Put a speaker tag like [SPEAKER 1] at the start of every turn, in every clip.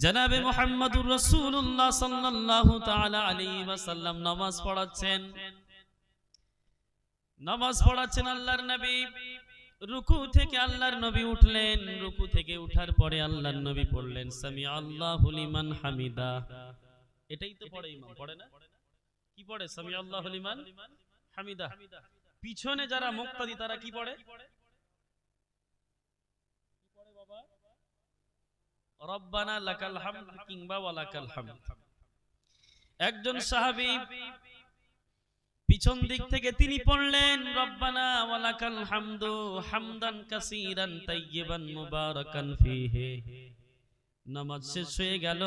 [SPEAKER 1] জনাবে মুহাম্মদুর রাসূলুল্লাহ সাল্লাল্লাহু তাআলা আলাইহি ওয়াসাল্লাম নামাজ পড়াচ্ছেন আল্লাহর নবী। রুকু থেকে আল্লাহর নবী উঠলেন, রুকু থেকে উঠার পরে আল্লাহর নবী পড়লেন সামিআ আল্লাহু লিমান হামিদা। এটাই তো পড়ে ইমাম, পড়ে না? কি পড়ে? সামিআ আল্লাহু লিমান হামিদা। পিছনে যারা মুক্তাদি তারা কি পড়ে? বাবা রব্বানা লাকাল হামদ কিংবা ওয়ালাকাল হামদ। একজন সাহাবী পিছন দিক থেকে তিনি পড়লেন রব্বানা ওয়ালাকাল হামদু হামদান কাসীরান তাইয়িবান মুবারাকান ফীহি। নামাজ শেষ হয়ে গেল,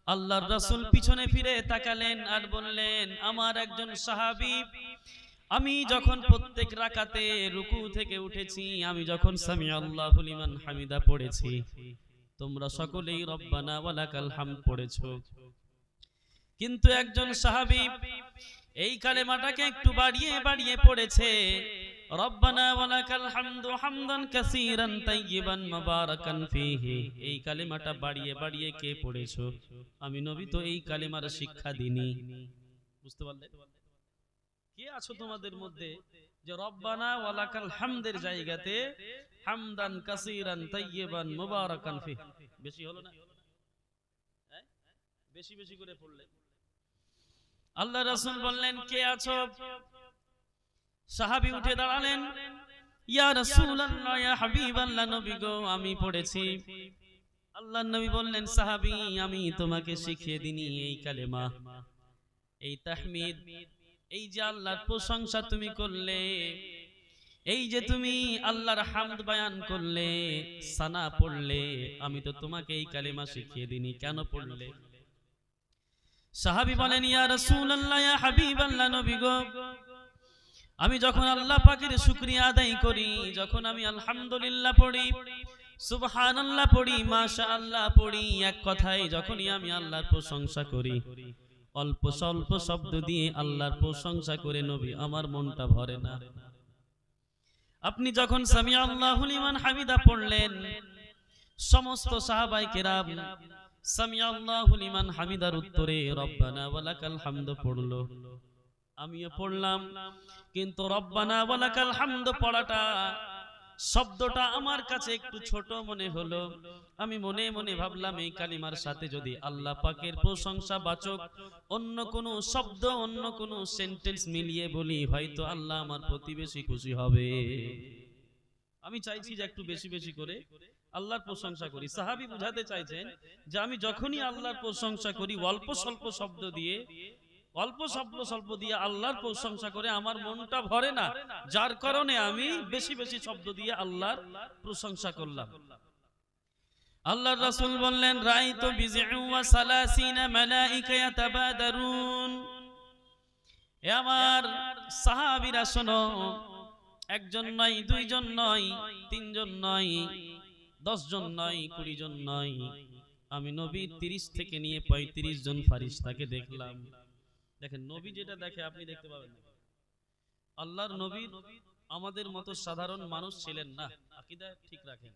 [SPEAKER 1] আল্লাহর রাসূল পিছনে ফিরে তাকালেন আর বললেন, আমার একজন সাহাবী আমি যখন প্রত্যেক রাকাতে রুকু থেকে উঠেছি, আমি যখন সামিআ আল্লাহু লিমান হামিদা পড়েছি, তোমরা সকলেই রব্বানা ওয়ালাকাল হামদ পড়েছো। কিন্তু একজন সাহাবী এই কালেমাটাকে একটু বাড়িয়ে বাড়িয়ে পড়েছে, রব্বানা ওয়ালাকাল হামদু হামদান কাসীরান তাইয়িবান মুবারাকান ফীহি। এই কালেমাটা বাড়িয়ে বাড়িয়ে কে পড়েছো? আমি নবী তো এই কালেমার শিক্ষা দিইনি। বুঝতে পারলে? কে আছো তোমাদের মধ্যে যে রব্বানা ওয়ালাকাল হামদের জায়গাতে হামদান কাসীরান তাইয়িবান মুবারাকান ফীহি? বেশি হলো না? বেশি বেশি করে পড়লে। আল্লাহ রাসূল বললেন, কে আছো? সাহাবী উঠে দাঁড়ালেন, ইয়া রাসূলুল্লাহ ইয়া হাবিবাল্লাহ, নবী গো আমি পড়েছি। আল্লাহর নবী বললেন, সাহাবী আমি তোমাকে শিখিয়ে দিনি এই কালেমা, এই তাহমিদ, এই যে আল্লাহর প্রশংসা তুমি করলে, এই যে তুমি আল্লাহর হামদ বয়ান করলে, সানা পড়লে, আমি তো তোমাকে এই কালেমা শিখিয়ে দিনি, কেন পড়লে? সাহাবী বলেন, ইয়া রাসূলুল্লাহ ইয়া হাবিবাল্লাহ, নবী গো আমি যখন আল্লাহ পাকের শুকরিয়া আদায় করি, যখন আমি আলহামদুলিল্লাহ পড়ি, সুবহানাল্লাহ পড়ি, মাশাআল্লাহ পড়ি, এক কথায় যখনই আমি আল্লাহর প্রশংসা করি, অল্প স্বল্প শব্দ দিয়ে আল্লাহর প্রশংসা করে নবী আমার মনটা ভরে না। আপনি যখন সামিআ আল্লাহু লিমান হামিদা পড়লেন, সমস্ত সাহাবায়ে কেরাম সামিআ আল্লাহু লিমান হামিদার উত্তরে রব্বানা ওয়ালাকাল হামদ পড়লো, আমিও পড়লাম। কিন্তু রব্বানা ওয়ালাকাল হামদ পড়াটা, শব্দটা আমার কাছে একটু ছোট মনে হলো। আমি মনে মনে ভাবলাম, এই কালিমার সাথে যদি আল্লাহ পাকের প্রশংসা বাচক অন্য কোনো শব্দ, অন্য কোনো সেন্টেন্স মিলিয়ে বলি, হয়তো আল্লাহ আমার প্রতি বেশি খুশি হবে। আমি চাইছি যে একটু বেশি বেশি করে আল্লাহর প্রশংসা করি। সাহাবী বুঝাতে চাইছেন যে আমি যখনই আল্লাহর প্রশংসা করি, অল্প স্বল্প শব্দ দিয়ে, অল্প স্বল্প দিয়ে আল্লাহর প্রশংসা করে আমার মনটা ভরে না, যার কারণে আমি বেশি বেশি শব্দ দিয়ে আল্লাহর প্রশংসা করলাম। আল্লাহর রাসূল বললেন, রাআইতু বিযআ ওয়া সালাসিনা মালাইকা ইয়াতাবাদারুন। এ আমার সাহাবীরা শোনো, একজন নয়, দুইজন নয়, তিনজন নয়, 10 জন নয়, 20 জন নয়, আমি নবী 30 থেকে নিয়ে 35 জন ফেরেশতাকে দেখলাম। দেখেন, নবী যেটা দেখে আপনি দেখতে পাবেন না। আল্লাহর নবী আমাদের মতো সাধারণ মানুষ ছিলেন না, আকীদা ঠিক রাখেন।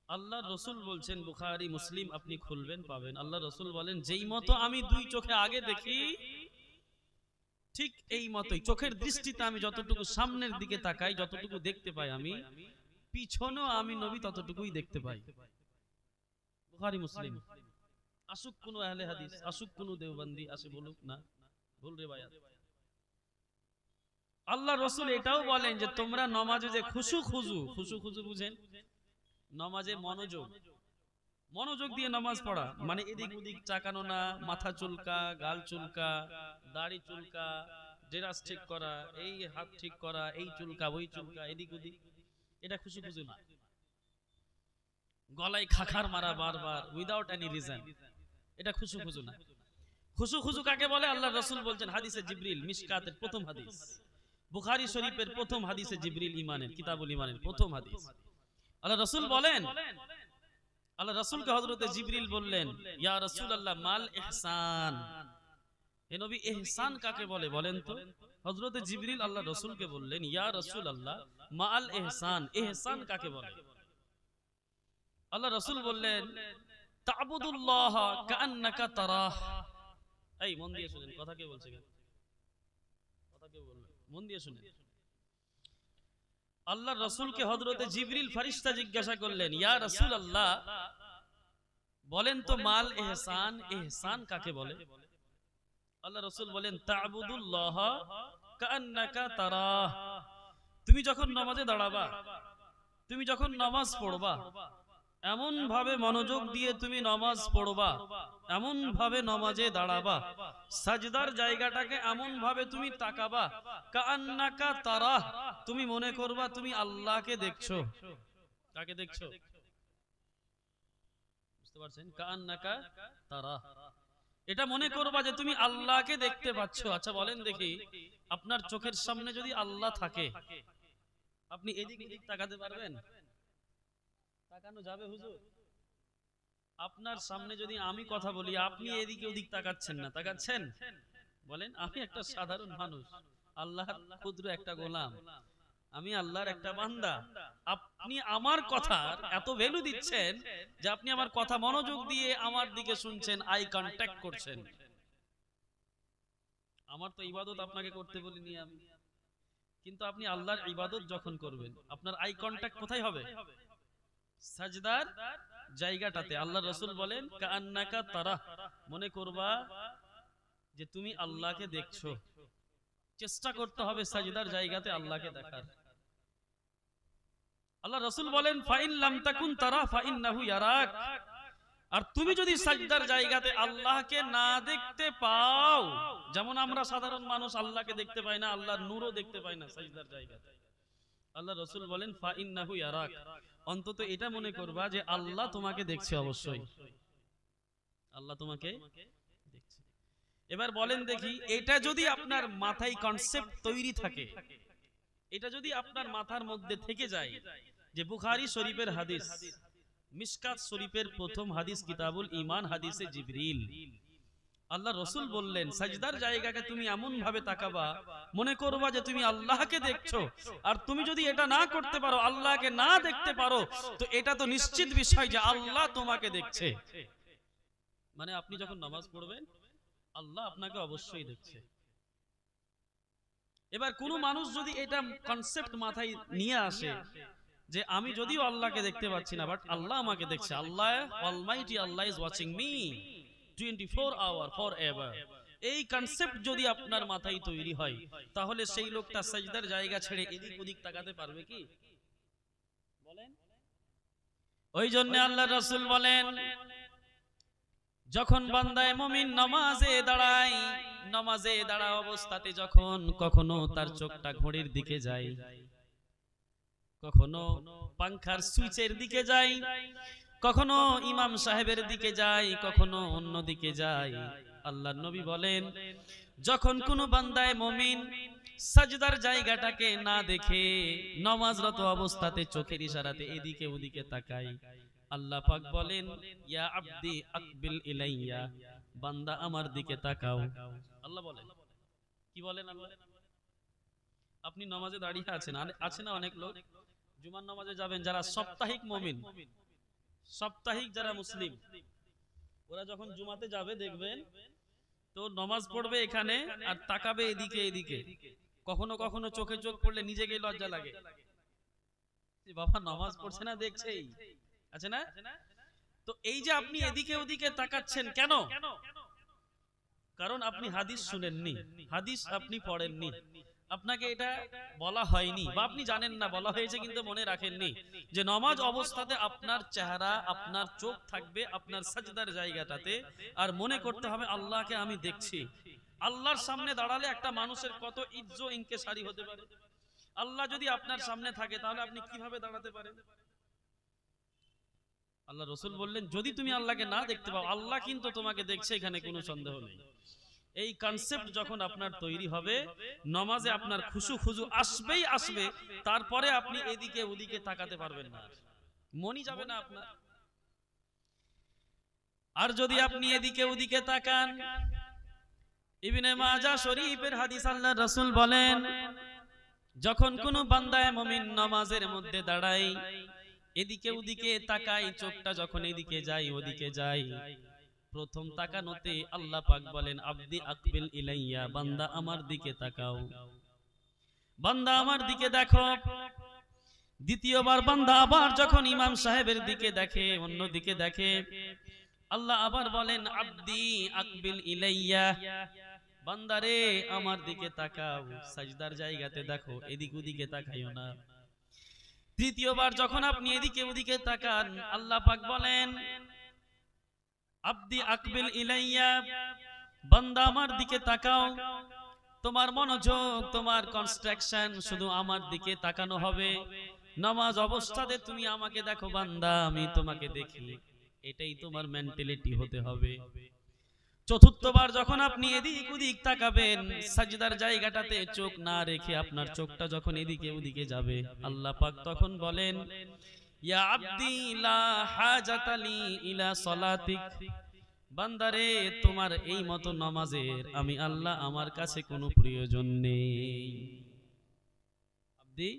[SPEAKER 1] আল্লাহর রাসূল বলছেন, বুখারী মুসলিম আপনি খুলবেন পাবেন, আল্লাহর রাসূল বলেন, যেই মতো আমি দুই চোখে আগে দেখি, ঠিক এই মতোই চোখের দৃষ্টিতে আমি যতটুকু সামনের দিকে তাকাই, যতটুকু দেখতে পাই, আমি পিছনেও আমি নবী ততটুকুই দেখতে পাই। বুখারী মুসলিম। আসুক কোন আহলে হাদিস, আসুক কোন দেওবন্দি আসে বলুক না ভুল রিওয়ায়াত। আল্লাহর রাসূল এটাও বলেন যে তোমরা নামাজে যে খুশু বুঝেন? নামাজে মনোযোগ দিয়ে নামাজ পড়া, মানে এদিক ওদিক তাকানো না, মাথা চুলকা, গাল চুলকা, দাড়ি চুলকা, ড্রেস ঠিক করা, এই হাত ঠিক করা, এই চুলকা ওই চুলকা, এদিক ওদিক, এটা খুশু না। গলায় খাখার মারা বারবার উইদাউট এনি রিজন, এটা খুশু না। খুশু কাকে বলে? আল্লাহর রাসূল বলছেন হাদিসে জিবরিল, মিশকাতের প্রথম হাদিস, বুখারী শরীফের প্রথম হাদিসে জিবরিল, ইমানের কিতাবুল ইমানের প্রথম হাদিস। আল্লাহ রাসূল বলেন, আল্লাহ রাসূলকে হযরতে জিবরিল বললেন, ইয়া রাসূলুল্লাহ মাল ইহসান, হে নবী ইহসান কাকে বলে বলেন তো? হযরতে জিবরিল আল্লাহ রাসূলকে বললেন, ইয়া রাসূলুল্লাহ মাল ইহসান, ইহসান কাকে বলে? আল্লাহ রাসূল বললেন, তা'বুদুল্লাহ কাআন্নাকা তারাহ। এই মন দিয়ে শুনেন, কথা কে বলছে? কথা কে বলবে? মন দিয়ে শুনেন। আল্লাহর রাসূলকে হযরতে জিবরিল ফেরেশতা জিজ্ঞাসা করলেন, ইয়া রাসূলুল্লাহ, বলেন তো মাল ইহসান, ইহসান কাকে বলে? আল্লাহ রাসূল বলেন, তা'বুদুল্লাহ কাআন্নাকা তারাহ। তুমি যখন নামাজে দাঁড়াবা, তুমি যখন নামাজ পড়বা, এমন ভাবে মনোযোগ দিয়ে তুমি নামাজ পড়বা, এমন ভাবে নামাজে দাঁড়াবা, সাজদার জায়গাটাকে এমন ভাবে তুমি তাকাবা, কাআন্নাকা তারাহ, তুমি মনে করবা তুমি আল্লাহকে দেখছো। কাকে দেখছো? বুঝতে পারছেন? কাআন্নাকা তারাহ, এটা মনে করবা যে তুমি আল্লাহকে দেখতে পাচ্ছ। আচ্ছা বলেন দেখি, আপনার চোখের সামনে যদি আল্লাহ থাকে, আপনি এদিক ওদিক তাকাতে পারবেন? তাকানো যাবে হুজুর? আপনার সামনে যদি আমি কথা বলি, আপনি এদিকে ওদিক তাকাচ্ছেন না, তাকাচ্ছেন? বলেন, আমি একটা সাধারণ মানুষ, আল্লাহর ক্ষুদ্র একটা গোলাম, আমি আল্লাহর একটা বান্দা। আপনি আমার কথার এত ভ্যালু দিচ্ছেন যে আপনি আমার কথা মনোযোগ দিয়ে আমার দিকে শুনছেন, আই কন্টাক্ট করছেন। আমার তো ইবাদত আপনাকে করতে বলিনি আমি, কিন্তু আপনি আল্লাহর ইবাদত যখন করবেন, আপনার আই কন্টাক্ট কোথায় হবে? সাজদার জায়গাটাতে। আল্লাহর রাসূল বলেন, কাআন্নাকা তারাহ, মনে করবা যে তুমি আল্লাহকে দেখছো। চেষ্টা করতে হবে সাজদার জায়গাতে আল্লাহকে দেখার। আল্লাহ রাসূল বলেন, ফাইন লাম তাকুন তারা ফাইন্নাহু ইয়ারাক। আর তুমি যদি সাজদার জায়গাতে আল্লাহকে না দেখতে পাও, যেমন আমরা সাধারণ মানুষ আল্লাহকে দেখতে পাই না, আল্লাহর নূরও দেখতে পাই না সাজদার জায়গাতে, আল্লাহ রাসূল বলেন ফাইন্নাহু ইয়ারাক, অন্তত এটা মনে করবা যে আল্লাহ তোমাকে দেখছে। অবশ্যই আল্লাহ তোমাকে দেখছে। এবার বলেন দেখি, এটা যদি আপনার মাথায় কনসেপ্ট তৈরি থাকে, এটা যদি আপনার মাথার মধ্যে থেকে যায় যে বুখারী শরীফের হাদিস, মিশকাত শরীফের প্রথম হাদিস কিতাবুল ঈমান, হাদিসে জিবরিল, আল্লাহ রাসূল বললেন সাজদার জায়গাকে তুমি এমন ভাবে তাকাবা, মনে করবা যে তুমি আল্লাহকে দেখছো। আর তুমি যদি এটা না করতে পারো, আল্লাহকে না দেখতে পারো, তো এটা তো নিশ্চিত বিষয় যে আল্লাহ তোমাকে দেখছে। মানে আপনি যখন নামাজ পড়বেন, আল্লাহ আপনাকে অবশ্যই দেখছে। এবার কোন মানুষ যদি এটা কনসেপ্ট মাথায় নিয়ে আসে যে আমি যদিও আল্লাহকে দেখতে পাচ্ছি না, বাট আল্লাহ আমাকে দেখছে, Allah almighty, Allah is watching me 24 hour forever, এই কনসেপ্ট যদি আপনার মাথায় তৈরি হয়, তাহলে সেই লোকটা সাজদার জায়গা ছেড়ে এদিক ওদিক তাকাতে পারবে কি? বলেন। ওই জন্য আল্লাহর রাসূল বলেন, যখন বান্দায়ে মুমিন নামাজে দাঁড়ায়, নামাজে দাঁড়া অবস্থাতে যখন কখনো তার চোখটা ঘড়ির দিকে যায়, কখনো পাংখার সুইচের দিকে যায়, কখনো ইমাম সাহেবের দিকে যায়, কখনো অন্য দিকে যায়, আল্লাহর নবী বলেন যখন কোন বান্দায়ে মুমিন সাজদার জায়গাটাকে না দেখে নামাজরত অবস্থাতে চোখের ইশারাতে এদিকে ওদিকে তাকায়, আল্লাহ পাক বলেন, ইয়া আব্দি আকবিল ইলাইয়া, বান্দা আমার দিকে তাকাও। আল্লাহ বলেন, কি বলেন আল্লাহ? আপনি নামাজে দাঁড়িয়ে আছেন, আছে না অনেক লোক জুমার নামাজে যাবেন, যারা সাপ্তাহিক মুমিন, সাপ্তাহিক যারা মুসলিম, ওরা যখন জুমাতে যাবে দেখবেন তো নামাজ পড়বে এখানে আর তাকাবে এদিকে এদিকে, কখনো কখনো চোখে চোখ পড়লে নিজেকেই লজ্জা লাগে, বাবা নামাজ পড়ছে না দেখছেই, আছে না? তো এই যে আপনি এদিকে ওদিকে তাকাচ্ছেন কেন? কারণ আপনি হাদিস শুনেননি, হাদিস আপনি পড়েননি, আপনাকে এটা বলা হয়নি, বা আপনি জানেন না, বলা হয়েছে কিন্তু মনে রাখেননি যে নামাজ অবস্থাতে আপনার চেহারা, আপনার চোখ থাকবে আপনার সাজদার জায়গাটাতে, আর মনে করতে হবে আল্লাহকে আমি দেখছি। আল্লাহর সামনে দাঁড়ালে একটা মানুষের কত ইজ্জত ইনকেসারি হতে পারে। আল্লাহ যদি আপনার সামনে থাকে তাহলে আপনি কিভাবে দাঁড়াতে পারেন? আল্লাহ রাসূল বললেন, যদি তুমি আল্লাহকে না দেখতে পাও, আল্লাহ কিন্তু তোমাকে দেখছে, এখানে কোনো সন্দেহ নেই। এই কনসেপ্ট যখন আপনার তৈরি হবে, নামাজে আপনার খুশু আসবেই আসবে, তারপরে আপনি এদিকে ওদিকে তাকাতে পারবেন না, মনই যাবে না আপনার। আর যদি আপনি এদিকে ওদিকে তাকান, ইবনে মাজাহ শরীফের হাদিস, আল্লাহর রাসূল বলেন যখন কোন বান্দায়ে মুমিন নামাজের মধ্যে দাঁড়ায়, এদিকে ওদিকে তাকাই, চোখটা যখন এদিকে যায় ওদিকে যায়, প্রথম তাকানোতে আল্লাহ পাক বলেন আব্দি আকবিল ইলাইয়া, বান্দা আমার দিকে তাকাও, বান্দা আমার দিকে দেখো। দ্বিতীয়বার বান্দা আবার যখন ইমাম সাহেবের দিকে দেখে, অন্য দিকে দেখে, আল্লাহ আবার বলেন আব্দি আকবিল ইলাইয়া, বান্দারে আমার দিকে তাকাও, সাজদার জায়গাতে দেখো, এদিক ওদিকে তাকাইও না। তৃতীয়বার যখন আপনি এদিকে ওদিকে তাকান, আল্লাহ পাক বলেন আব্দি আকবিল ইলাইয়া, বান্দা আমার দিকে তাকাও, তোমার মনোযোগ, তোমার কনস্ট্রাকশন শুধু আমার দিকে তাকানো হবে। নামাজ অবস্থাতে তুমি আমাকে দেখো বান্দা, আমি তোমাকে দেখি, এটাই তোমার মেন্টালিটি হতে হবে। চতুর্থবার যখন আপনি এদিক ওদিক তাকাবেন, সাজদার জায়গাটাতে চোখ না রেখে আপনার চোখটা যখন এদিকে ওদিকে যাবে, আল্লাহ পাক তখন বলেন ইয়া আব্দি লা হাজাতা লি ইলা সালাতিক, বান্দারে তোমার এই মতো নামাজের আমি আল্লাহ আমার কাছে কোনো প্রয়োজন নেই। আব্দি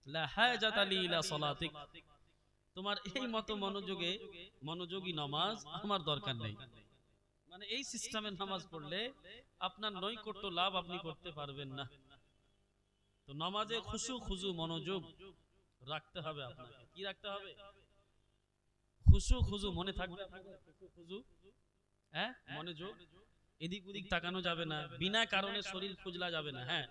[SPEAKER 1] লা হাজাতা লি ইলা সালাতিক, তোমার এই মতো মনোযোগী নামাজ আমার দরকার নেই। মানে এই সিস্টেমের নামাজ পড়লে আপনার নৈকট্য লাভ আপনি করতে পারবেন না। তো নামাজে খুশু খুজু মনোযোগ রাখতে হবে। আপনাকে কি রাখতে হবে? খুশু খুজু মনে থাকবে, খুশু খুজু, হ্যাঁ, মনোযোগ। এদিক ওদিক তাকানো যাবে না, বিনা কারণে শরীর খুজলা যাবে না। হ্যাঁ,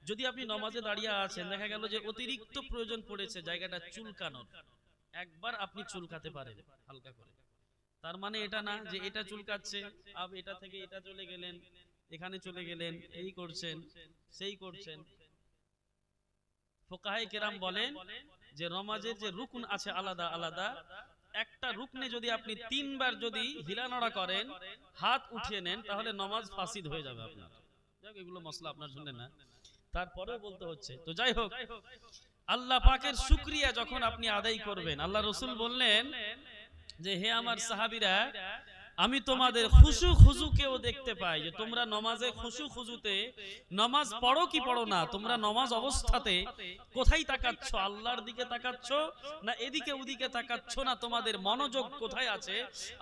[SPEAKER 1] যদি আপনি নামাজে দাঁড়িয়ে আছেন, দেখা গেল যে অতিরিক্ত প্রয়োজন পড়েছে জায়গাটা চুলকানোর, একবার আপনি চুলকাতে পারেন হালকা করে। তার মানে এটা না যে এটা চুলকাচ্ছে, আবার এটা থেকে এটা চলে গেলেন, এখানে চলে গেলেন, এই করছেন সেই করছেন। ফুকাহায়ে কেরাম বলেন যে নামাজের যে রুকন আছে আলাদা আলাদা, একটা রুকনে যদি আপনি 3 বার যদি হিলানোড়া করেন, হাত উঠিয়ে নেন, তাহলে নামাজ ফাসিদ হয়ে যাবে আপনার। যাক, এগুলো মশলা আপনার জন্য না, তারপরেও বলতে হচ্ছে। তো যাই হোক, আল্লাহ পাকের শুকরিয়া যখন আপনি আদায় করবেন, আল্লাহ রাসূল বললেন যে হে আমার সাহাবীরা, আমি তোমাদের খুশু খুজুকেও দেখতে পাই, যে তোমরা নামাজে খুশু খুজুতে, নামাজ পড়ো কি পড়ো না, তোমরা নামাজ অবস্থাতে কোথায় তাকাচ্ছ, আল্লাহর দিকে তাকাচ্ছ না এদিকে ওদিকে তাকাচ্ছ, না তোমাদের মনোযোগ কোথায় আছে,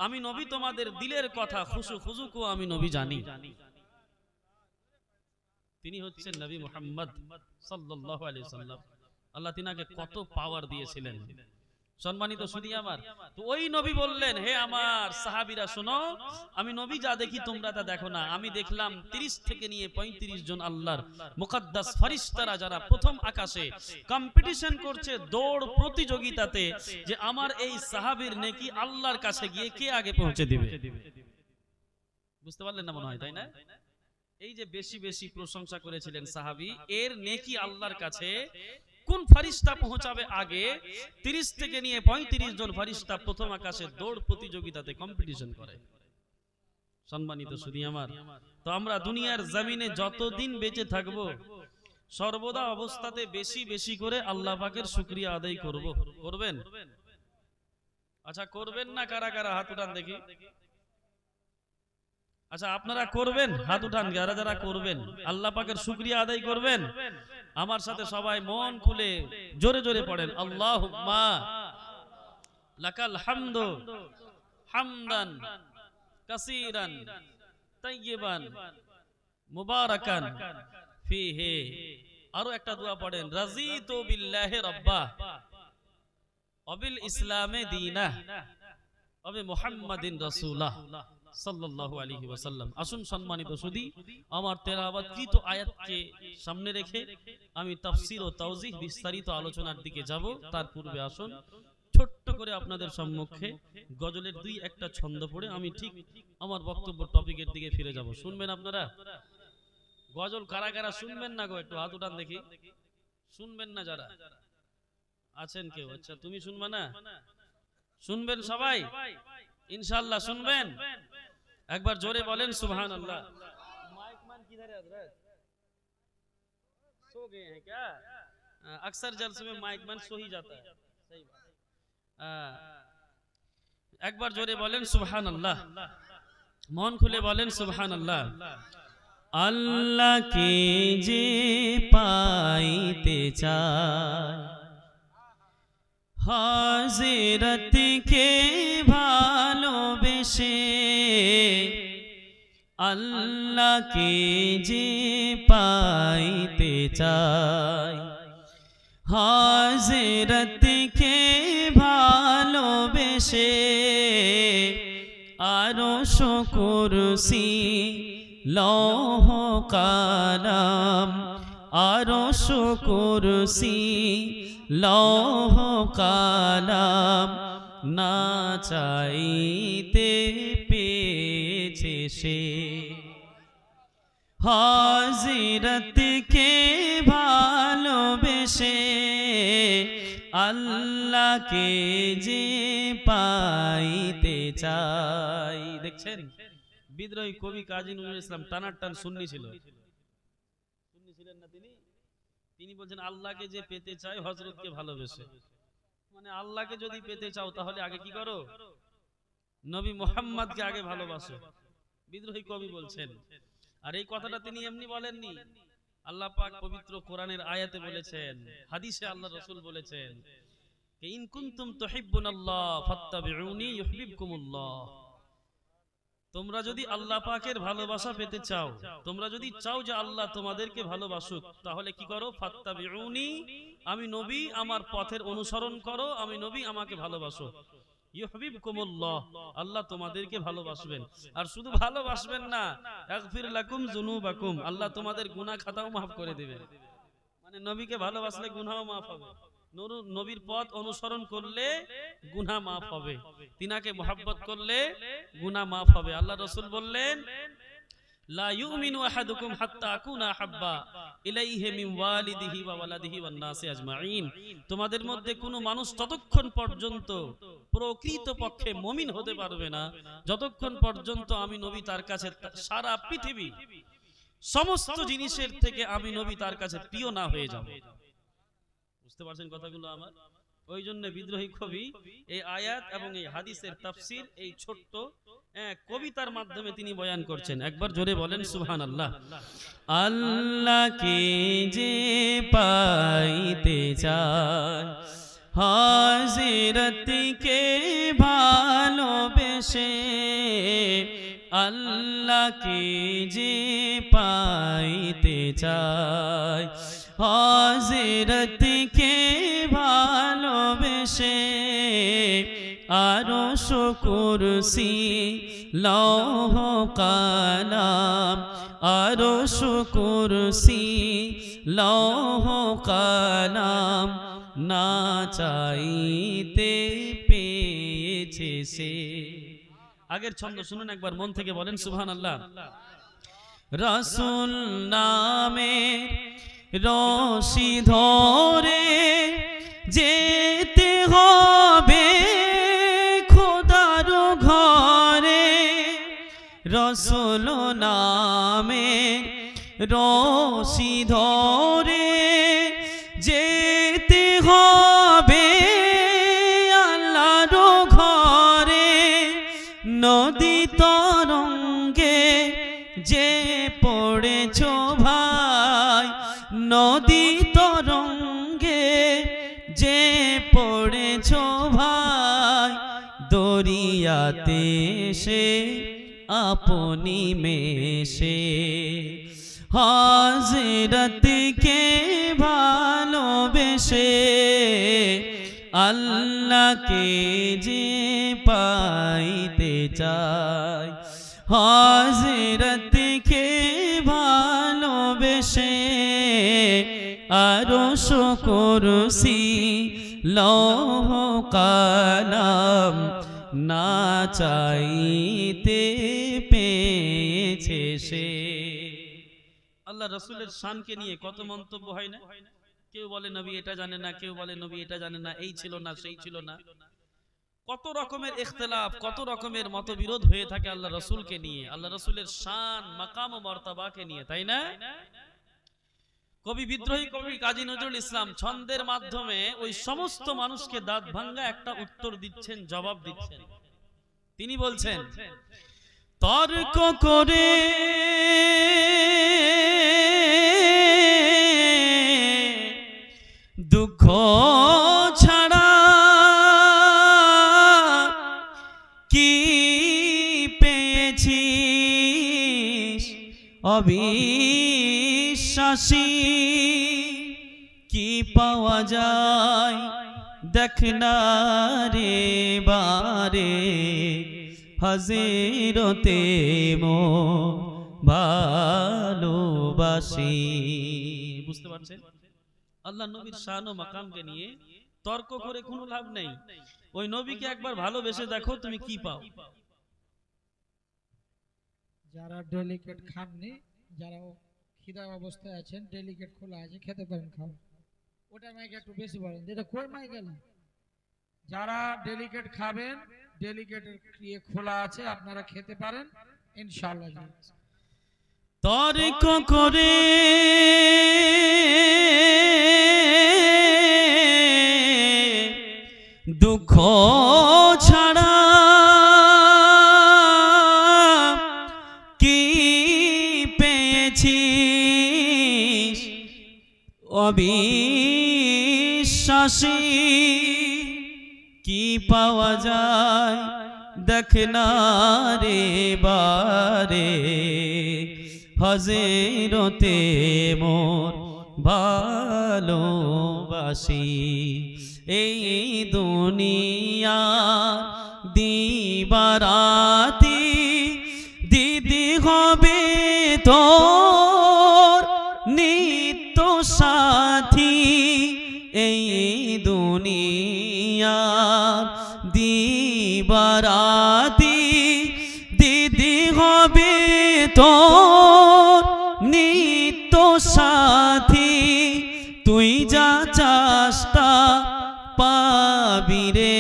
[SPEAKER 1] আমি নবী তোমাদের দিলের কথা খুশু খুজুকেও আমি নবী জানি। তিনি হচ্ছেন নবী মুহাম্মদ সাল্লাল্লাহু আলাইহি ওয়াসাল্লাম। আল্লাহ তিনাকে কত পাওয়ার দিয়েছিলেন, সম্মানিত সুধী আমার। তো ওই নবী বললেন হে আমার সাহাবীরা শোনো, আমি নবী যা দেখি তোমরা তা দেখো না। আমি দেখলাম 30 থেকে নিয়ে 35 জন আল্লাহর মুকদ্দাস ফেরেশতারা যারা প্রথম আকাশে কম্পিটিশন করছে দৌড় প্রতিযোগিতাতে, যে আমার এই সাহাবীর নেকি আল্লাহর কাছে গিয়ে কে আগে পৌঁছে দিবে। বুঝতে পারলেন না মনে হয়, তাই না? এই যে বেশি বেশি প্রশংসা করেছিলেন সাহাবী, এর নেকি আল্লাহর কাছে কোন ফেরেশতা পৌঁছাবে আগে, 30 থেকে নিয়ে 35 জন ফেরেশতা প্রথম আকাশে দৌড় প্রতিযোগিতাতে কম্পিটিশন করে। সম্মানিত সুধী আমার, তো আমরা দুনিয়ার জমিনে যতদিন বেঁচে থাকব, সর্বদা অবস্থাতে বেশি বেশি করে আল্লাহ পাকের শুকরিয়া আদায় করব। করবেন? আচ্ছা, করবেন না কারা কারা? হাত উঠান দেখি। আচ্ছা, আপনারা করবেন? হাত উঠান যারা যারা করবেন, আল্লাহ পাকের শুকরিয়া আদায় করবেন। আমার সাথে সবাই মন খুলে জোরে জোরে পড়েন আল্লাহুম্মা লাকাল হামদু হামদান কাসীরান তাইয়িবান মুবারাকান ফীহি। আরো একটা দোয়া পড়েন রাযীতু বিল্লাহি রাব্বা ওয়া বিল ইসলামে দীনা ওয়া বি মুহাম্মাদিন রাসূলা সাল্লাল্লাহু আলাইহি ওয়াসাল্লাম। আসুন সম্মানিত সুধী আমার তেলাওয়াতকৃত আয়াতকে সামনে রেখে আমি তাফসীর ও তাওজীহ বিস্তারিত আলোচনার দিকে যাব। তার পূর্বে আসুন ছোট্ট করে আপনাদের সম্মুখে গজলের 2-1টা ছন্দ পড়ে আমি ঠিক আমার বক্তব্য টপিকের দিকে ফিরে যাব। শুনবেন আপনারা? গজল কারা কারা শুনবেন না গো? একটু হাত উঠান দেখি। শুনবেন না যারা আছেন কেউ? আচ্ছা, তুমি শুনবে না? শুনবেন সবাই ইনশাআল্লাহ? শুনবেন? একবার জোরে বলেন সুবহানাল্লাহ। माइक मैन किधर है हजरत? सो गए हैं क्या? अक्सर जलसे में माइक मैन सो ही जाता है। सही बात। एक बार जोरे बोलें सुबहानल्लाह, মন খুলে বলেন সুবহানাল্লাহ। আল্লাহকে যে পাইতে চায় হাজিরতকে ভালোবেসে আল্লাহকে যে পাইতে চাই, হাজিরতকে ভালোবেসে আরশ কুরসি লৌহ কালাম, আরশ কুরসি লৌহ কালাম না চাইতে পেয়েছে সে। হাজিরতকে ভালোবেসে আল্লাহকে যে পাইতে চাই। দেখছেন বিদ্রোহী কবি কাজী নজরুল ইসলাম টানাটান সুন্নি ছিলেন না তিনি বলছেন আল্লাহকে যে পেতে চায় হযরতকে ভালোবেসে। মানে আল্লাহকে যদি পেতে চাও তাহলে আগে কি করো? নবী মুহাম্মদকে আগে ভালোবাসো। বিদ্রোহী কবি বলছেন। আর এই কথাটা তিনি এমনি বলেননি, আল্লাহ পাক পবিত্র কোরআনের আয়াতে বলেছেন, হাদিসে আল্লাহ রাসূল বলেছেন, ইন কুনতুম তুহিব্বুনাল্লাহ ফাত্তাবিউনি ইউহিব্বুকুমুল্লাহ। তোমরা যদি আল্লাহ পাকের ভালোবাসা পেতে চাও, তোমরা যদি চাও যে আল্লাহ তোমাদেরকে ভালোবাসুক, তাহলে কি করো? ফাত্তাবিউনি, আমি নবী আমার পথের অনুসরণ করো, আমি নবী আমাকে ভালোবাসো। ইউহিব্বুকুমুল্লাহ, আল্লাহ তোমাদেরকে ভালোবাসবেন। আর শুধু ভালোবাসবেন না, ইয়াগফির লাকুম যুনুবাকুম, আল্লাহ তোমাদের গুনাহ খাতাও maaf করে দিবেন। মানে নবীকে ভালোবাসলে গুনাহও maaf হবে, নবীর পথ অনুসরণ করলে গুনাহ maaf হবে, তিনাকে মুহাব্বত করলে গুনাহ maaf হবে। আল্লাহ রাসূল বললেন, লা ইউমিনু আহাদুকুম হাত্তা আকুনা হাব্বা ইলাইহি মিন ওয়ালিদিহি ওয়া ওয়ালাদিহি ওয়ান নাসি আজমাইন। তোমাদের মধ্যে কোনো মানুষ ততক্ষণ পর্যন্ত প্রকৃতপক্ষে মুমিন হতে পারবে না যতক্ষণ পর্যন্ত আমি নবী তার কাছে সারা পৃথিবী সমস্ত জিনিসের থেকে আমি নবী তার কাছে প্রিয় না হয়ে যাব। বুঝতে পারছেন কথাগুলো আমার? ওই জন্য বিদ্রোহী কবি এই আয়াত এবং এই হাদিসের তাফসীর এই ছোট্ট কবিতার মাধ্যমে তিনি বয়ান করছেন। একবার জোরে বলেন সুবহানাল্লাহ। আল্লাহকে যে পাইতে চায়, হাজিরতকে ভালোবেসে আল্লাহকে যে পাইতে চায়, হাজিরতকে ভালোবেসে আরশ কুরসি লৌহ কালাম, আরশ কুরসি লৌহ কালাম না চাইতে পেয়েছে সে। আগের ছন্দ শুনুন একবার মন থেকে, বলেন সুবহানাল্লাহ। রাসূল নামে রশি ধরে যেতে হবে খোদার ঘরে, রাসূল নামে রশি ধরে যেতে হবে আল্লাহর ঘরে। নদী তরঙ্গে যে পড়েছ ভাই, নদী তরঙ্গে যে পড়েছ ভাই, দরিয়াতে সে আপনি মেশে হাজিরতকে ভালোবেসে আল্লাহকে যে পাইতে চায়, হাজিরতকে ভালোবেসে আরশ কুরসি লৌহ কালাম না চাইতে পেয়েছে সে। আল্লাহ রাসূলের শানকে নিয়ে কত মন্তব্য হয় না? কেউ বলে নবী এটা জানে না, কেউ বলে নবী এটা জানে না, এই ছিল না সেই ছিল না, কত রকমের ইখতিলাফ, কত রকমের মতবিরোধ হয়ে থাকে আল্লাহ রাসূলকে নিয়ে, আল্লাহ রাসূলের শান মাকাম ও মর্তবাকে নিয়ে, তাই না? কবি বিদ্রোহী কবি কাজী নজরুল ইসলাম ছন্দের মাধ্যমে ওই সমস্ত মানুষকে দাঁত ভাঙ্গা একটা উত্তর দিচ্ছেন, জবাব দিচ্ছেন। তিনি বলছেন, তর্ক করে দুঃখ ছাড়া পেয়েছিস অবিশ্বাসী, কি পাওয়া যায় দেখ না রে বারে, হাজিরতে মোর ভালোবাসি। বুঝতে পারছেন? আল্লাহ নবীর শান ও মাকামকে নিয়ে তর্ক করে কোনো লাভ নেই। ওই নবীকে একবার ভালোবেসে দেখো তুমি কি পাও।
[SPEAKER 2] যারা ডেলিকেট খাননি, যারা খিদা অবস্থায় আছেন, ডেলিকেট খোলা আছে, খেতে পারেন, খাও। ওটা মাইক একটু বেশি বলেন, যেটা কই মাইক গেল। যারা ডেলিকেট খাবেন, ডেলিকেটের ইয়ে খোলা আছে, আপনারা খেতে পারেন ইনশাআল্লাহ।
[SPEAKER 1] তর্ক করে দুঃখ ছাড়া কি পেয়েছিস অবিশ্বাসী, কি পাওয়া যায় দেখ না রে বারে, হাজিরতে মোর ভালোবাসি। এই দুনিয়া দিবারাতি দিদি হবে তোর নিত্য সাথী, এই দুনিয়া দিবারাতি দিদি হবে তোর নিত্য সাথী, তুই যা চাস্তা পাবি রে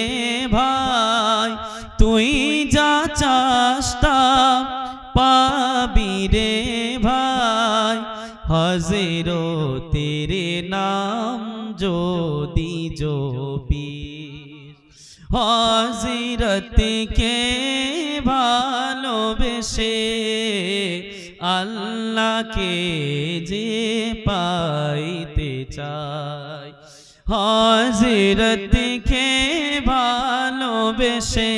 [SPEAKER 1] ভাই, তুই যা চাস্তা পাবি রে ভাই, হাজিরতের নাম যদি জপিস, হাজিরতকে ভালোবেসে আল্লাহকে যে পাইতে চাই, হাজিরতকে ভালোবেসে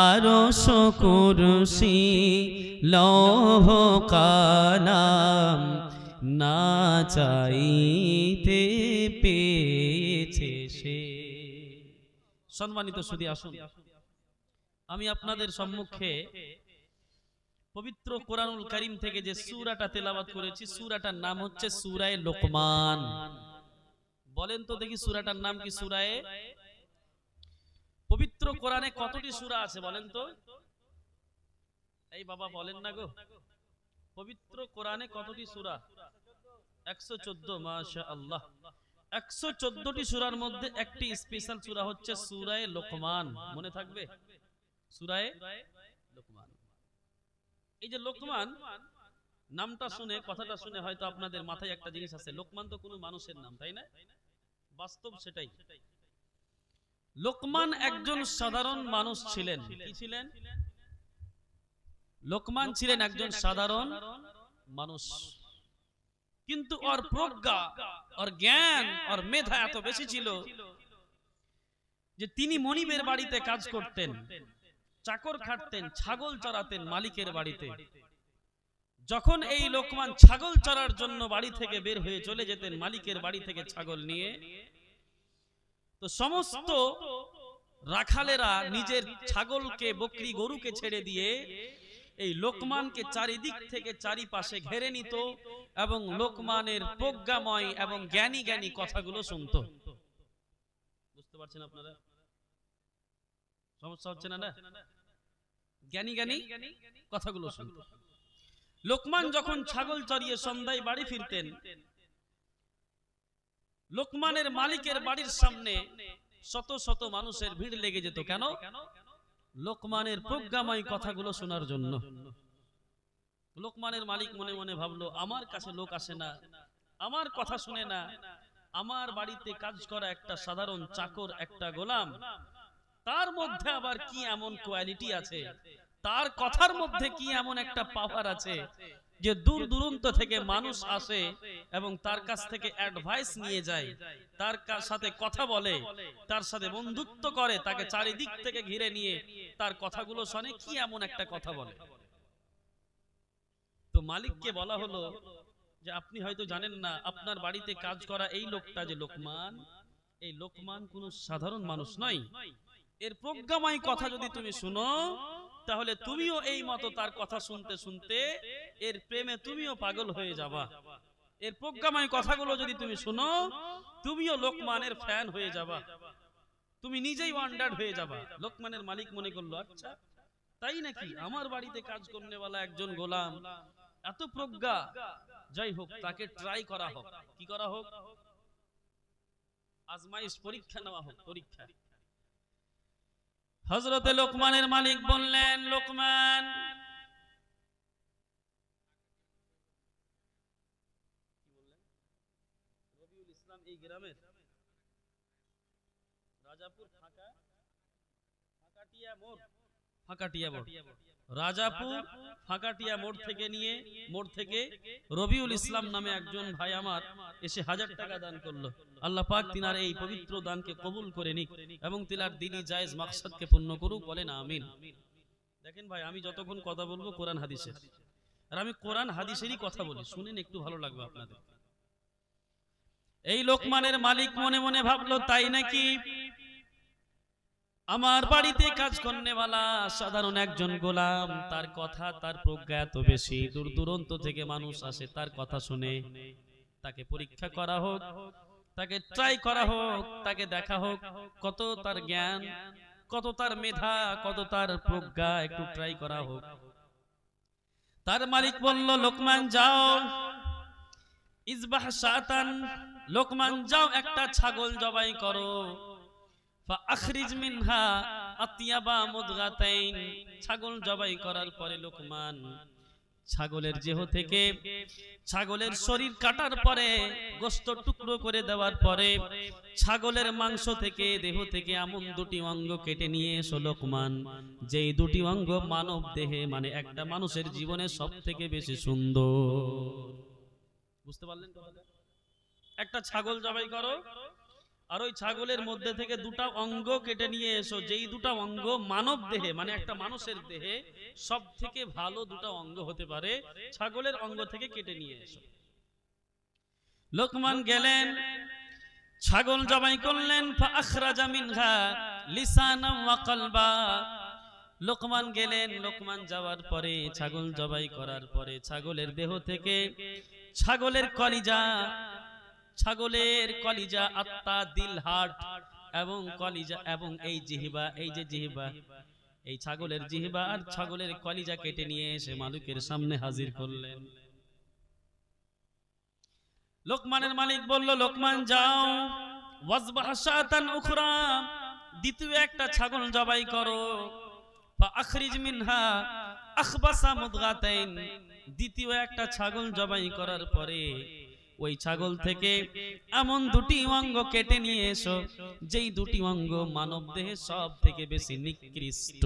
[SPEAKER 1] আরশ কুরসি লৌহ কালাম না চাইতে পেয়েছে সে। সম্মানিত সুধী, আসুন আমি আপনাদের সম্মুখে পবিত্র কোরআনুল কারীম থেকে যে সূরাটা তেলাওয়াত করেছি, সূরাটার নাম হচ্ছে সূরায়ে লোকমান। বলেন তো দেখি সূরাটার নাম কি? সূরায়ে। পবিত্র কোরআনে কতটি সূরা আছে বলেন তো? এই বাবা বলেন না গো, পবিত্র কোরআনে কতটি সূরা? 114। মাশাআল্লাহ, 114টি সূরার মধ্যে একটি স্পেশাল সূরা হচ্ছে সূরায়ে লোকমান। মনে থাকবে? সূরায়ে লোকমান। এই যে লোকমান নামটা শুনে, কথাটা শুনে হয়তো আপনাদের মাথায় একটা জিনিস আছে, লোকমান তো কোনো মানুষের নাম, তাই না? বাস্তব সেটাই। লোকমান একজন সাধারণ মানুষ ছিলেন। কি ছিলেন? লোকমান ছিলেন একজন সাধারণ মানুষ, কিন্তু ওর প্রজ্ঞা, ওর জ্ঞান, ওর মেধা এত বেশি ছিল যে তিনি মনিবের বাড়িতে কাজ করতেন, চাকর খাটতেন, ছাগল চড়াতেন মালিকের বাড়িতে। যখন এই লোকমান ছাগল চড়ার জন্য বাড়ি থেকে বের হয়ে চলে যেতেন মালিকের বাড়ি থেকে ছাগল নিয়ে, তো সমস্ত রাখালেরা নিজের ছাগলকে, বকরি, গরুকে ছেড়ে দিয়ে এই লোকমানকে চারিদিক থেকে চারিপাশে ঘেরে নিত এবং লোকমানের প্রজ্ঞাময় এবং জ্ঞানী জ্ঞানী কথাগুলো শুনত। বুঝতে পারছেন আপনারা? সমস্যা হচ্ছে না? না, জ্ঞানী জ্ঞানী কথাগুলো শুনত। লোকমান যখন ছাগল চড়িয়ে সন্ধ্যায় বাড়ি ফিরতেন, লোকমানের মালিকের বাড়ির সামনে শত শত মানুষের ভিড় লেগে যেত। কেন? লোকমানের প্রজ্ঞাময় কথাগুলো শোনার জন্য। লোকমানের মালিক মনে মনে ভাবলো, আমার কাছে লোক আসে না, আমার কথা শুনে না, আমার বাড়িতে কাজ করা একটা সাধারণ চাকর, একটা গোলাম, তার মধ্যে আবার কি এমন কোয়ালিটি আছে, তার কথার মধ্যে কি এমন একটা পাওয়ার আছে যে দূর দূরান্ত থেকে মানুষ আসে এবং তার কাছ থেকে অ্যাডভাইস নিয়ে যায়, তার সাথে কথা বলে, তার সাথে বন্ধুত্ব করে, তাকে চারিদিক থেকে ঘিরে নিয়ে তার কথাগুলো শোনে, কি এমন একটা কথা বলে। তো মালিককে বলা হলো যে আপনি হয়তো জানেন না, আপনার বাড়িতে কাজ করা এই লোকটা যে লোকমান, এই লোকমান কোন সাধারণ মানুষ নয়। এর প্রজ্ঞাময় কথা যদি তুমি শুনো, তাহলে তুমিও এই মতো তার কথা শুনতে শুনতে এর প্রেমে তুমিও পাগল হয়ে যাবা। এর প্রজ্ঞাময় কথাগুলো যদি তুমি শুনো, তুমিও লোকমানের ফ্যান হয়ে যাবা, তুমি নিজেই ওয়ান্ডার্ড হয়ে যাবা। লোকমানের মালিক মনে করলো, আচ্ছা তাই নাকি, আমার বাড়িতে কাজ করনেওয়ালা একজন গোলাম, এত প্রজ্ঞা, যাই হোক তাকে ট্রাই করা হোক। কি করা হোক? আজমাইশ, পরীক্ষা নেওয়া হোক, পরীক্ষা। হযরতে লোকমানের মালিক বললেন, লোকমান রবিউল ইসলাম এই গ্রামের রাজাপুর ফাঁকাটিয়া মোড়, রাজাপুর ফাঁকাটিয়া মোড় থেকে রবিউল ইসলাম নামে একজন ভাই আমার এসে 1000 টাকা দান করলো। আল্লাহ পাক তিনার এই পবিত্র দানকে কবুল করে নিক এবং তিনার দিনই জায়েজ মাকসাদকে পূর্ণ করুক, বলেন আমিন। দেখেন ভাই, আমি যতক্ষণ কথা বলবো কোরআন হাদিসের, আর আমি কোরআন হাদিসেরই কথা বলি, শুনেন, একটু ভালো লাগবে আপনাদের। এই লোকমানের মালিক মনে মনে ভাবলো, তাই নাকি, আমার বাড়িতে কাজ করনেওয়ালা সাধারণ একজন গোলাম, তার কথা, তার প্রজ্ঞা এত বেশি, দূর দূরান্ত থেকে মানুষ আসে তার কথা শুনে। তাকে পরীক্ষা করা হোক, তাকে ট্রাই করা হোক, তাকে দেখা হোক কত তার জ্ঞান, কত তার মেধা, কত তার প্রজ্ঞা, একটু ট্রাই করা হোক। তার মালিক বলল, লোকমান যাও, ইজবাহ শাতান, লোকমান যাও একটা ছাগল জবাই করো, ফাআখরিজ মিনহা আতিয়াবা মুদগাতাইন। ছাগল জবাই করার পরে লোকমান ছাগলের দেহ থেকে, ছাগলের শরীর কাটার পরে, গোশত টুকরো করে দেওয়ার পরে, ছাগলের মাংস থেকে, দেহ থেকে এমন দুটি অঙ্গ কেটে নিয়ে এসো লোকমান, যেই দুটি অঙ্গ মানব দেহে, মানে একটা মানুষের জীবনে সব থেকে বেশি সুন্দর। বুঝতে পারলেন কথাটা? একটা ছাগল জবাই করো, আর ওই ছাগলের মধ্যে থেকে দুটা অঙ্গ কেটে নিয়ে এসো, যেই দুটা অঙ্গ মানব দেহে, মানে একটা মানুষের দেহে সব থেকে ভালো দুটা অঙ্গ হতে পারে, ছাগলের অঙ্গ থেকে কেটে নিয়ে এসো। লোকমান গেলেন, ছাগল জবাই করলেন, ফাআখরাজা মিনহা লিসানাম ওয়া কলবা। লোকমান গেলেন, লোকমান যাওয়ার পরে, ছাগল জবাই করার পরে, ছাগলের দেহ থেকে ছাগলের কলিজা, আত্মা, দিল, হার্ট এবং কলিজা এবং এই জিহ্বা, এই যে জিহ্বা, এই ছাগলের জিহ্বা আর ছাগলের কলিজা কেটে নিয়ে এসে মালিকের সামনে হাজির করলেন। লোকমানের মালিক বলল, লোকমান যাও, ওয়াজবাহ শাতান উখরা, দ্বিতীয় একটা ছাগল জবাই করো, ফাআখরিজ মিনহা আখবাসা মুদগাতাইন। দ্বিতীয় একটা ছাগল জবাই করার পরে ওই ছাগল থেকে এমন দুটি অঙ্গ কেটে নিয়ে এসো, যেই দুটি অঙ্গ মানব দেহে সব থেকে বেশি নিকৃষ্ট,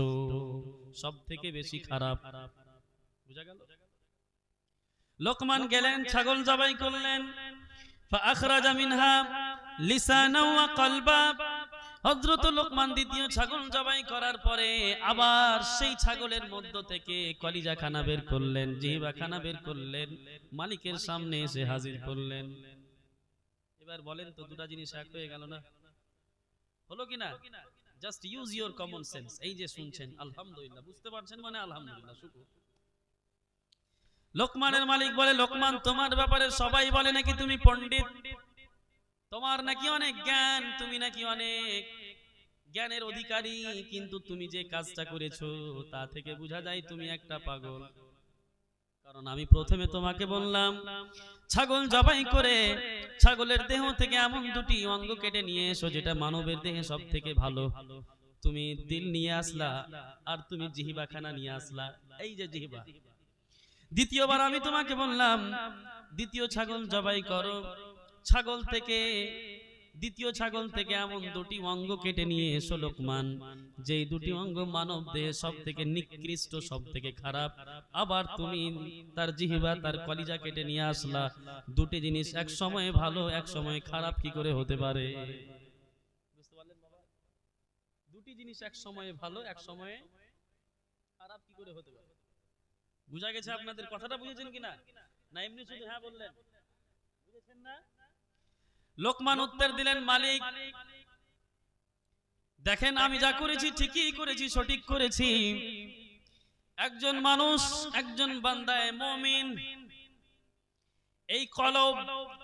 [SPEAKER 1] সব থেকে বেশি খারাপ। বুঝা গেল? লোকমান গেলেন, ছাগল জবাই করলেন, ফাআখরাজা মিনহা লিসানাও ওয়া কলবা। হযরত লোকমান দ্বিতীয় ছাগল জবাই করার পরে আবার সেই ছাগলের মধ্য থেকে কলিজা খানা বের করলেন, জিহ্বা খানা বের করলেন, মালিকের সামনে এসে হাজির করলেন। এবার বলেন তো, দুটো জিনিস এক হয়ে গেল না? হলো কিনা? Just use your common sense. এই যে শুনছেন, আলহামদুলিল্লাহ, বুঝতে পারছেন মানে আলহামদুলিল্লাহ, শুকর। লোকমানের মালিক বলে, লোকমান, তোমার ব্যাপারে সবাই বলে নাকি তুমি পণ্ডিত, তোমার নাকি অনেক জ্ঞান, তুমি নাকি অনেক জ্ঞানের অধিকারী, কিন্তু তুমি যে কাজটা করেছো তা থেকে বোঝা যায় তুমি একটা পাগল। কারণ আমি প্রথমে তোমাকে বললাম, ছাগল জবাই করে ছাগলের দেহ থেকে এমন দুটি অঙ্গ কেটে নিয়ে এসো যেটা মানবের দেহে সব থেকে ভালো। তুমি দিল নিয়ে আসলা আর তুমি জিহ্বা খানা নিয়ে আসলা, এই যে জিহ্বা। দ্বিতীয়বার আমি তোমাকে বললাম, দ্বিতীয় ছাগল জবাই করো, ছাগল থেকে দ্বিতীয় ছাগল থেকে এমন দুটি অঙ্গ কেটে নিয়ে এসো লোকমান, যেই দুটি অঙ্গ মানব দেহে সব থেকে নিকৃষ্ট, সব থেকে খারাপ। আবার তুমি তার জিহ্বা, তার কলিজা কেটে নিয়ে আসলা। দুটি জিনিস এক সময় ভালো, এক সময় খারাপ কি করে হতে পারে? বুঝতে পারলেন বাবা? দুটি জিনিস এক সময় ভালো, এক সময় খারাপ কি করে হতে পারে? বুঝা গেছে আপনাদের? কথাটা বুঝেছেন কিনা? না এমনি শুধু হ্যাঁ বললেন? বুঝেছেন না? লোকমান উত্তর দিলেন, মালিক দেখেন আমি যা করেছি ঠিকই করেছি, সঠিক করেছি। একজন মানুষ, একজন বান্দায়ে মুমিন এই কলব,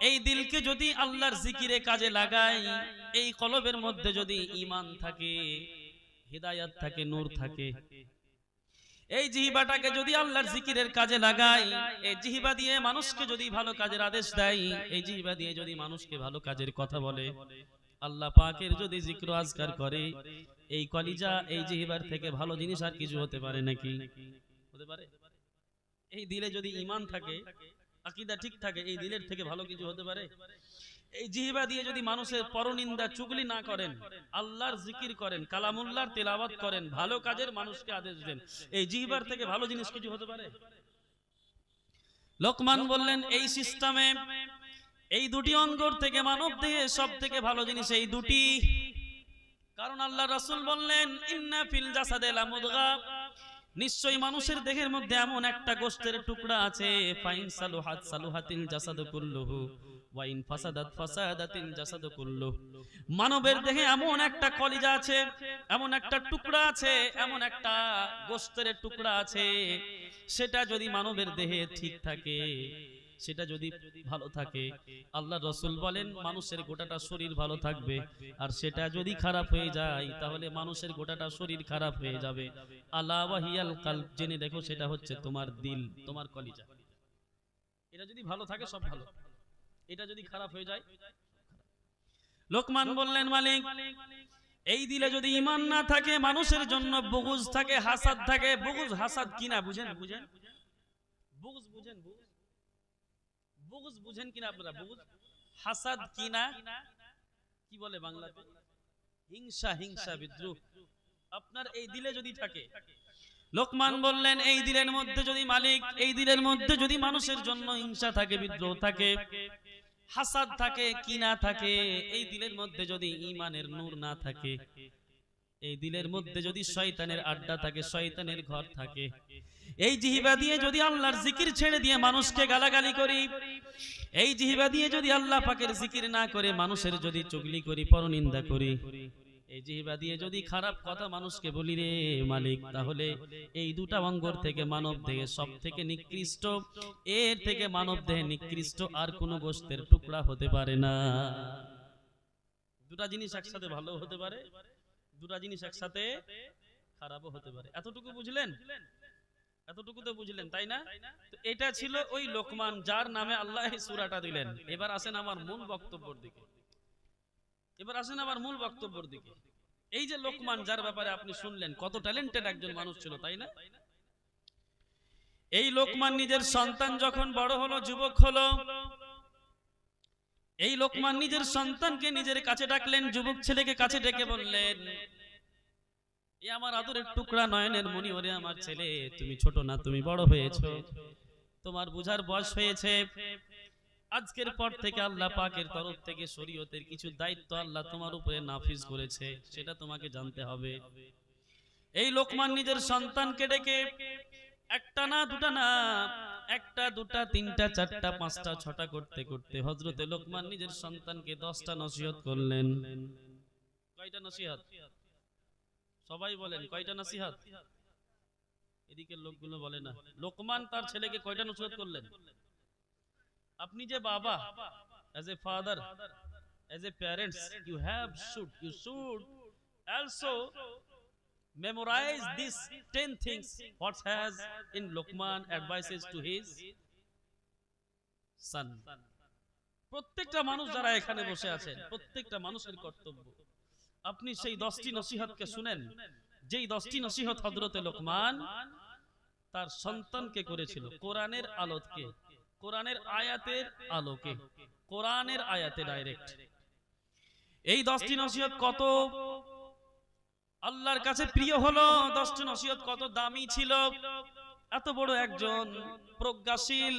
[SPEAKER 1] এই দিলকে যদি আল্লাহর জিকিরে কাজে লাগায়, এই কলবের মধ্যে যদি ঈমান থাকে, হিদায়াত থাকে, নূর থাকে, এই জিহ্বাটাকে যদি আল্লাহর জিকিরের কাজে লাগায়, এই জিহ্বা দিয়ে মানুষকে যদি ভালো কাজের আদেশ দেয়, এই জিহ্বা দিয়ে যদি মানুষকে ভালো কাজের কথা বলে, আল্লাহ পাকের যদি জিক্র আজকার করে, এই কলিজা, এই জিহ্বার থেকে ভালো জিনিস আর কিছু হতে পারে নাকি? হতে পারে? এই দিলে যদি ঈমান থাকে, আকীদা ঠিক থাকে, এই দিলের থেকে ভালো কিছু হতে পারে? এই জিহ্বা দিয়ে যদি মানুষের পরনিন্দা, চুগলি না করেন, আল্লাহর জিকির করেন, কালামুল্লাহর তেলাওয়াত করেন, ভালো কাজের মানুষকে আদেশ দেন, এই জিহ্বার থেকে ভালো জিনিস কিছু হতে পারে? লোকমান বললেন, এই সিস্টেমে এই দুটি অঙ্গর থেকে মানব দেহে সব থেকে ভালো জিনিস এই দুটি। কারণ আল্লাহ রাসূল বললেন, ইন্না ফিল জাসাদে লামুদগা, নিশ্চয়ই মানুষের দেহের মধ্যে এমন একটা গোশতের টুকরা আছে, ফাইন সালুহাত সালুহাতিল জাসাদু কুল্লুহু ওয়া ইন ফাসাদাত ফাসাদাতিল জাসাদু কুল্লুহু। মানবের দেহে এমন একটা কলিজা আছে, এমন একটা টুকরা আছে, এমন একটা গোশতের টুকরা আছে, সেটা যদি মানবের দেহে ঠিক থাকে, সেটা যদি ভালো থাকে, আল্লাহ রাসূল বলেন মানুষের গোটাটা শরীর ভালো থাকবে। আর সেটা যদি খারাপ হয়ে যায়, তাহলে মানুষের গোটাটা শরীর খারাপ হয়ে যাবে। আলা ওয়াহিয়াল কলব, জেনে দেখো সেটা হচ্ছে তোমার দিল, তোমার কলিজা। এটা যদি ভালো থাকে সব ভালো, এটা যদি খারাপ হয়ে যায়। লোকমান বললেন, মালিক এই দিলে যদি ঈমান না থাকে, মানুষের জন্য বুগজ থাকে, হাসাদ থাকে। বুগজ হাসাদ কিনা বুঝেন? বুঝেন? বুগজ বুঝেন? বুগজ বুঝেন কিনা আপনারা? বুগজ হাসাদ কিনা কি বলে বাংলাতে? হিংসা, হিংসা, বিদ্রুহ আপনার এই দিলে যদি থাকে। লোকমান বললেন, এই দিলের মধ্যে যদি মালিক, এই দিলের মধ্যে যদি মানুষের জন্য হিংসা থাকে, বিদ্রোহ থাকে, হাসাদ থাকে, কিনা থাকে, এই দিলের মধ্যে যদি ঈমানের নূর না থাকে, এই দিলের মধ্যে যদি শয়তানের আড্ডা থাকে, শয়তানের ঘর থাকে, এই জিহ্বা দিয়ে যদি আল্লাহর জিকির ছেড়ে দিয়ে মানুষকে গালাগালি করি, এই জিহ্বা দিয়ে যদি আল্লাহ পাকের জিকির না করে মানুষের যদি চুগলি করি, পরনিন্দা করি, এই জিহ্বা দিয়ে যদি খারাপ কথা মানুষকে বলি রে মালিক, তাহলে এই দুটা অঙ্গর থেকে মানব দেহে সব থেকে নিকৃষ্ট, এর থেকে মানব দেহে নিকৃষ্ট আর কোনো গোশতের টুকরা হতে পারে না। দুটা জিনিস একসাথে ভালো হতে পারে, দুটা জিনিস একসাথে খারাপও হতে পারে। এতটুকু বুঝলেন? এতটুকু তো বুঝলেন, তাই না? তো এটা ছিল ওই লোকমান, যার নামে আল্লাহ এই সূরাটা দিলেন। এবার আসেন আমার মূল বক্তব্যের দিকে। এবার আসেন আমার মূল বক্তব্যের দিকে। এই যে লোকমান, যার ব্যাপারে আপনি শুনলেন, কত ট্যালেন্টেড একজন মানুষ ছিল, তাই না? এই লোকমান নিজের সন্তান যখন বড় হলো, যুবক হলো, এই লোকমান নিজের সন্তানকে নিজের কাছে ডাকলেন, যুবক ছেলেকে কাছে ডেকে বললেন, এ আমার আদরের টুকরা, নয়নের মণি, ওরে আমার ছেলে, তুমি ছোট না, তুমি বড় হয়েছো, তোমার বুঝার বয়স হয়েছে। আজকের পর থেকে আল্লাহ পাকের তরফ থেকে শরীয়তের কিছু দায়িত্ব আল্লাহ তোমার উপরে নাফিজ করেছে, সেটা তোমাকে জানতে হবে। এই লোকমান নিজের সন্তানকে ডেকে একটা না, দুটা না, একটা, দুটা, তিনটা, চারটা, পাঁচটা, ছটা করতে করতে হযরতে লোকমান নিজের সন্তানকে 10টা নসিহত করলেন। কয়টা নসিহত? সবাই বলেন কয়টা নসিহত? এদিকের লোকগুলো বলে না। লোকমান তার ছেলেকে কয়টা নসিহত করলেন? আপনি যে বাবা, as a father, as a parents, you should also memorize these 10 things what has in Luqman advices to his son. প্রত্যেকটা মানুষ যারা এখানে বসে আছেন, প্রত্যেকটা মানুষের কর্তব্য আপনি সেই 10টি নসিহতকে শুনেন, যেই 10টি নসিহত হযরতে লোকমান তার সন্তানকে করেছিল কোরআনের আলোকে, কোরআনের আয়াতের আলোকে, কোরআনের আয়াতে ডাইরেক্ট। এই 10টি নসিহত কত আল্লাহর কাছে প্রিয় হলো, 10টি নসিহত কত দামি ছিল। এত বড় একজন প্রজ্ঞাশীল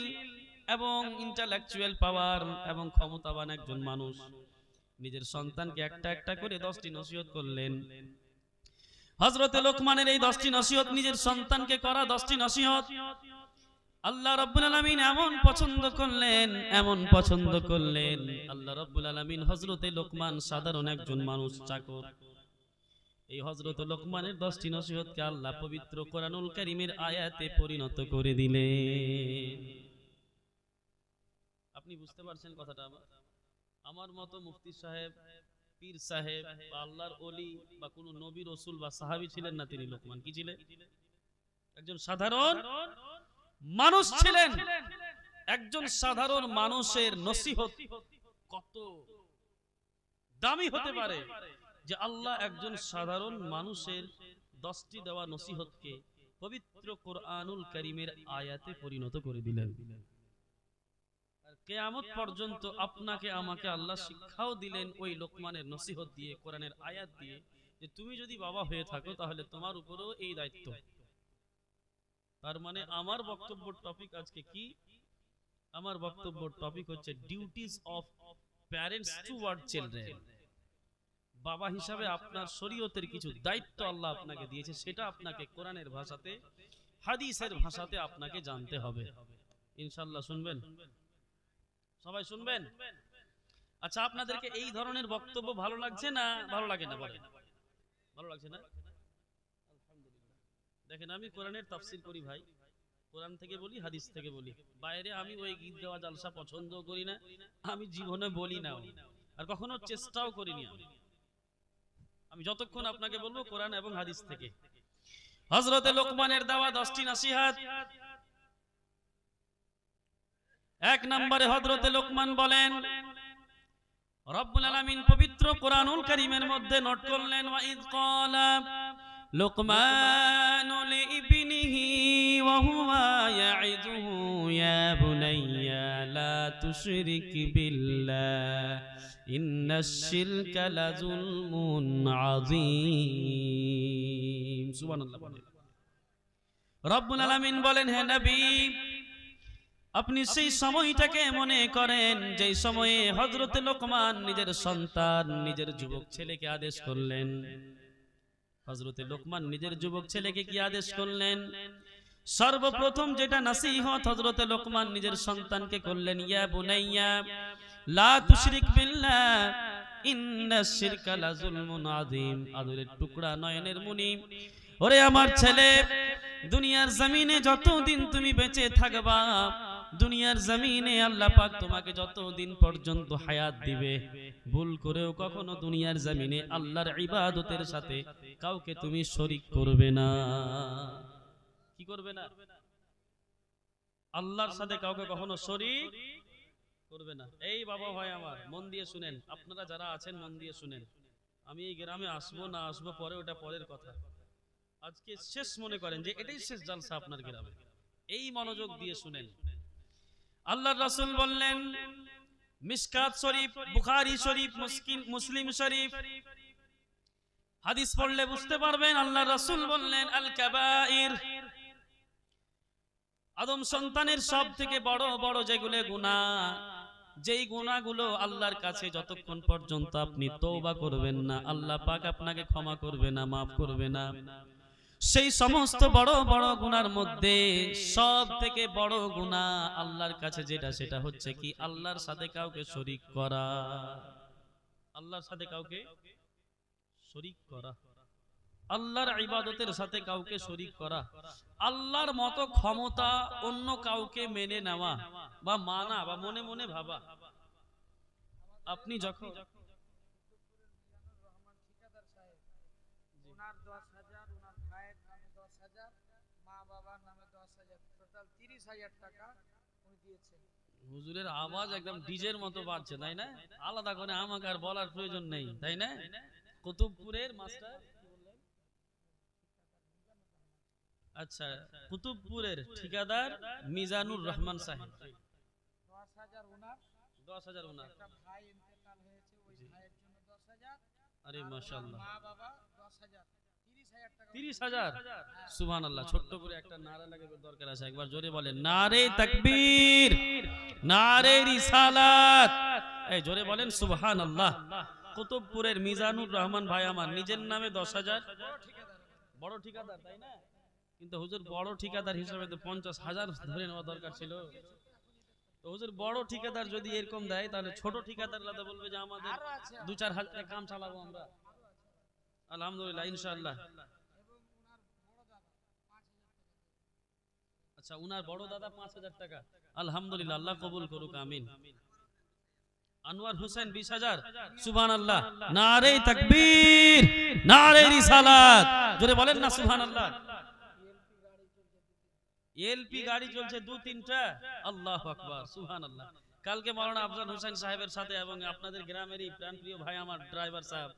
[SPEAKER 1] এবং ইন্টেলেকচুয়াল পাওয়ার এবং ক্ষমতাবান একজন মানুষ নিজের সন্তানকে একটা একটা করে 10টি নসিহত করলেন। হযরতে লোকমানের এই 10টি নসিহত, নিজের সন্তানকে করা 10টি নসিহত আল্লাহ রাব্বুল আলামিন এমন পছন্দ করলেন, এমন পছন্দ করলেন। আল্লাহ রাব্বুল আলামিন হযরতে লোকমান সাধারণ একজন মানুষ, চাকর, এই হযরত লোকমানের 10টি নসিহতকে আল্লাহ পবিত্র কোরআনুল কারীমের আয়াতে পরিণত করে দিলেন। আপনি বুঝতে পারছেন কথাটা? আমার মতো মুফতি সাহেব, পীর সাহেব বা আল্লাহর ওলি বা কোন নবী রাসূল বা সাহাবী ছিলেন না তিনি। লোকমান কি ছিলেন? একজন সাধারণ মানুষ ছিলেন। একজন সাধারণ মানুষের নসিহত কত দামি হতে পারে যে আল্লাহ একজন সাধারণ মানুষের 10টি দেওয়া নসিহতকে পবিত্র কোরআনুল কারীমের আয়াতে পরিণত করে দিলেন। আর কিয়ামত পর্যন্ত আপনাকে আমাকে আল্লাহ শিক্ষাও দিলেন ওই লোকমানের নসিহত দিয়ে, কোরআনের আয়াত দিয়ে, যে তুমি যদি বাবা হয়ে থাকো তাহলে তোমার উপরেও এই দায়িত্ব। তার মানে আমার বক্তব্যের টপিক আজকে কি? আমার বক্তব্যের টপিক হচ্ছে ডিউটিস অফ প্যারেন্টস টুওয়ার্ড চিলড্রেন। বাবা হিসাবে আপনার শরীয়তের কিছু দায়িত্ব আল্লাহ আপনাকে দিয়েছে, সেটা আপনাকে কোরআনের ভাষাতে, হাদিসের ভাষাতে আপনাকে জানতে হবে। ইনশাআল্লাহ শুনবেন? সবাই শুনবেন? আচ্ছা, আপনাদেরকে এই ধরনের বক্তব্য ভালো লাগছে না ভালো লাগে না? বলেন, ভালো লাগছে না? আলহামদুলিল্লাহ। দেখেন, আমি কোরআনের তাফসীর করি ভাই, কোরআন থেকে বলি, হাদিস থেকে বলি। বাইরে আমি ওই গীত গাওয়া জালসা পছন্দ করি না, আমি জীবনে বলি না, আর কখনো চেষ্টাও করিনি। আমি যতক্ষণ আপনাকে বলবো কোরআন এবং হাদিস থেকে। হযরতে লোকমানের দেওয়া 10টি নসিহত। 1 নম্বরে হযরতে লোকমান বলেন, রব্বুল আলামিন পবিত্র কোরআনুল কারীমের মধ্যে নোট করলেন, ওয়া ইয ক্বালা লুকমানু লিইবনিহি ওয়া হুয়া ইয়াইযুহু ইয়া বুনাইয়া লা তুশরিক বিল্লাহ ইন্নাশ শিরকা লাযুলমুন আযীম। সুবহানাল্লাহ। রব্বুল আলামিন বলেন, হে নবী, আপনি সেই সময়টাকে মনে করেন যেই সময়ে হযরতে লোকমান নিজের সন্তান, নিজের যুবক ছেলেকে আদেশ করলেন। হযরতে লোকমান নিজের যুবক ছেলেকে কি আদেশ করলেন? সর্বপ্রথম যেটা নসিহত হযরতে লোকমান নিজের সন্তানকে করলেন, ইয়া বুনাইয়া লা তুশরিক বিল্লাহ ইন্নাশ শিরকা লাযুলমুন আযীম। আদরের টুকরা, নয়নের মণি, ওরে আমার ছেলে, দুনিয়ার জমিনে যতদিন তুমি বেঁচে থাকবা, দুনিয়ার জমিনে আল্লাহ পাক তোমাকে যতদিন পর্যন্ত হায়াত দিবে, ভুল করেও কখনো দুনিয়ার জমিনে আল্লাহর ইবাদতের সাথে কাউকে তুমি শরীক করবে না। কি করবে না? আল্লাহর সাথে কাউকে কখনো শরীক করবে না। এই বাবা ভাই আমার, মন দিয়ে শুনেন, আপনারা যারা আছেন মন দিয়ে শুনেন। আমি এই গ্রামে আসবো না আসবো পরে, ওটা পরের কথা। আজকে শেষ মনে করেন যে এটাই শেষ জলসা আপনার গ্রামে, এই মনোযোগ দিয়ে শুনেন। আল্লাহর রাসূল বললেন, মিশকাত শরীফ, বুখারী শরীফ, মুসলিম শরীফ হাদিস পড়লে বুঝতে পারবেন। আল্লাহর রাসূল বললেন, আল কাবাইর, আদম সন্তানের সব থেকে বড় বড় যেগুলো গুনাহ, যেই গুনাহগুলো আল্লাহর কাছে যতক্ষণ পর্যন্ত আপনি তওবা করবেন না, আল্লাহ পাক আপনাকে ক্ষমা করবে না, মাফ করবে না। সেই সমস্ত বড় বড় গুনার মধ্যে সব থেকে বড় গুনাহ আল্লাহর কাছে যেটা, সেটা হচ্ছে কি? আল্লাহর সাথে কাউকে শরীক করা। আল্লাহর সাথে কাউকে শরীক করা, আল্লাহর ইবাদতের সাথে কাউকে শরীক করা, আল্লাহর মতো ক্ষমতা অন্য কাউকে মেনে নেওয়া বা মানা বা মনে মনে ভাবা। আপনি যখন হুজুরের আওয়াজ একদম ডিজের মতো বাজছে, তাই না? আলাদা করে আমাকে আর বলার প্রয়োজন নেই, তাই না? কুতুবপুরের মাস্টার, আচ্ছা, কুতুবপুরের ঠিকাদার মিজানুর রহমান সাহেব, 10,000 ওনার। একটা ভাই ইন্তেকাল হয়েছে, ওই ভাইয়ের জন্য 10,000, আরে মাশাআল্লাহ,
[SPEAKER 2] মা বাবা 10,000, 30,000 টাকা।
[SPEAKER 1] 30,000, সুবহানাল্লাহ। ছোট্ট করে একটা নারা লাগানোর দরকার আছে, একবার জোরে বলেন নারে তাকবীর, নারে রিসালাত। এই জোরে বলেন সুবহানাল্লাহ। কুতুবপুরের মিজানুর রহমান ভাই আমার নিজের নামে 10,000, বড় ঠিকাদার তাই না? কিন্তু হুজুর বড় ঠিকাদার হিসেবে তো 50,000 ধরে নেওয়া দরকার ছিল। তো হুজুর বড় ঠিকাদার যদি এরকম দেয়, তাহলে ছোট ঠিকাদাররা তো বলবে যে আমাদের 2-4 হাজারে কাম চালাবো আমরা। আলহামদুলিল্লাহ, ইনশাআল্লাহ। আচ্ছা, উনার বড় দাদা 5,000 টাকা। আলহামদুলিল্লাহ, আল্লাহ কবুল করুক, আমিন। আনোয়ার হোসেন 20,000, সুবহানাল্লাহ। নারে তাকবীর, নারে রিসালাত, জোরে বলেন না সুবহানাল্লাহ। এলপি গাড়ি চলছে 2-3টা, আল্লাহু আকবার, সুবহানাল্লাহ। কালকে মাওলানা আফজাল হোসেন সাহেবের সাথে এবং আপনাদের গ্রামেরই প্রাণপ্রিয় ভাই আমার ড্রাইভার সাহেব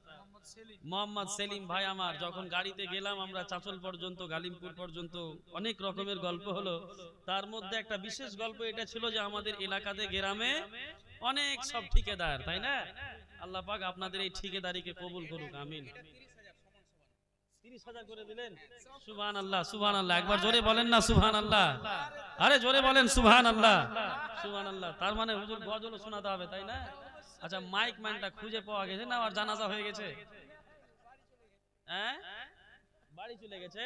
[SPEAKER 1] মোহাম্মদ সেলিম ভাই আমার, যখন গাড়িতে গেলাম আমরা চাচল পর্যন্ত, গালিমপুর পর্যন্ত, অনেক রকমের গল্প হলো। তার মধ্যে একটা বিশেষ গল্প এটা ছিল যে আমাদের এলাকাতে গ্রামে অনেক সব ঠিকাদার, তাই না? আল্লাহ পাক আপনাদের এই ঠিকাদারিকে কবুল করুক, আমিন। 30,000 করে দিলেন, সুবহানাল্লাহ, সুবহানাল্লাহ। একবার জোরে বলেন না সুবহানাল্লাহ। আরে জোরে বলেন সুবহানাল্লাহ, সুবহানাল্লাহ। তার মানে হুজুর গজলও শোনাতে হবে, তাই না? আচ্ছা, মাইক ম্যানটা খুঁজে পাওয়া গেছে না? আর জানাজা হয়ে গেছে, হ্যাঁ, বাড়ি চলে গেছে।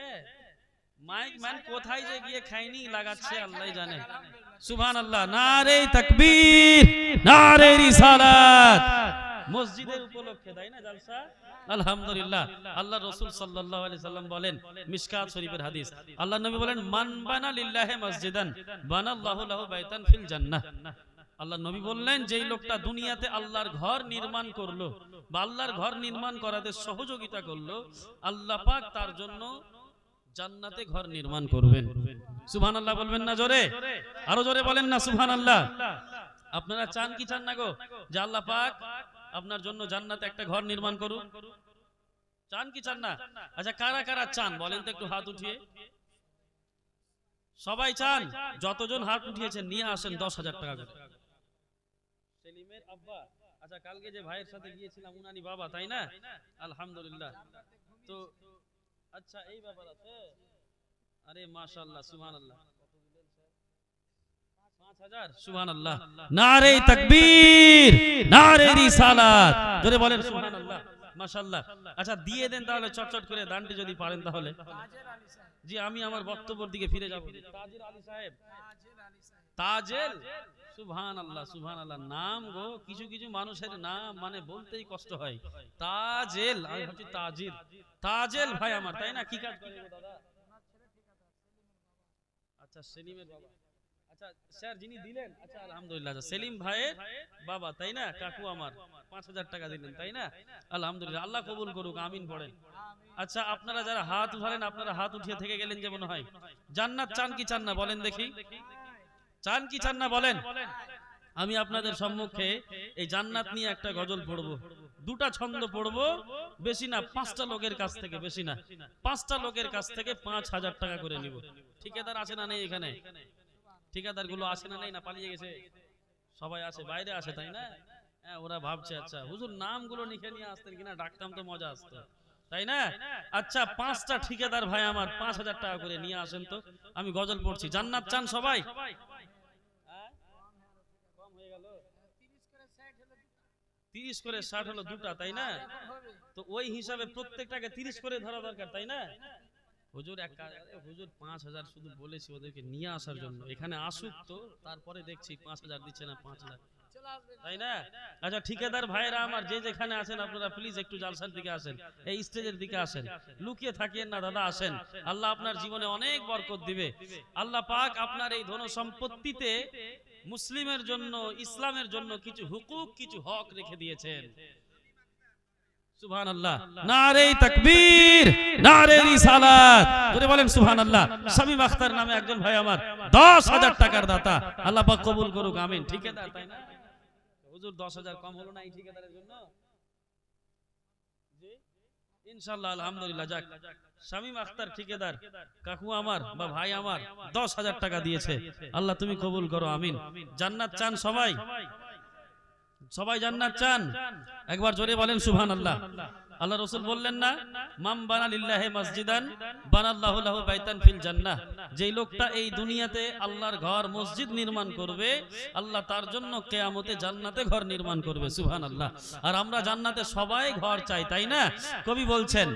[SPEAKER 1] মাইক ম্যান কোথায় যে গিয়ে খাইনি লাগাচ্ছে আল্লাহই জানে। সুবহানাল্লাহ, নারে তাকবীর, নারে রিসালাত। মসজিদের উপলক্ষে, তাই না, জালসা। আলহামদুলিল্লাহ। আল্লাহ রাসূল সাল্লাল্লাহু আলাইহি সাল্লাম বলেন, মিশকাত শরীফের হাদিস, আল্লাহ নবী বলেন, মান বানা লিল্লাহি মসজিদান বানাল্লাহু লাহু বাইতান ফিল জান্নাহ। আল্লাহ নবী বললেন, যেই লোকটা দুনিয়াতে আল্লাহর ঘর নির্মাণ করলো বা আল্লাহর ঘর নির্মাণ করাতে সহযোগিতা করলো, আল্লাহ পাক তার জন্য জান্নাতে ঘর নির্মাণ করবেন। সুবহানাল্লাহ বলবেন না জোরে? আরো জোরে বলেন না সুবহানাল্লাহ। আপনারা চান কি চান না গো যে আল্লাহ পাক আপনার জন্য জান্নাতে একটা ঘর নির্মাণ করুন? চান কি চান না? আচ্ছা, কারা কারা চান বলেন তো একটু হাত উঠিয়ে। সবাই চান? যতজন হাত উঠিয়েছেন নিয়ে আসেন 10,000 টাকা করে। সেলিমের আব্বা, আচ্ছা, কালকে যে ভাইয়ের সাথে গিয়েছিলাম উনানি বাবা, তাই না? আলহামদুলিল্লাহ। তো আচ্ছা, এই ব্যাপার আছে। আরে মাশাআল্লাহ, সুবহানাল্লাহ। 5,000, সুবহানাল্লাহ। নারে তাকবীর, নারে রিসালাত, জোরে বলেন সুবহানাল্লাহ, মাশাআল্লাহ। আচ্ছা, দিয়ে দেন তাহলে চটচট করে দানটি যদি পারেন তাহলে। জি, আমি আমার বক্তব্যের দিকে ফিরে যাব। তাজেল আলী সাহেব, তাজেল, সুবহানাল্লাহ, সুবহানাল্লাহ। নাম গো, কিছু কিছু মানুষের নাম মানে বলতেই কষ্ট হয়। তাজেল, আমি ভাবছি তাজির। তাজেল ভাই আমার, তাই না? কি কাজ করে গো দাদা? আচ্ছা, সেলিমের বাবা। আচ্ছা স্যার, যিনি দিলেন, আচ্ছা আলহামদুলিল্লাহ, সেলিম ভাইয়ের বাবা, তাই না? কাকু আমার 5,000 টাকা দিলেন, তাই না? আলহামদুলিল্লাহ, আল্লাহ কবুল করুক, আমিন পড়েন। আচ্ছা, আপনারা যারা হাত উঠালেন, আপনারা হাত উঠিয়ে থেকে গেলেন যে মনে হয়। জান্নাত চান কি চান না বলেন দেখি? চান কি চান না বলেন? আমি আপনাদের সম্মুখে এই জান্নাত নিয়ে একটা গজল পড়বো, দুটা ছন্দ পড়বো, বেশি না, 5টা লোকের কাছ থেকে, বেশি না, 5টা লোকের কাছ থেকে 5,000 টাকা করে নিব। ঠিকাদার আছে না নেই এখানে? ঠিকাদার গুলো আছে না নেই? না পালিয়ে গেছে? সবাই আছে, বাইরে আছে, তাই না? হ্যাঁ, ওরা ভাবছে আচ্ছা হুজুর নামগুলো লিখে নিয়ে আসতেন কিনা, ডাকতাম তো মজা আসতো, তাই না? আচ্ছা, 5টা ঠিকাদার ভাই আমার 5,000 টাকা করে নিয়ে আসেন তো, আমি গজল পড়ছি। জান্নাত চান সবাই? কম হয়ে গেল, 30 করে 60 হলো দুটা, তাই না? তো ওই হিসাবে প্রত্যেকটাকে 30 করে ধরা দরকার, তাই না? হুজুর এক কাজ, হুজুর 5,000 শুধু বলেছি ওদেরকে নিয়ে আসার জন্য, এখানে আসুক তো, তারপরে দেখছি 5,000 দিচ্ছে না 5,000, তাই না? আচ্ছা, ঠিকাদার ভাইরা আমার যে যেখানে আছেন, আপনারা প্লিজ একটু জালসার দিকে আসেন, এই স্টেজের দিকে আসেন, লুকিয়ে থাকেন না দাদা, আসেন। আল্লাহ আপনার জীবনে অনেক বরকত দিবে। আল্লাহ পাক আপনার এই ধন সম্পত্তিতে মুসলিমের জন্য, ইসলামের জন্য কিছু হুকুক, কিছু হক রেখে দিয়েছেন। সুবহানাল্লাহ, নারে তাকবীর, নারে রিসালাত, জোরে বলেন সুবহানাল্লাহ। শামীম আখতার নামে একজন ভাই আমার 10,000 টাকার দাতা, আল্লাহ পাক কবুল করুক, আমিন। ঠিকাদার, তাই না? হুজুর 10,000 কম হলো না এই ঠিকাদারের জন্য? জি ইনশাআল্লাহ, আলহামদুলিল্লাহ। যাক, শামীম আখতার ঠিকাদার কাকু আমার বা ভাই আমার 10,000 টাকা দিয়েছে, আল্লাহ তুমি কবুল করো, আমিন। জান্নাত চান সবাই? সবাই জান্নাত চান? একবার জোরে বলেন সুবহানাল্লাহ। আল্লাহ রাসূল বললেন না, মাম বানা লিল্লাহি মসজিদান বানাল্লাহু লাহু বাইতান ফিল জান্নাহ, যেই লোকটা এই দুনিয়াতে আল্লাহর ঘর মসজিদ নির্মাণ করবে, আল্লাহ তার জন্য কিয়ামতে জান্নাতে ঘর নির্মাণ করবে। সুবহানাল্লাহ। আর আমরা জান্নাতে সবাই ঘর চাই, তাই না? কবি বলছেন,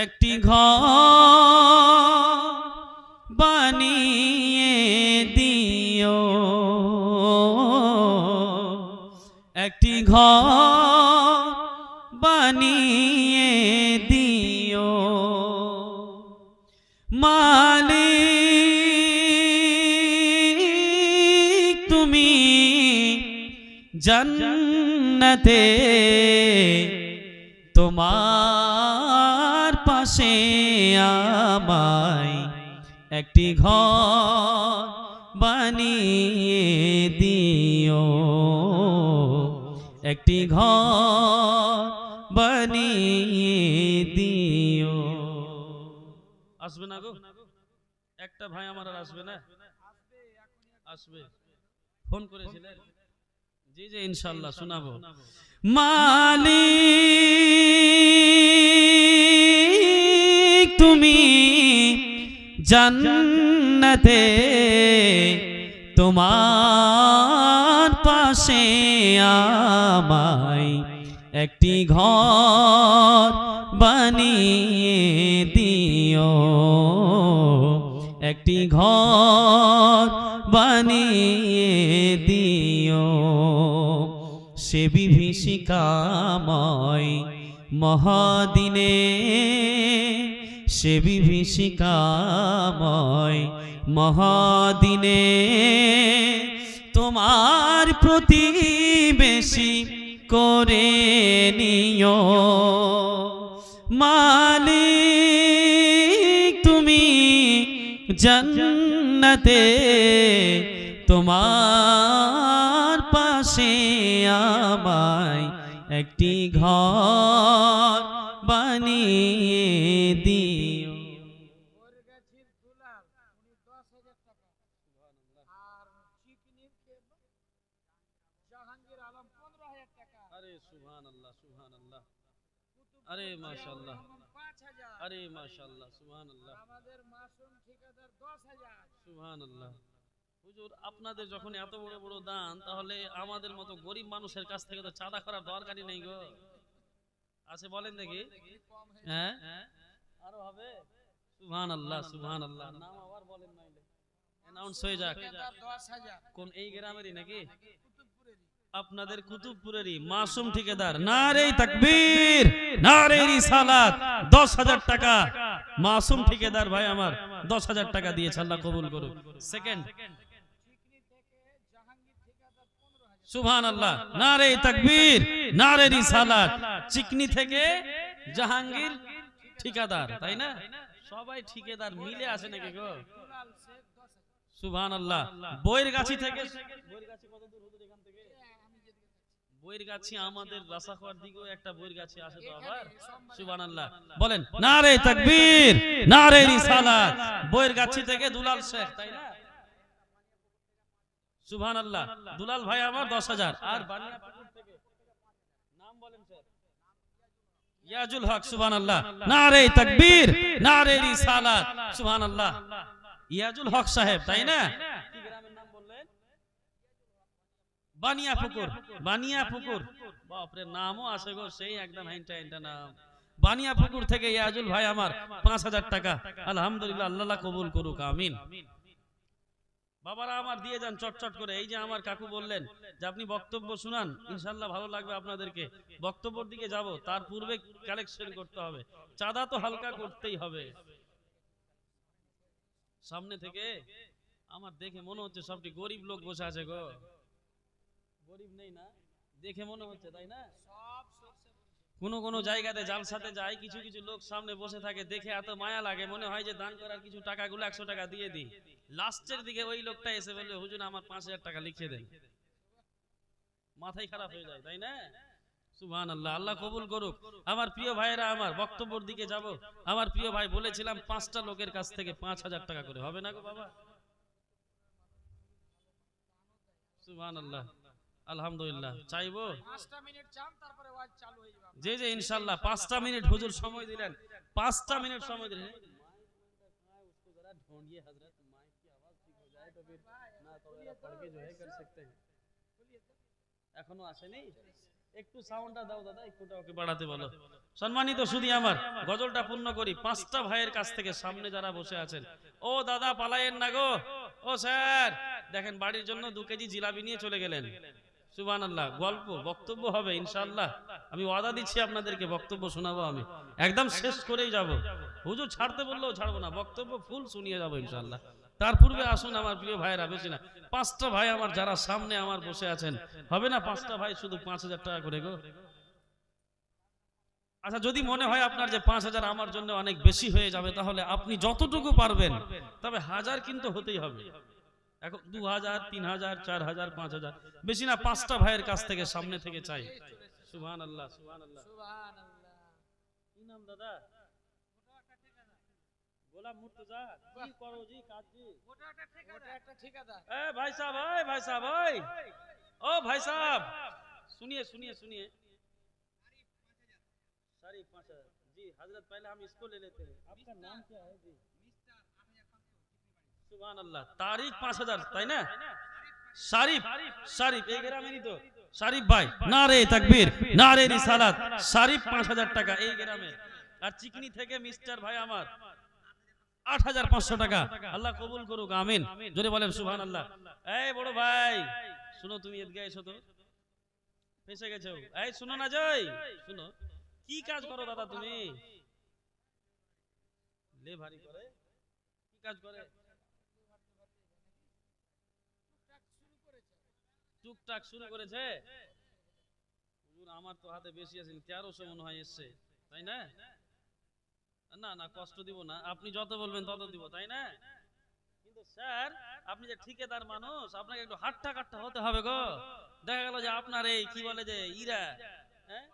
[SPEAKER 1] একটি ঘর বানিয়ে দিও, একটি ঘর বানিয়ে দিও, মালিক তুমি জান্নাতে তোমার পাশে আমায় একটি ঘর বানিয়ে দিও, একটি ঘর বানিয়ে দিও। আসবে না গো? একটা ভাই আমার আর আসবে না? আসবে, ফোন করেছিলেন? জি জি ইনশাআল্লাহ শোনাবো। মালিক তুমি জান্নাতে তোমার পাশে আমায় একটি ঘর বানিয়ে দিও, একটি ঘর বানিয়ে দিও, সে বিভীষিকাময় মহাদিনে, সে বিভীষিকাময় মহাদিনে তোমার প্রতিবেশী করে নিও, মালিক তুমি জান্নাতে তোমার পাশে আমায় একটি ঘর বানিয়ে দিও। আরে সুবহানাল্লাহ, সুবহানাল্লাহ, আরে মাশাআল্লাহ, আরে মাশাআল্লাহ, সুবহানাল্লাহ,
[SPEAKER 2] আমাদের মাসুম ঠিকাদার 10,000।
[SPEAKER 1] সুবহানাল্লাহ। হুজুর আপনাদের যখন এত বড় বড় দান, তাহলে আমাদের মতো গরিব মানুষের কাছ থেকে তো চাঁদা করার দরকারই নেই গো। আছে বলেন দেখি? হ্যাঁ আরো হবে? সুবহানাল্লাহ, সুবহানাল্লাহ। নাম আবার বলেন নাইলে অ্যানাউন্স হয়ে যাক।
[SPEAKER 2] 10,000
[SPEAKER 1] কোন এই গ্রামেরই নাকি? আপনাদের কুতুবপুরেরই মাসুম ঠিকাদার। নারে তাকবীর, নারে রিসালাত। 10,000 টাকা মাসুম ঠিকাদার ভাই আমার 10,000 টাকা দিয়েছে, আল্লাহ কবুল করুক। সেকেন্ড সুবহানাল্লাহ, নারে তাকবীর, নারে রিসালাত। চিকনি থেকে জাহাঙ্গীর ঠিকাদার, তাই না? সবাই ঠিকাদার মিলে আছে নাকি গো? সুবহানাল্লাহ। বইরগাছি থেকে, বইরগাছি কত দূর হুজুর এখান থেকে? বইরগাছি আমাদের রাসাখোয়ার দিকেও একটা বইরগাছি আছে তো আবার। সুবহানাল্লাহ বলেন, নারে তাকবীর, নারে রিসালাত। বইরগাছি থেকে দুলাল শেখ, তাই না? সুবহানাল্লাহ। দুলাল ভাই আমার 10,000। আর বানিয়াপুর থেকে নাম বলেন স্যার? ইয়াজুল হক। সুবহানাল্লাহ, নারে তাকবীর, নারে রিসালাত। সুবহানাল্লাহ। ইয়াজুল হক সাহেব, তাই না? কি গ্রামের নাম বললেন? বানিয়াপুকুর। বানিয়াপুকুর, বাপরে নামও আছে গো, সেই একদম হাইন্টা হাইন্টা নাম। বানিয়াপুকুর থেকে ইয়াজুল ভাই আমার 5,000 টাকা। আলহামদুলিল্লাহ, আল্লাহ কবুল করুক, আমিন। বাবারা আমার দিয়ে যান চটচট করে। এই যে আমার কাকু বললেন যে আপনি বক্তব্য শুনান, ইনশাআল্লাহ ভালো লাগবে আপনাদেরকে। বক্তব্যের দিকে যাব, তার পূর্বে কালেকশন করতে হবে। চাঁদা তো হালকা করতেই হবে। সামনে থেকে আমার দেখে মনে হচ্ছে সবটি গরিব লোক বসে আছে গো। গরিব নেই না? দেখে মনে হচ্ছে, তাই না? কোন কোন জায়গাতে জালসাতে যায়, কিছু কিছু লোক সামনে বসে থাকে, দেখে এত মায়া লাগে, মনে হয় যে দান করার কিছু টাকাগুলো 100 টাকা দিয়ে দিই। লাস্টের দিকে ওই লোকটা এসে বলবে, হুজুর আমার 5,000 টাকা লিখে দেন। মাথায় খারাপ হয়ে যায়, তাই না? সুবহানাল্লাহ, আল্লাহ কবুল করুক। আমার প্রিয় ভাইরা, আমার বক্তব্যের দিকে যাব। আমার প্রিয় ভাই বলেছিলাম 5টা লোকের কাছ থেকে 5,000 টাকা করে, হবে না গো বাবা? সুবহানাল্লাহ, আলহামদুলিল্লাহ। চাইবো
[SPEAKER 2] 5টা মিনিট চান, তারপরে ওয়াজ চালু হয়ে যাবে।
[SPEAKER 1] জি জি ইনশাআল্লাহ। 5টা মিনিট হুজুর সময় দিলেন, 5টা মিনিট সময় দিলেন। এখনো আসেনি, একটু সাউন্ডটা দাও দাদা, একটুটা ওকে বাড়াতে বলো। সম্মানিত সুধী আমার, গজলটা পূর্ণ করি। 5টা ভাইয়ের কাছ থেকে সামনে যারা বসে আছেন, ও দাদা পালায়েন না গো, ও স্যার দেখেন বাড়ির জন্য 2 কেজি জিলাপি নিয়ে চলে গেলেন। সুবহানাল্লাহ, গল্প বক্তব্য হবে ইনশাআল্লাহ। আমি ওয়াদা দিচ্ছি আপনাদেরকে, বক্তব্য শোনাবো আমি, একদম শেষ করেই যাব। হুজুর ছাড়তে বললেও ছাড়বো না, বক্তব্য ফুল শুনিয়ে যাবো ইনশাআল্লাহ। তার পূর্বে আসুন আমার প্রিয় ভাইয়েরা, বেশি না, 5টা ভাই আমার যারা সামনে আমার বসে আছেন, হবে না 5টা ভাই শুধু 5,000 টাকা করে গো? আচ্ছা, যদি মনে হয় আপনার যে 5,000 আমার জন্য অনেক বেশি হয়ে যাবে, তাহলে আপনি যতটুকু পারবেন, তবে 1000 কিন্তু হতেই হবে। এখন 2000, 3000, 4000, 5000, বেশি না, 5টা ভাইয়ের কাছ থেকে সামনে থেকে চাই। সুবহানাল্লাহ, সুবহানাল্লাহ। কি নাম দাদা? গোলাম মুর্তজা। কি করো জি কাজ জি?
[SPEAKER 2] ওটা একটা ঠিকাদার।
[SPEAKER 1] এ ভাই সাহেব, এই ভাই সাহেব, ওই ও ভাই সাহেব, सुनिए सुनिए सुनिए। शरीफ 5000 जी हजरत, पहले हम इसको ले लेते हैं। आपका नाम क्या है जी? सुभान अल्लाह। तारीख 5000, তাই না? শরীফ, শরীফ এই গ্রামেরই তো শরীফ ভাই। নারে তাকবীর, নারে রিসালাত। শরীফ 5000 টাকা এই গ্রামে। আর চিকনি থেকে মিস্টার ভাই আমার 8500 টাকা। আল্লাহ কবুল করুক, আমিন। জোরে বলেন সুবহানাল্লাহ। এই বড় ভাই শুনো, তুমি এদিকে এসো তো, ফেসে গেছো। এই শুনো না জয়, শুনো, কি কাজ করো দাদা তুমি? লে ভারী করে, কি কাজ করে? টুকটাক শুরু করেছে। হুজুর আমার তো হাতে বেশি আছে, 1300 মনে হয় এসছে, তাই না? না না কষ্ট দিব না, আপনি যত বলবেন তত দিব, তাই না? কিন্তু স্যার আপনি যে ঠিকাদার মানুষ, আপনাকে একটু হাট্টা কাট্টা হতে হবে গো। দেখা গেল যে আপনার এই কি বলে যে ইরা, হ্যাঁ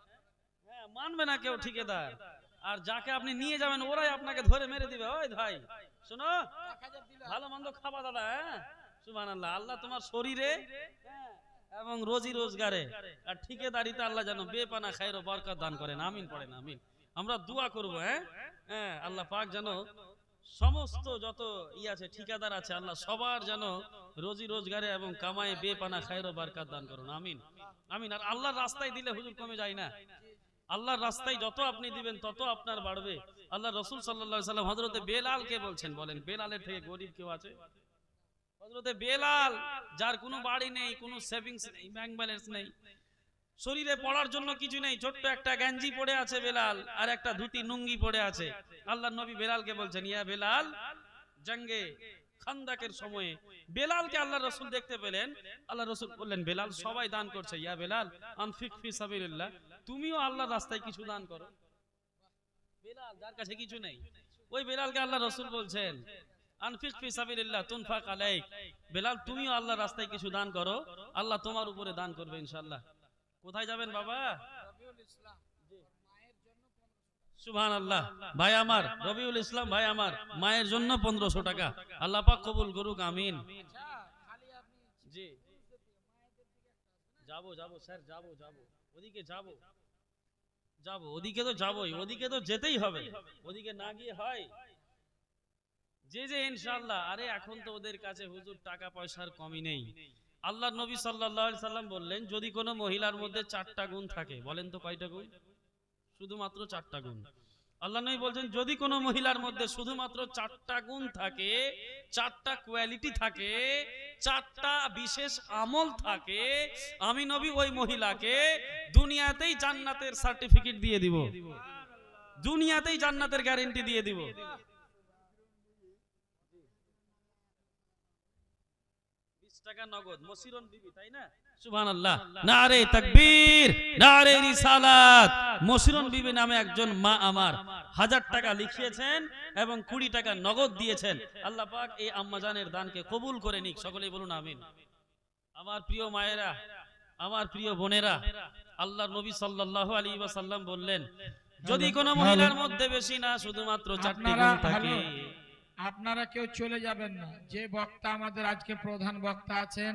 [SPEAKER 1] হ্যাঁ, মানবে না কেউ ঠিকাদার, আর যাকে আপনি নিয়ে যাবেন ওরাই আপনাকে ধরে মেরে দিবে। ওই ভাই শোনো, ভালো মন্দ খাবা দাদা, হ্যাঁ? সুবহানাল্লাহ। আল্লাহ তোমার শরীরে এবং রোজি রোজগারে আর ঠিকাদারিতে আল্লাহ যেন বেপানা খায়ের ও বরকত দান করেন, আমিন পড়েন, আমিন। আমরা দোয়া করব, হ্যাঁ হ্যাঁ, আল্লাহ পাক যেন সমস্ত যত আছে ঠিকাদার আছে, আল্লাহ সবার যেন রোজি রোজগারে এবং কামায়ে বেপানা খায়ের ও বরকত দান করুন, আমিন আমিন। আর আল্লাহর রাস্তায় দিলে হুজুর কমে যায় না, আল্লাহর রাস্তায় যত আপনি দিবেন তত আপনার বাড়বে। আল্লাহ রাসূল সাল্লাল্লাহু আলাইহি সাল্লাম হযরতে বেলালকে বলছেন, বলেন বেলালের থেকে গরীব কেউ আছে? হযরতে বেলাল, যার কোনো বাড়ি নেই, কোনো সেভিংস নেই, ব্যাংক ব্যালেন্স নেই, শরীরে পড়ার জন্য কিছু নেই, ছোট্ট একটা গেঞ্জি পড়ে আছে বেলাল, আর একটা ধুতি নুঙ্গি পড়ে আছে। আল্লাহর নবী বেলালকে বলছেন, ইয়া বেলাল, জঙ্গে খান্দাকের সময়ে বেলালকে আল্লাহর রাসূল দেখতে পেলেন। আল্লাহর রাসূল বললেন, বেলাল সবাই দান করছে, ইয়া বেলাল আনফিক ফি সাবিলিল্লাহ, তুমিও আল্লাহর রাস্তায় কিছু দান করো। বেলাল যার কাছে কিছু নেই, ওই বেলালকে আল্লাহর রাসূল বলছেন, আনফিক ফি সাবিলিল্লাহ তুনফাক আলাইক, বেলাল তুমিও আল্লাহর রাস্তায় কিছু দান করো, আল্লাহ তোমার উপরে দান করবে ইনশাআল্লাহ। কোথায় যাবেন বাবা? সুবহানাল্লাহ। ভাই আমার রবিউল ইসলাম ভাই আমার, মায়ের জন্য 1500 টাকা। আল্লাহ পাক কবুল করুক, আমিন। জি যাবো যাবো স্যার, যাবো যাবো, ওদিকে যাবো যাবো, ওদিকে তো যাবোই, ওদিকে তো যেতেই হবে, ওদিকে না গিয়ে হয় যে যে ইনশাআল্লাহ। আরে এখন তো ওদের কাছে হুজুর টাকা পয়সার কমই নেই। আল্লাহর নবী সাল্লাল্লাহু আলাইহি সাল্লাম বললেন, যদি কোনো মহিলার মধ্যে 4টা গুণ থাকে, বলেন তো কয়টা গুণ? শুধুমাত্র 4টা গুণ। আল্লাহ নবী বলছেন, যদি কোনো মহিলার মধ্যে শুধুমাত্র 4টা গুণ থাকে, 4টা কোয়ালিটি থাকে, 4টা বিশেষ আমল থাকে, আমি নবী ওই মহিলাকে দুনিয়াতেই জান্নাতের সার্টিফিকেট দিয়ে দিব, দুনিয়াতেই জান্নাতের গ্যারান্টি দিয়ে দিব। টাকা নগদ, মসিরন বিবি, তাই না? সুবহানাল্লাহ, নারে তাকবীর, নারে রিসালাত। মসিরন বিবি নামে একজন মা আমার 1000 টাকা লিখিয়েছেন এবং 20 টাকা নগদ দিয়েছেন। আল্লাহ পাক এই আম্মাজানের দানকে কবুল করে নিক, সকলেই বলুন আমিন। আমার প্রিয় মায়েরা, আমার প্রিয় বোনেরা, আল্লাহর নবী সাল্লাল্লাহু আলাইহি ওয়াসাল্লাম বললেন, যদি কোনো মহিলার মধ্যে বেশি না শুধুমাত্র 4টি গুণ থাকে।
[SPEAKER 2] আপনারা কেউ চলে যাবেন না। যে বক্তা আমাদের আজকে প্রধান বক্তা আছেন,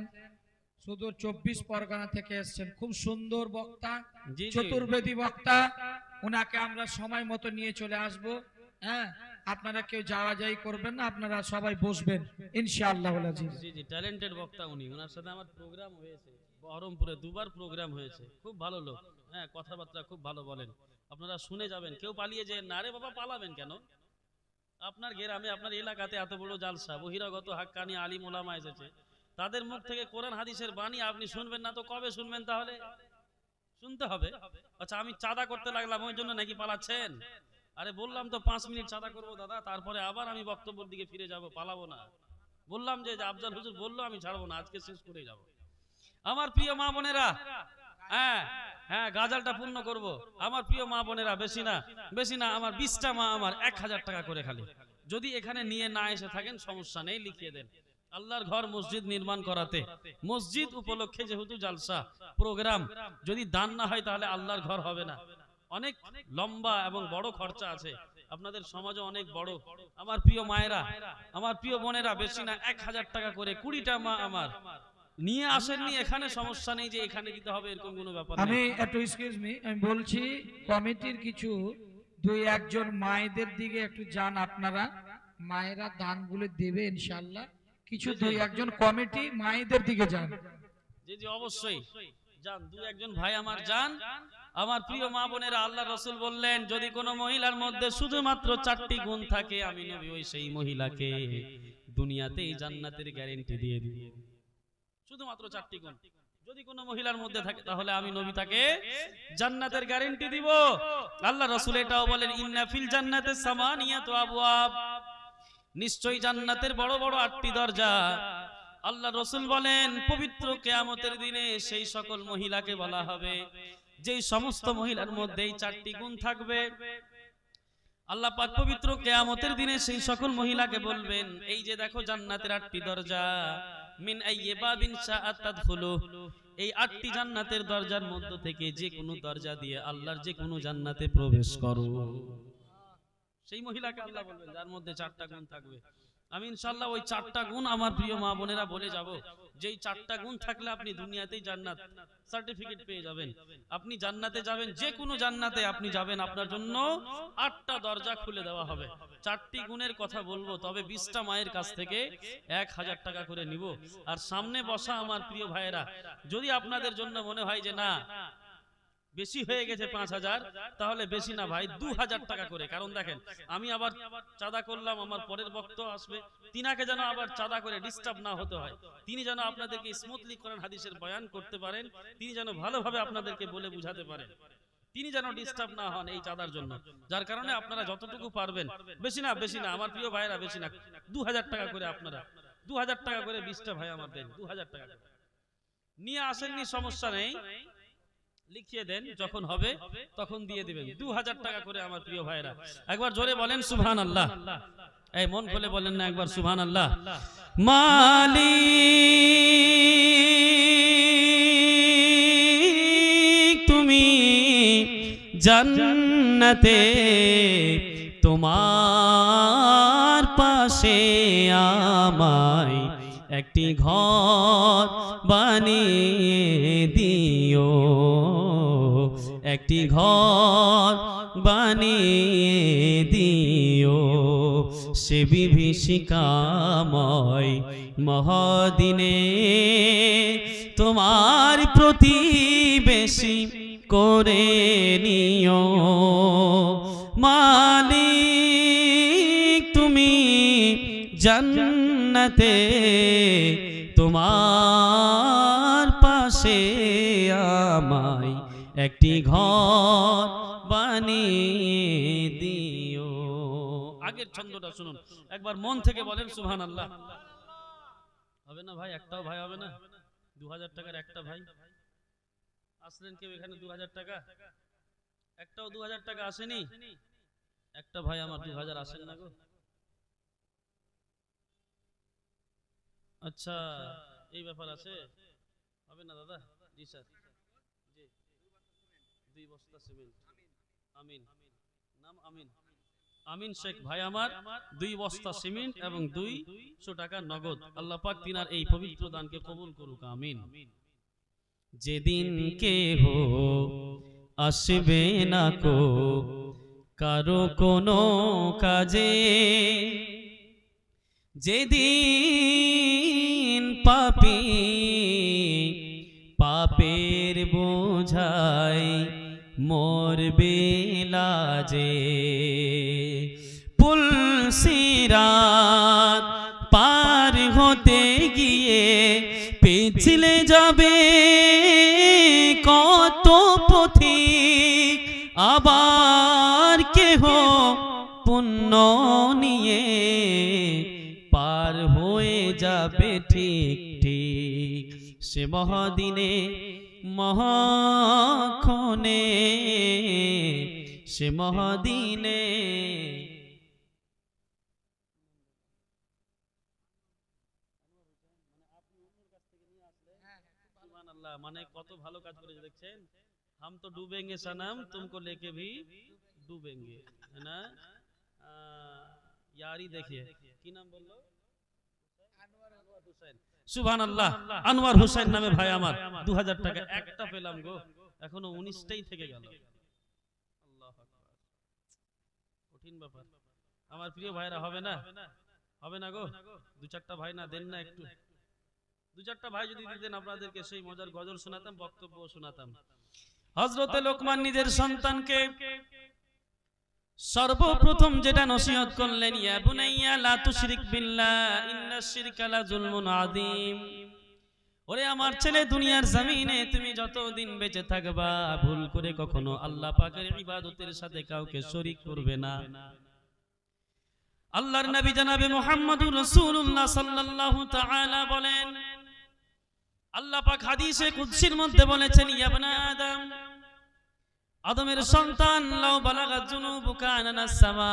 [SPEAKER 2] সুদূর 24 পরগনা থেকে এসেছেন, খুব সুন্দর বক্তা,
[SPEAKER 1] জি জি,
[SPEAKER 2] চতুর্বেদী বক্তা। ওনাকে আমরা সময় মতো নিয়ে চলে আসব। হ্যাঁ, আপনারা কেউ যাওয়া যাই করবেন না, আপনারা সবাই বসবেন ইনশাআল্লাহ আজিজ।
[SPEAKER 1] জি জি, ট্যালেন্টেড বক্তা উনি। ওনার সাথে আমার প্রোগ্রাম হয়েছে বহরমপুরে, 2বার প্রোগ্রাম হয়েছে। খুব ভালো লোক, হ্যাঁ, কথাবার্তা খুব ভালো বলেন। আপনারা শুনে যাবেন, কেউ পালিয়ে যে না রে বাবা, পালাবেন কেন? আপনার গ্রামে, আপনার এলাকাতে এত বড় জালসা, বহিরাগত হাক্কানি আলিম ওলামা এসেছে, তাদের মুখ থেকে কোরআন হাদিসের বাণী আপনি শুনবেন না তো কবে শুনবেন? তাহলে শুনতে হবে। আচ্ছা, আমি চাঁদা করতে লাগলাম ওই জন্য নাকি পালাচ্ছেন? আরে বললাম তো 5 মিনিট চাঁদা করবো দাদা, তারপরে আবার আমি বক্তব্যের দিকে ফিরে যাব, পালাবো না। বললাম যে আফজাল হুজুর বললো, আমি ছাড়বো না, আজকে শেষ করে যাব। আমার প্রিয় মা বোনেরা, হ্যাঁ হ্যাঁ, গাজালটা পূর্ণ করব। আমার প্রিয় মা বোনেরা, বেশি না, বেশি না, আমার 20টা মা আমার 1000 টাকা করে খালি। যদি এখানে নিয়ে না এসে থাকেন সমস্যা নেই, লিখিয়ে দেন। আল্লাহর ঘর মসজিদ নির্মাণ করাতে, মসজিদ উপলক্ষে যেহেতু জালসা প্রোগ্রাম, যদি দান না হয় তাহলে আল্লাহর ঘর হবে না। অনেক লম্বা এবং বড় খরচা আছে, আপনাদের সমাজে অনেক বড়। আমার প্রিয় মায়েরা, আমার প্রিয় বোনেরা, বেশি না 1000 টাকা করে 20টা মা আমার নিয়ে আসেননি এখানে, সমস্যা নেই যে এখানে দিতে হবে, এরকম কোনো ব্যাপার
[SPEAKER 2] আমি
[SPEAKER 1] নেই।
[SPEAKER 2] একটু এক্সকিউজ মি, আমি বলছি কমিটির কিছু 2-1 জন মায়েদের দিকে একটু যান আপনারা, মায়েরা দানগুলো দেবে ইনশাআল্লাহ। কিছু
[SPEAKER 1] জি, জি।
[SPEAKER 2] 2-1 জন কমিটি মায়েদের দিকে যান।
[SPEAKER 1] জি জি, অবশ্যই যান, 2-1 জন ভাই আমার যান। আমার প্রিয় মা বোনেরা, আল্লাহ রসুল বললেন, যদি কোনো মহিলার মধ্যে শুধুমাত্র 4টি গুণ থাকে, আমি নবী ওই সেই মহিলাকে দুনিয়াতেই জান্নাতের গ্যারান্টি দিয়ে দিই। শুধুমাত্র 4টি গুণ যদি কোনো মহিলার মধ্যে থাকে, তাহলে আমি নবী তাকে জান্নাতের গ্যারান্টি দিব। আল্লাহ রাসূল এটাও বলেন, ইন্না ফিল জান্নাতি সামানিয়াতু আবওয়াব, নিশ্চয়ই জান্নাতের বড় বড় 8টি দরজা। আল্লাহ রাসূল বলেন, পবিত্র কিয়ামতের দিনে সেই সকল মহিলাকে বলা হবে, যেই সমস্ত মহিলার মধ্যে এই 4টি গুণ থাকবে। আল্লাহ পাক পবিত্র কিয়ামতের দিনে সেই সকল মহিলাকে বলবেন, এই যে দেখো জান্নাতের 8টি দরজা, মিন আইয়িবাবিন শাআত তাদখুলু, এই 8টি জান্নাতের দরজার মধ্য থেকে যে কোনো দরজা দিয়ে আল্লাহর যে কোনো জান্নাতে প্রবেশ করো। সেই মহিলাকে আল্লাহ বলবেন যার মধ্যে 4টা গুণ থাকবে। আমি ইনশাআল্লাহ ওই 4টা গুণ আমার প্রিয় মা বোনেরা বলে যাব, যেই 4টা গুণ থাকলে আপনি দুনিয়াতেই জান্নাত সার্টিফিকেট পেয়ে যাবেন। আপনি জান্নাতে যাবেন, যে কোনো জান্নাতে আপনি যাবেন, আপনার জন্য 8টা দরজা খুলে দেওয়া হবে। 4টি গুণের কথা বলবো, তবে 20টা মায়ের কাছ থেকে 1000 টাকা করে নিব। আর সামনে বসা আমার প্রিয় ভাইয়েরা, যদি আপনাদের জন্য মনে হয় যে না বেশি হয়ে গেছে 5000, তাহলে বেশি না ভাই, 2000 টাকা করে। কারণ দেখেন, আমি আবার চাঁদা করলাম, আমার পরের বক্তা আসবে, তিনাকে যেন আবার চাঁদা করে ডিস্টার্ব না হতে হয়, তিনি যেন আপনাদেরকে স্মুথলি কোরআন হাদিসের বয়ান করতে পারেন, তিনি যেন ভালোভাবে আপনাদেরকে বলে বুঝাতে পারেন, তিনি যেন ডিস্টার্ব না হন এই চাঁদার জন্য। যার কারণে আপনারা যতটুকু পারবেন, বেশি না, বেশি না আমার প্রিয় ভাইয়েরা, বেশি না, 2000 টাকা করে আপনারা, 2000 টাকা করে 20টা ভাই আমার দেন, 2000 টাকা করে নিয়ে আসেননি, সমস্যা নেই, লিখিয়ে দেন, যখন হবে তখন দিয়ে দিবেন। 2000 টাকা করে আমার প্রিয় ভাইরা, একবার জোরে বলেন সুবহানাল্লাহ। এই মন খুলে বলেন না একবার সুবহানাল্লাহ। মালিক তুমি জান্নাতে তোমার পাশে আমায় একটি ঘর বানিয়ে দিও, একটি ঘর বানিয়ে দিও, সে বিভীষিকাময় মহাদিনে তোমার প্রতিবেশী করে নিও। মালিক তুমি জান্নাতে তোমার পাশে আমায় একটি ঘর বানিয়ে দিও। আগের ছন্দটা শুনুন, একবার মন থেকে বলেন সুবহানাল্লাহ। হবে না ভাই? একটাও ভাই হবে না? 2000 টাকার একটা ভাই আসলেন কেউ এখানে? 2000 টাকা একটাও 2000 টাকা আসেনি? একটা ভাই আমার 2000 আসেন না গো। আচ্ছা, এই ব্যাপার আছে, হবে না দাদা? জি স্যার, জি 2 বস্তা সিমেন্ট। আমিন, নাম আমিন, আমিন শেখ ভাই আমার 2 বস্তা সিমেন্ট এবং 200 টাকা নগদ। আল্লাহ পাক তিনার এই পবিত্র দানকে কবুল করুক, আমিন। যেদিন কেহ আসবে না কো কারো কোনো কাজে, যেদিন পাপী পাপের বোঝাই মরবে লাজে, পুলসিরাত পার হতে গিয়ে পিছলে যাবে কত পথিক, আবার কেহ পুণ্য নিয়ে পার হয়ে যাবে ঠিক ঠিক, সে মহাদিনে মহাক্ষণে, সে মহাদিনে। মানে কত ভালো কাজ করেছে দেখছেন। हम तो डूबेंगे सनम तुमको लेके भी डूबेंगे, है ना। यारी देखिए কি নাম বললো, আনোয়ার হোসেন। সুবহানাল্লাহ, আনোয়ার হোসেন নামে ভাই আমার 2000 টাকা একটা পেলাম গো, এখনো 19টাই থেকে গেল। আল্লাহু আকবার, কঠিন ব্যাপার। আমার প্রিয় ভাইরা হবে না, হবে না গো, 2-4টা ভাই না দেন না একটু, 2-4টা ভাই যদি দিতেন আপনাদেরকে সেই মজার গজল শোনাতাম, বক্তব্য শোনাতাম। হযরতে লোকমান নিজের সন্তানকে সর্বপ্রথম যেটা নসিহত করলেন, ইয়া বুনাইয়া লা তুশরিক বিল্লাহ ইন্নাশ শিরকা লা যুলমুন আযীম। ওরে আমার ছেলে, দুনিয়ার জমিনে তুমি যতদিন বেঁচে থাকবা ভুল করে কখনো আল্লাহ পাকের ইবাদতের সাথে কাউকে শরীক করবে না। আল্লাহর নবী জনাবে মুহাম্মদুর রাসূলুল্লাহ সাল্লাল্লাহু তাআলা বলেন, আল্লাহ পাক হাদিসে কুদসির মধ্যে বলেছেন, ইয়া ইবনে আদম, আদমের সন্তান, লাউ বালাগাত যুনুবুকা আনানাস সামা,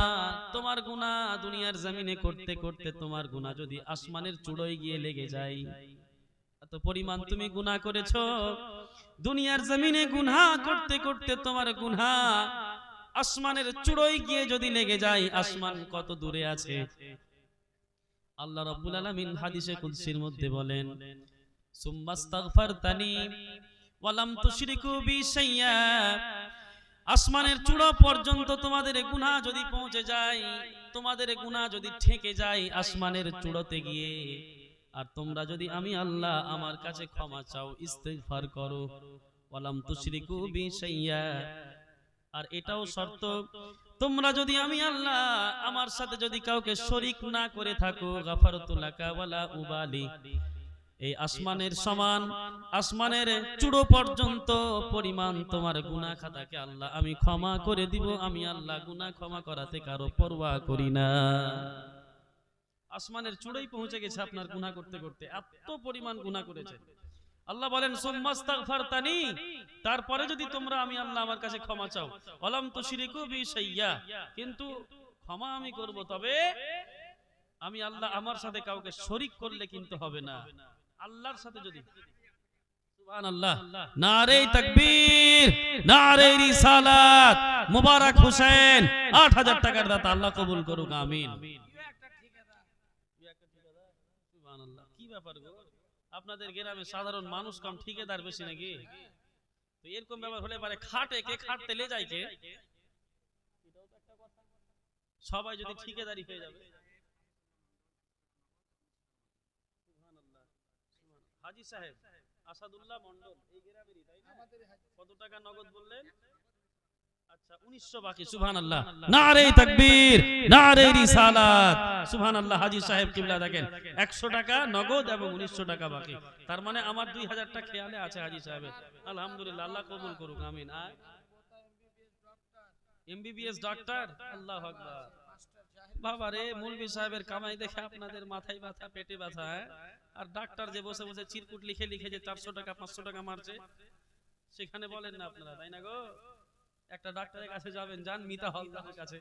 [SPEAKER 1] তোমার গুনাহ দুনিয়ার জমিনে করতে করতে তোমার গুনাহ যদি আসমানের চূড়ায় গিয়ে লেগে যায়, এত পরিমাণ তুমি গুনাহ করেছো, দুনিয়ার জমিনে গুনাহ করতে করতে তোমার গুনাহ আসমানের চূড়ায় গিয়ে যদি লেগে যায়, আসমান কত দূরে আছে। আল্লাহ রাব্বুল আলামিন হাদিসে কুদসির মধ্যে বলেন, সুম্মাস্তাগফারতানি ওয়া লাম তুশরিকু বি শাইয়্যা, আসমানের চূড়া পর্যন্ত তোমাদের গুনাহ যদি পৌঁছে যায়, তোমাদের গুনাহ যদি ঠেকে যায় আসমানের চূড়াতে গিয়ে, আর তোমরা যদি আমি আল্লাহ আমার কাছে ক্ষমা চাও, ইস্তিগফার করো, ওয়া লাম তুশরিকু বি শাইয়্যা, আর এটাও শর্ত, তোমরা যদি আমি আল্লাহ আমার সাথে যদি কাউকে শরীক না করে থাকো, গাফারতু লাকা ওয়ালা উবালি, এই আসমানের সমান, আসমানের চূড়ো পর্যন্ত পরিমাণ তোমার গুনাহ খাতাকে আল্লাহ আমি ক্ষমা করে দিব। আমি আল্লাহ গুনাহ ক্ষমা করাতে কারো পরোয়া করি না। আসমানের চূড়ায় পৌঁছে গেছে আপনার গুনাহ করতে করতে, এত পরিমাণ গুনাহ করেছেন। আল্লাহ বলেন, সুম্মাস্তাগফারতানি, তারপরে যদি তোমরা আমি আল্লাহ আমার কাছে ক্ষমা চাও, ওয়ালাম তুশরিকু বি শাইয়্যা, কিন্তু ক্ষমা আমি করব, তবে আমি আল্লাহ আমার সাথে কাউকে শরীক করলে কিন্তু হবে না। আল্লাহর সাথে যদি, সুবহানাল্লাহ, নারে তাকবীর, নারে রিসালাত, মুবারক হোসেন 8000 টাকার দাতা, আল্লাহ কবুল করুক, আমিন। সুবহানাল্লাহ, কি ব্যাপার গো, আপনাদের গ্রামে সাধারণ মানুষ কম, ঠিকাদার বেশি নাকি? তো এরকম ব্যাপার হলে পারে খাটে কে, খাটতে লে যায় কে? সবাই যদি ঠিকাদারি হয়ে যাবে। হাজী সাহেব আসাদুল্লাহ মন্ডল এই গ্রামেরই, তাই না? কত টাকা নগদ বললেন? আচ্ছা 1900 বাকি। সুবহানাল্লাহ, নারে তাকবীর, নারে রিসালাত, সুবহানাল্লাহ। হাজী সাহেব কিবলা দেখেন 100 টাকা নগদ এবং 1900 টাকা বাকি, তার মানে আমার 2000 টাকা খেয়ালে আছে হাজী সাহেবের। আলহামদুলিল্লাহ, আল্লাহ কবুল করুক, আমিন। আর এমবিবিএস ডাক্তার, আল্লাহু আকবার। বাবা রে, মৌলভী সাহেবের কামাই দেখে আপনাদের মাথায় ব্যথা, পেটে ব্যথা, আর ডাক্তার যে বসে বসে চিরকুট লিখে লিখে যে 400 টাকা 500 টাকা মারছে, সেখানে বলেন না আপনারা, তাই না গো? একটা ডাক্তারের কাছে যাবেন, যান মিতা হলদারের কাছে,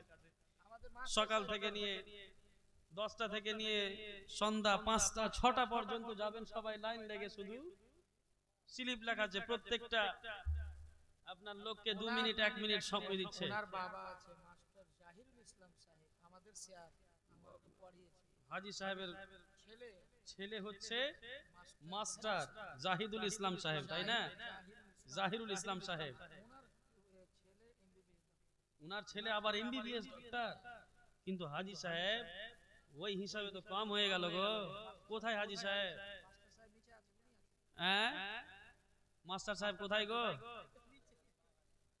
[SPEAKER 1] সকাল থেকে নিয়ে 10টা থেকে নিয়ে সন্ধ্যা 5টা 6টা পর্যন্ত যাবেন, সবাই লাইন লেগে শুধু স্লিপ লেখা আছে, প্রত্যেকটা আপনার লোককে 2 মিনিট 1 মিনিট সময় দিচ্ছে।
[SPEAKER 2] ওনার বাবা আছে মাস্টার জাহিরুল ইসলাম সাহেব, আমাদের স্যার, আমাকে পড়িয়েছে।
[SPEAKER 1] হাজী সাহেবের
[SPEAKER 2] ছেলে
[SPEAKER 1] ছেলে হচ্ছে মাস্টার জাহিদুল ইসলাম সাহেব, তাই না? জাহিরুল ইসলাম সাহেব, উনার ছেলে আবার এমবিবিএস ডাক্তার। কিন্তু হাজী সাহেব ওই হিসাবে তো কম হয়ে গেল গো। কোথায় হাজী সাহেব? হ্যাঁ, মাস্টার সাহেব কোথায় গো?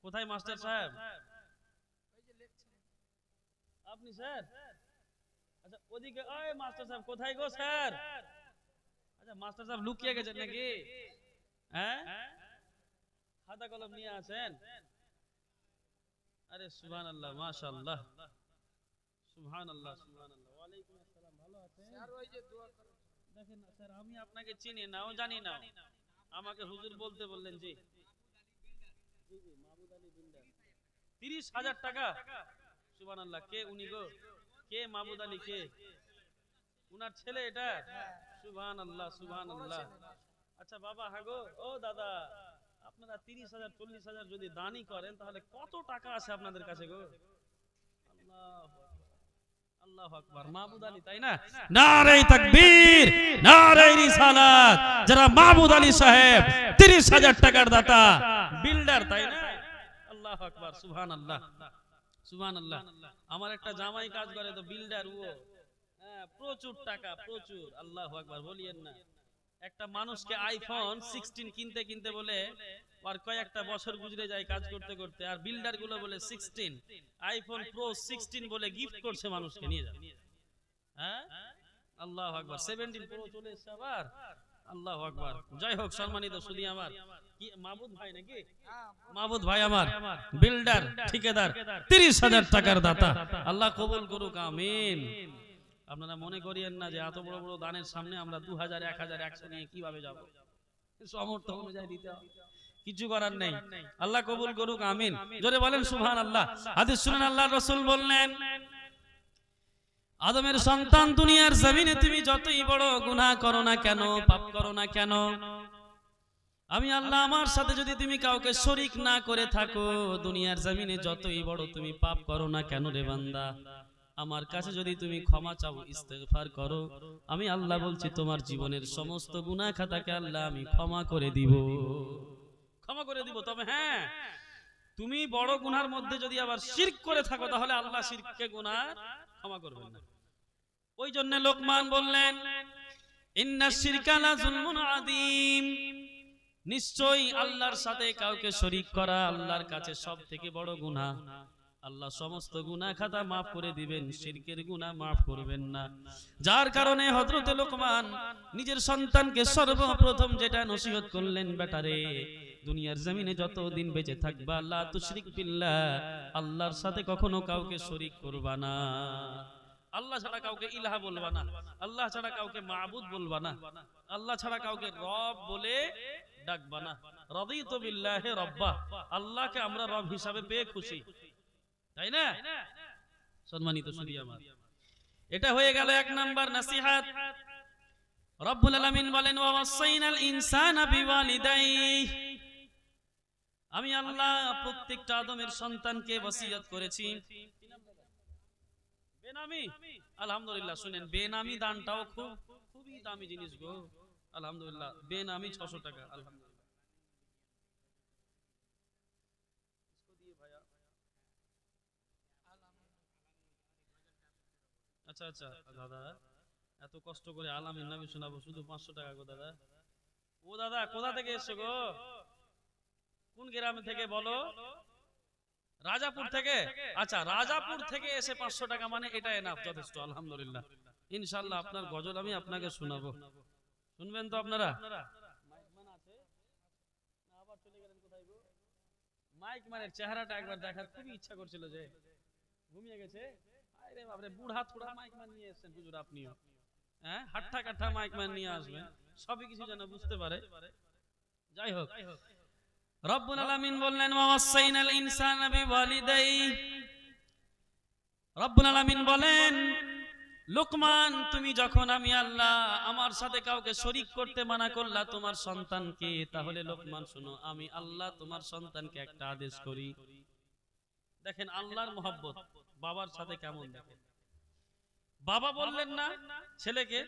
[SPEAKER 1] কোথায় মাস্টার সাহেব? আপনি স্যার? আচ্ছা ওদিকে, ওই মাস্টার সাহেব কোথায় গো স্যার? আচ্ছা মাস্টার সাহেব লুকিয়ে গেছেন নাকি? হ্যাঁ, খাতা কলম নিয়ে আছেন? আরে সুবহানাল্লাহ, মাশাআল্লাহ, সুবহানাল্লাহ, সুবহানাল্লাহ। ওয়ালাইকুম আসসালাম, ভালো আছেন
[SPEAKER 2] স্যার? ওই যে দোয়া করেন।
[SPEAKER 1] দেখেন না স্যার, আমি আপনাকে চিনি না ও জানি না, আমাকে হুজুর বলতে বললেন। জি জি জি, মাহমুদ আলী বিল্ডার। 30,000 টাকা? সুবহানাল্লাহ। কে উনি গো? কে মাহমুদ আলী? কে উনার ছেলে এটা? সুবহানাল্লাহ, সুবহানাল্লাহ। আচ্ছা বাবা, হ্যাঁ গো, ও দাদা, আপনারা 30,000 40,000 যদি দানই করেন তাহলে কত টাকা আছে আপনাদের কাছে গো? আল্লাহু আকবার। মাহমুদ আলী, তাই না? নারে তাকবীর, নারে রিসালাত। যারা মাহমুদ আলী সাহেব 30,000 টাকার দাতা, বিল্ডার, তাই না? আল্লাহু আকবার, সুবহানাল্লাহ, সুবহানাল্লাহ। আমার একটা জামাই কাজ করে তো বিল্ডার, ও হ্যাঁ, প্রচুর টাকা, প্রচুর। আল্লাহু আকবার বলিয়েন না। একটা মানুষকে আইফোন 16 কিনতে কিনতে বলে আর কয়েকটা বছর গুজরে যায় কাজ করতে করতে, আর বিল্ডার গুলো বলে 16 আইফোন প্রো 16 বলে গিফট করছে মানুষকে, নিয়ে যান। হ্যাঁ, আল্লাহু আকবার। 17 প্রো চলে এসেছে আবার। আল্লাহু আকবার। যাই হোক, সম্মানিত সুধী আমার, কি মাহমুদ ভাই নাকি? মাহমুদ ভাই আমার বিল্ডার, ঠিকাদার, 30,000 টাকার দাতা। আল্লাহ কবুল করুক, আমিন। আপনারা মনে করিয়েন না যে এত বড় বড় দানের সামনে আমরা 2000 1000 100 নিয়ে কিভাবে যাব, সামর্থ্য অনুযায়ী দিতে হবে, কিছু করার নেই। আল্লাহ কবুল করুক, আমিন। জোরে বলেন সুবহানাল্লাহ। হাদিস শুনেন, আল্লাহর রাসূল বললেন, আদমের সন্তান, দুনিয়ার জমিনে তুমি যতই বড় গুনাহ করো না কেন, পাপ করো না কেন, আমি আল্লাহ আমার সাথে যদি তুমি কাউকে শরীক না করে থাকো, দুনিয়ার জমিনে যতই বড় তুমি পাপ করো না কেন রে বান্দা, আমার কাছে যদি তুমি ক্ষমা চাও, ইস্তেগফার করো, আমি আল্লাহ বলছি তোমার জীবনের সমস্ত গুনাহ খাতাকে আল্লাহ আমি ক্ষমা করে দিব, ক্ষমা করে দিব। তবে হ্যাঁ, তুমি বড় গুনার মধ্যে যদি আবার শিরক করে থাকো তাহলে আল্লাহ শিরককে গুনাহ ক্ষমা করবেন না। ওই জন্য লোকমান বললেন, ইন্নাশ শিরকা লা যুলমুন আযীম, নিশ্চয়ই আল্লাহর সাথে কাউকে শরীক করা আল্লাহর কাছে সবথেকে বড় গুনাহ। আল্লাহ সমস্ত গুনাহ খাতা মাফ করে দিবেন, শিরকের গুনাহ মাফ করবেন না। যার কারণে হযরত লোকমান নিজের সন্তানকে সর্বপ্রথম যেটা নসিহত করলেন, বেটারে দুনিয়ার জমিনে যতদিন বেঁচে থাকবা লা তুশরিক বিল্লাহ, আল্লাহর সাথে কখনো কাউকে শরীক করবা না। আল্লাহ ছাড়া কাউকে ইলাহা বলবা না, আল্লাহ ছাড়া কাউকে মাবুদ বলবা না, আল্লাহ ছাড়া কাউকে রব বলে ডাকবা না। রাদিতু বিল্লাহি রাব্বা, আল্লাহকে আমরা রব হিসাবে পেয়ে খুশি, তাই না? সম্মানিত সুধী আমার, এটা হয়ে গেল 1 নাম্বার নসিহত। রব্বুল আলামিন বলেন, ওয়া ওয়াসাইনাল ইনসানা বিওয়ালিদাইহি, আমি আল্লাহ প্রত্যেকটা আদমের সন্তানকে ওসিয়ত করেছি বেনামি। আলহামদুলিল্লাহ, শুনেন, বেনামি দানটাও খুবই দামি জিনিস গো। আলহামদুলিল্লাহ, বেনামি 600 টাকা। আলহামদুলিল্লাহ। আচ্ছা আচ্ছা দাদা, এত কষ্ট করে আলামিন নামে শোনাবো, শুধু 500 টাকা গো দাদা। ও দাদা, কোথা থেকে এসছো গো? কোন গ্রাম থেকে বলো? রাজাপুর থেকে? আচ্ছা, রাজাপুর থেকে এসে 500 টাকা, মানে এটা এনাফ, যথেষ্ট। আলহামদুলিল্লাহ, ইনশাআল্লাহ আপনার গজল আমি আপনাকে শোনাবো, শুনবেন তো আপনারা? মাইক মানের চেহারাটা একবার দেখার খুবই ইচ্ছা করছিল, যে ঘুমিয়ে গেছে। আরে বাপরে, বুড়া থোড়া মাইক মান নিয়ে এসেছেন হুজুর আপনিও। হ্যাঁ, হাট্টা কাঠা মাইক মান নিয়ে আসবেন, সবই কিছু যেন বুঝতে পারে। যাই হোক, রব্বুল আলামিন বললেন, ওয়া ওয়াসাইনাল ইনসানা বিওয়ালিদাইহি, রব্বুল আলামিন বলেন, লোকমান, তুমি যখন আমি আল্লাহ আমার সাথে কাউকে শরীক করতে মানা করলা তোমার সন্তানকে, তাহলে লোকমান শোনো, আমি আল্লাহ তোমার সন্তানকে একটা আদেশ করি। দেখেন আল্লাহর মহব্বত বাবার সাথে কেমন। দেখেন বাবা বললেন না ছেলেকে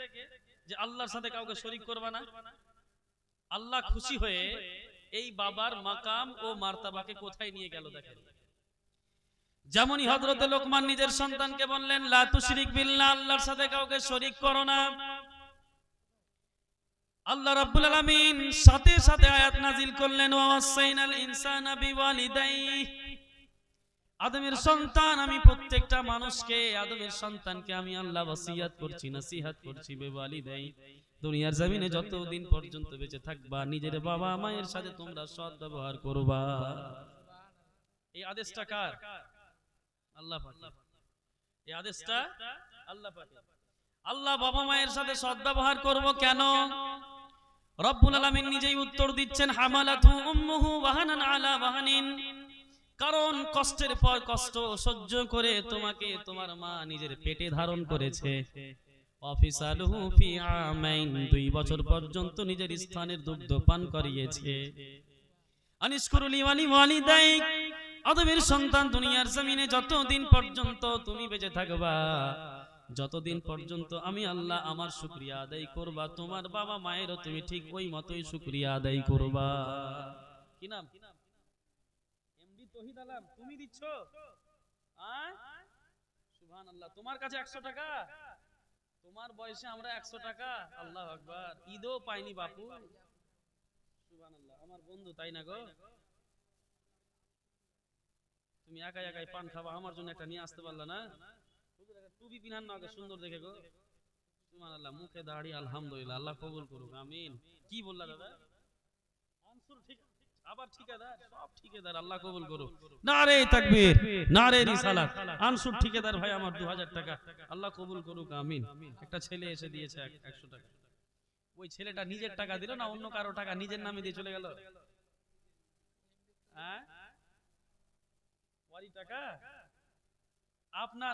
[SPEAKER 1] যে আল্লাহর সাথে কাউকে শরীক করবা না। আল্লাহ খুশি হয়ে এই বাবার মাকাম ও মার্তাবাকে কোথায় নিয়ে গেল দেখেন। যেমনই হযরতে লোকমান নিজের সন্তানকে বললেন লা তুশরিক বিল্লাহ, আল্লাহর সাথে কাউকে শরীক করো না, আল্লাহ রাব্বুল আলামিন সাথে সাথে আয়াত নাজিল করলেন ওয়াসাইনাল ইনসানা বিওয়ালিদাইহি, আদমের সন্তান, আমি প্রত্যেকটা মানুষকে আদমের সন্তানকে আমি আল্লাহ ওসিয়ত করছি, নসিহত করছি, বিওয়ালিদাইহি, দুনিয়ার জমিনে যতদিন পর্যন্ত বেঁচে থাকবা নিজের বাবা মায়ের সাথে তোমরা সৎ ব্যবহার করবা। এই আদেশটা কার? আল্লাহ পাক। এই আদেশটা আল্লাহ পাক। আল্লাহ বাবা মায়ের সাথে সদ্ব্যবহার করব কেন? রব্বুল আলামিন নিজেই উত্তর দিচ্ছেন হামালাতু উম্মুহু ওয়াহানান আলা ওয়াহানিন, কারণ কষ্টের পর কষ্ট সহ্য করে তোমাকে তোমার মা নিজের পেটে ধারণ করেছে। অফিসালুহু ফি আমাইন, 2 বছর পর্যন্ত নিজের স্থানের দুগ্ধ পান করিয়েছে। আনিশকুরুলি ওয়ালি ওয়ালিদাইক, আদমের সন্তান দুনিয়ার জমিনে যতদিন পর্যন্ত তুমি বেঁচে থাকবা, যতদিন পর্যন্ত আমি আল্লাহ আমার শুকরিয়া আদায় করবা, তোমার বাবা মায়েরও তুমি ঠিক ওই মতোই শুকরিয়া আদায় করবা। কি নাম? এমডি তৌহিদ আলম। তুমি দিচ্ছ? সুবহানাল্লাহ। তোমার কাছে 100 টাকা? তোমার বয়সে আমরা 100 টাকা? আল্লাহু আকবার। ঈদও পাইনি বাপু। সুবহানাল্লাহ। আমার বন্ধু তাই না গো? তুমি একাই একাই পান খাবা, আমার জন্য একটা নিয়ে আসতে পারলা না? টুপি পিনান না, সুন্দর দেখে গো। সুবহানাল্লাহ। মুখে দাড়ি, আলহামদুলিল্লাহ। আল্লাহ কবুল করুক, আমিন। কি বললা দাদা? আনসুর ঠিক, আবার ঠিকাদার, সব ঠিকাদার, আল্লাহ কবুল করুক। নারে তাকবীর, নারে রিসালাত। আনসুর ঠিকাদার ভাই আমার 2000 টাকা, আল্লাহ কবুল করুক, আমিন। একটা ছেলে এসে দিয়েছে 100 টাকা। ওই ছেলেটা নিজের টাকা দিল না অন্য কারো টাকা নিজের নামে দিয়ে চলে গেল? হ্যাঁ, ওয়ারি টাকা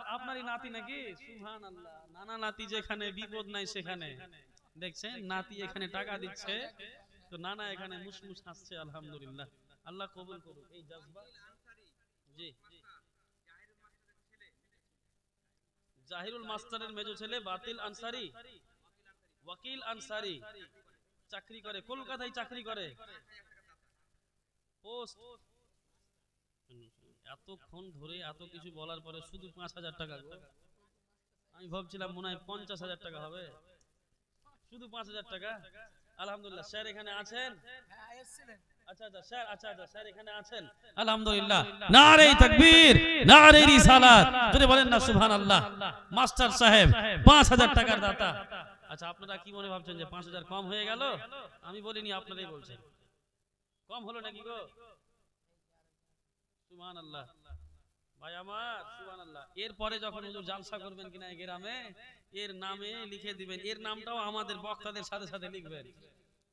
[SPEAKER 1] আপনারই নাতি নাকি? সুবহানাল্লাহ। নানা নাতি যেখানে বিপদ নাই সেখানে, দেখছেন নাতি এখানে টাকা দিচ্ছে, তো নানা এখানে মুসমুস হাসছে, আলহামদুলিল্লাহ। আল্লাহ কবুল করুক এই জজবা। জি, জাহিরুল মাস্টারের মেজো ছেলে বাতিল আনসারি, ওয়াকিল আনসারি চাকরি করে, কলকাতায় চাকরি করে, পোস্ট। এতক্ষণ ধরে এত কিছু বলার পরে শুধু 5000 টাকা গো। আমি ভাবছিলাম মনে হয় 50,000 টাকা হবে, শুধু 5000 টাকা। আলহামদুলিল্লাহ। স্যার এখানে আছেন? আচ্ছা আচ্ছা স্যার, আচ্ছা আচ্ছা স্যার এখানে আছেন, আলহামদুলিল্লাহ। নারে তাকবীর, নারে রিসালাত, যদি বলেন না সুবহানাল্লাহ। মাস্টার সাহেব 5000 টাকার দাতা। আচ্ছা আপনারা কি মনে ভাবছেন যে 5000 কম হয়ে গেল? আমি বলিনি, আপনারাই বলছেন। কম হলো নাকি গো? সুবহানাল্লাহ ভাই আমার, সুবহানাল্লাহ। এরপরে যখন হুজুর জালসা করবেন কিনা এই গ্রামে, এর নামে লিখে দিবেন, এর নামটাও আমাদের বক্তাদের সাথে সাথে লিখবেন,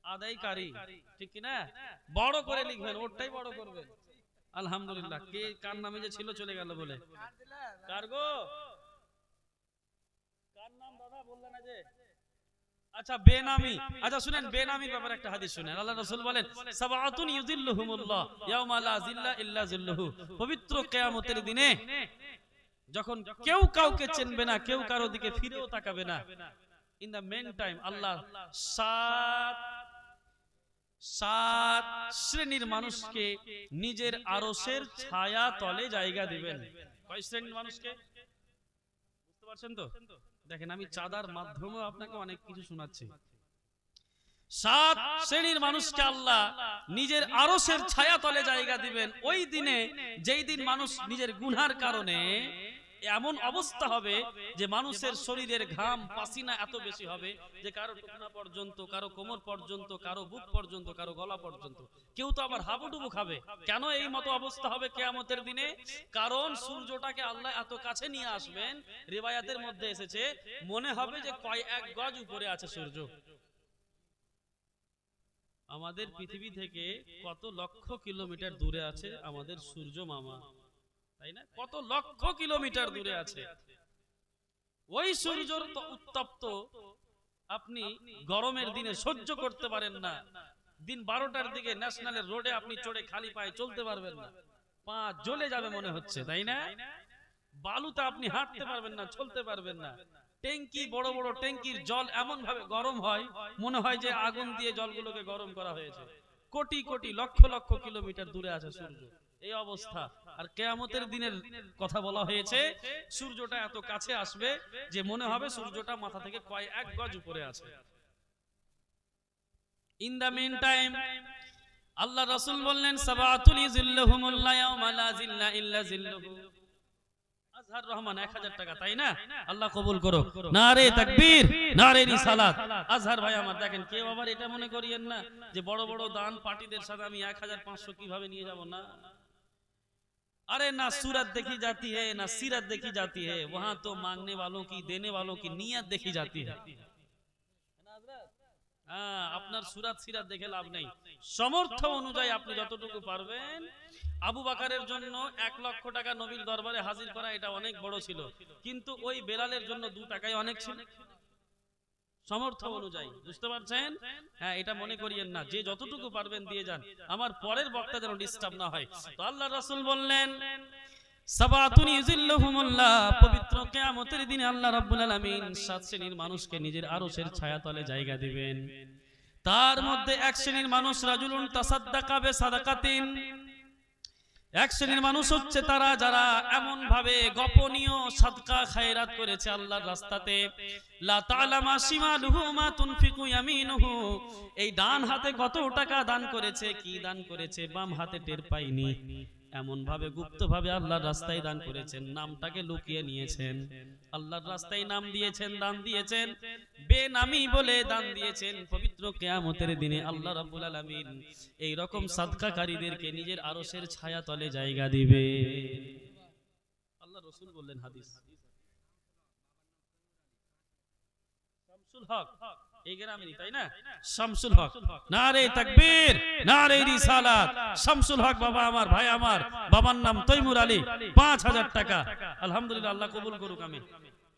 [SPEAKER 1] আদায়কারী, ঠিক কিনা? বড় করে লিখবেন, ওরটাই বড় করবেন। আলহামদুলিল্লাহ। কে কার নামে যে ছিল চলে গেল বলে? কার গো? কার নাম দাদা বললেন না যে? আচ্ছা বেনামি। আচ্ছা শুনেন, বেনামির ব্যাপারে একটা হাদিস শুনেন। আল্লাহ রাসূল বলেন সাবাতুন ইউযিল্লুহুমুল্লাহ ইয়াউমা লা যিল্লা ইল্লা যিল্লুহু, পবিত্র কিয়ামতের দিনে যখন কেউ কাউকে চিনবে না, কেউ কারো দিকে ফিরেও তাকাবে না, ইন দা মেন টাইম আল্লাহ সাত শ্রেণীর মানুষকে নিজের আরশের ছায়া তলে জায়গা দিবেন। কয় শ্রেণীর মানুষকে? বুঝতে পারছেন তো? দেখেন আমি চাঁদার মাধ্যমে আপনাকে অনেক কিছু শোনাচ্ছি। 7 শ্রেণীর মানুষকে আল্লাহ নিজের আরশের ছায়া তলে জায়গা দিবেন ওই দিনে, যেই দিন মানুষ নিজের গুনার কারণে এমন অবস্থা হবে যে মানুষের শরীরের ঘাম পাসিনা এত বেশি হবে যে কারো টুকনা পর্যন্ত, কারো কোমর পর্যন্ত, কারো বুক পর্যন্ত, কারো গলা পর্যন্ত, কেউ তো আবার হাবুডুবু খাবে। কেন এই মতো অবস্থা হবে কিয়ামতের দিনে? কারণ সূর্যটাকে আল্লাহ এত কাছে নিয়ে আসবেন, রিওয়ায়াতের মধ্যে এসেছে মনে হবে যে কয়েক গজ উপরে আছে সূর্য। আমাদের পৃথিবী থেকে কত লক্ষ কিলোমিটার দূরে আছে আমাদের সূর্য মামা, তাই না? কত লক্ষ কিলোমিটার দূরে আছে। ওই সূর্যর উত্তপ্ত আপনি গরমের দিনে সহ্য করতে পারেন না, দিন 12টার দিকে ন্যাশনালের রোডে আপনি চড়ে খালি পায়ে চলতে পারবেন না, পা জ্বলে যাবে মনে হচ্ছে, তাই না? বালুতে আপনি হাঁটতে পারবেন না, চলতে পারবেন না। ট্যাঙ্কি, বড় বড় ট্যাঙ্কির জল এমন ভাবে গরম হয়, মনে হয় যে আগুন দিয়ে জলগুলোকে গরম করা হয়েছে। কোটি কোটি লক্ষ লক্ষ কিলোমিটার দূরে আছে সূর্য, এই অবস্থা। আর কিয়ামতের দিনের কথা বলা হয়েছে, সূর্যটা এত কাছে আসবে যে মনে হবে সূর্যটা মাথা থেকে কয়েক গজ উপরে আছে। ইন দা মিন টাইম আল্লাহ রাসূল বললেন, সাবাতুল জিল্লুহুমুল্লাহ ইয়াওমা লা জিল্লা ইল্লা জিল্লুহু। আজহার রহমান 1000 টাকা, তাই না? আল্লাহ কবুল করো। নারে তাকবীর, নারে রিসালাত। আজহার ভাই আমার, দেখেন কেউ আবার এটা মনে করিয়েন না যে বড় বড় দান পার্টিদের সাথে আমি 1500 কিভাবে নিয়ে যাব, না। अरे ना सूरत देखी जाती है ना सीरत देखी जाती है, वहां तो मांगने वालों की, देने वालों की नीयत देखी जाती है। আপনার সুরাত সিরাত দেখে লাভ নেই, সামর্থ্য অনুযায়ী আপনি যতটুকু পারবেন। আবু বকরের জন্য 1 লক্ষ টাকা নবীর দরবারে হাজির করা এটা অনেক বড় ছিল, কিন্তু ওই বেলালের জন্য 2 টাকাই অনেক ছিল, সামর্থ্য অনুযায়ী। বুঝতে পারছেন? হ্যাঁ, এটা মনে করিয়েন না, যে যতটুকু পারবেন দিয়ে যান, আমার পরের বক্তা যেন ডিস্টার্ব না হয়। তো আল্লাহ রাসূল বললেন, সাবাতুন ইযিল্লুহুমুল্লাহ, পবিত্র কিয়ামতের দিনে আল্লাহ রাব্বুল আলামিন 7 শ্রেণীর মানুষকে নিজের আরশের ছায়াতলে জায়গা দিবেন। তার মধ্যে 1 শ্রেণীর মানুষ রাজুলুন তাসাদদাকা বিসাদাকাতিন। 1 শ্রেণীর মানুষ হচ্ছে তারা যারা এমন ভাবে গোপনীয় সাদকা খায়রাত করেছে আল্লাহর রাস্তাতে। লা তা'লামা শিমালুহু মা তুনফিকু ইয়ামিনুহু, এই ডান হাতে কত টাকা দান করেছে, কি দান করেছে, বাম হাতে টের পাইনি। এমন ভাবে গুপ্ত ভাবে আল্লাহর রাস্তায় দান করেছেন, নামটাকে লুকিয়ে নিয়েছেন, আল্লাহর রাস্তায় নাম দিয়েছেন, দান দিয়েছেন, বেনামি বলে দান দিয়েছেন। পবিত্র কিয়ামতের দিনে আল্লাহ রাব্বুল আলামিন এই রকম সাদকাকারীদেরকে নিজের আরশের ছায়া তলে জায়গা দিবে। আল্লাহ রাসূল বললেন, হাদিস শামসুল হক, এই গ্রামেরই, তাই না? শামসুল হক, নারে তাকবীর, নারে রিসালাত। শামসুল হক বাবা আমার, ভাই আমার, বাবার নাম তৈমুর আলী, 5000 টাকা। আলহামদুলিল্লাহ, আল্লাহ কবুল করুক। আমি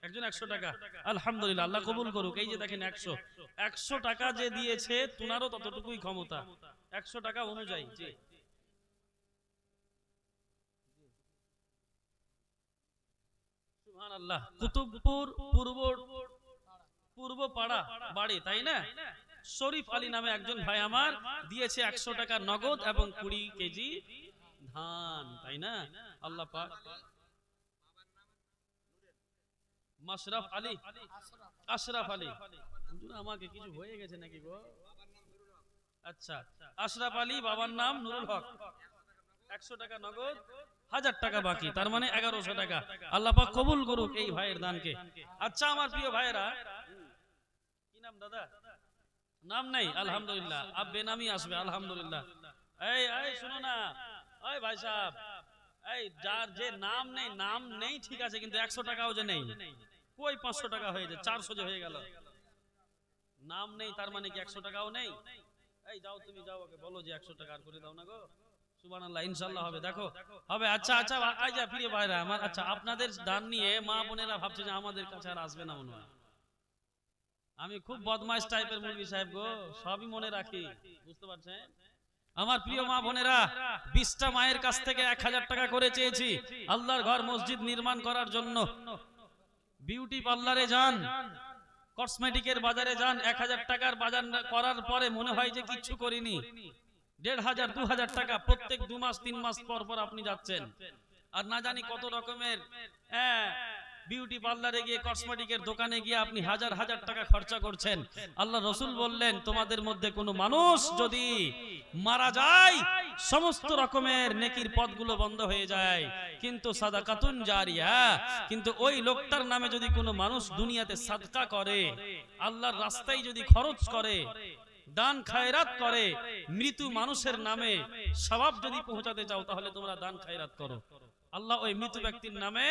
[SPEAKER 1] একজন 100 টাকা, আলহামদুলিল্লাহ, আল্লাহ কবুল করুক। এই যে দেখেন 100 টাকা যে দিয়েছে, তোমারও ততটুকুই ক্ষমতা 100 টাকা অনুযায়ী। জি, সুবহানাল্লাহ। কুতুবপুর পূর্ব পাড়া বাড়ি, তাই না? শরীফ আলী নামে একজন ভাই আমার দিয়েছে 100 টাকা নগদ এবং 20 কেজি ধান, তাই না? আল্লাহ পাক। মাশরাফ আলী, আশরাফ আলী, আমাকে কিছু হয়ে গেছে নাকি গো? আচ্ছা, আশরাফ আলী, বাবার নাম নুরুল হক, 100 টাকা নগদ, 1000 টাকা বাকি, তার মানে 1100 টাকা। আল্লাহ পাক কবুল করুক এই ভাইয়ের দানকে। আচ্ছা আমার প্রিয় ভাইয়েরা, কি নাম দাদা? নাম নাই, আলহামদুলিল্লাহ, আব বেনামি আসবে, আলহামদুলিল্লাহ। এই শুনো না, ওই ভাই সাহেব, এই যার যে নাম নেই ঠিক আছে, কিন্তু 100 টাকাও যে নেই, কই 500 টাকা হয়ে যায়, 400 যে হয়ে গেল। নাম নেই তার মানে কি 100 টাকাও নেই? এই যাও, তুমি যাও, ওকে বলো যে 100 টাকা আর করে দাও না গো। সুবহানাল্লাহ, ইনশাআল্লাহ হবে, দেখো হবে। আচ্ছা এই যে প্রিয় ভাইরা আমার, আচ্ছা আপনাদের দান নিয়ে মা বোনেরা ভাবছে যে আমাদের কাছে আর আসবে না মনে হয়। আমি খুব বদমাইশ টাইপের মুরগি সাহেব গো, সবই মনে রাখি, বুঝতে পারছেন? আমার প্রিয় মা বোনেরা, 20টা মায়ের কাছ থেকে 1000 টাকা করে চেয়েছি আল্লাহর ঘর মসজিদ নির্মাণ করার জন্য। বিউটি পার্লারে যান, কসমেটিকের বাজারে যান, 1000 টাকার বাজার করার পরে মনে হয় যে কিচ্ছু করিনি। 1500 2000 টাকা প্রত্যেক 2 মাস 3 মাস পর পর আপনি যাচ্ছেন, আর না জানি কত রকমের বিউটি পার্লারে গিয়ে, কসমেটিকের দোকানে গিয়ে আপনি হাজার হাজার টাকা খরচা করছেন। আল্লাহ রাসূল বললেন, তোমাদের মধ্যে কোনো মানুষ যদি মারা যায়, সমস্ত রকমের নেকির পথগুলো বন্ধ হয়ে যায়, কিন্তু সাদাকাতুন জারিয়া, কিন্তু ওই লোকটার নামে যদি কোনো মানুষ দুনিয়াতে সাদকা করে, আল্লাহর রাস্তায় যদি খরচ করে, দান খায়রাত করে, মৃত মানুষের নামে সওয়াব যদি পৌঁছাতে চাও, তাহলে তোমরা দান খায়রাত করো। আল্লাহ ওই মৃত ব্যক্তির নামে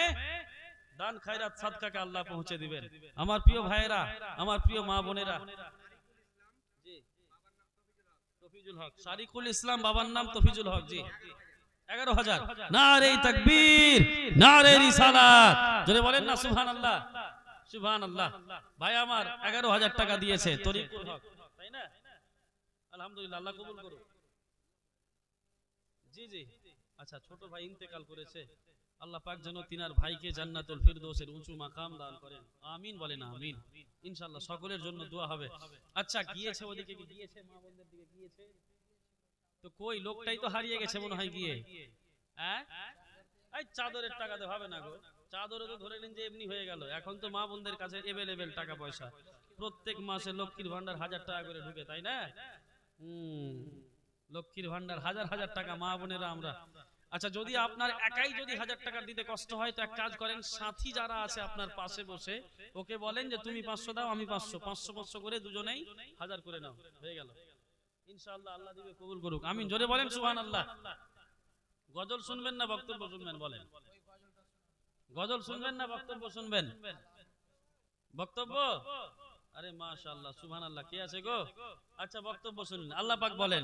[SPEAKER 1] দান খায়রাত সাদকাকে আল্লাহ পৌঁছে দিবেন। আমার প্রিয় ভাইয়েরা, আমার প্রিয় মা বোনেরা, জি, তফিজুল হক, শারিকুল ইসলাম, বাবার নাম তফিজুল হক, জি, 11000। নারে তাকবীর, নারে রিসালাত, জোরে বলেন না সুবহানাল্লাহ। সুবহানাল্লাহ। ভাই আমার 11,000 টাকা দিয়েছে তরিকুল হক, তাই না? আলহামদুলিল্লাহ, আল্লাহ কবুল করুক। জি জি, আচ্ছা, ছোট ভাই ইন্তেকাল করেছে, আল্লাহ পাক যেন তিনার ভাইকে জান্নাতুল ফিরদৌসের উঁচু মাকাম দান করেন। আমিন বলেন, আমিন। ইনশাআল্লাহ সকলের জন্য দোয়া হবে। আচ্ছা, গিয়েছে ওদিকে, কি গিয়েছে? মা বোনদের দিকে গিয়েছে তো, কই লোকটাই তো হারিয়ে গেছে মনে হয় গিয়ে। হ্যাঁ, এই চাদরের টাকাতে হবে না গো, চাদরে তো ধরে নিন যে এমনি হয়ে গেল। এখন তো মা বোনদের কাছে এভেলেবেল টাকা পয়সা, প্রত্যেক মাসে লক্ষ্মীর ভান্ডার 1000 টাকা করে ঢুকে, তাই না? লক্ষ্মীর ভান্ডার হাজার হাজার টাকা মা বোনেরা আমরা। আচ্ছা, যদি আপনার একাই যদি 1000 টাকা দিতে কষ্ট হয় তো এক কাজ করেন, সাথী যারা আছে আপনার পাশে বসে ওকে বলেন যে তুমি 500 দাও, আমি 500, 500 500 করে দুজনেই 1000 করে নাও, হয়ে গেল। ইনশাআল্লাহ আল্লাহ দিবে, কবুল করুক। আমিন জোরে বলেন সুবহানাল্লাহ। গজল শুনবেন না বক্তব্য শুনবেন? বলেন, গজল শুনবেন না বক্তব্য শুনবেন? বক্তব্য? আরে মাশাআল্লাহ, সুবহানাল্লাহ। কে আছে গো? আচ্ছা, বক্তব্য শুনুন। আল্লাহ পাক বলেন,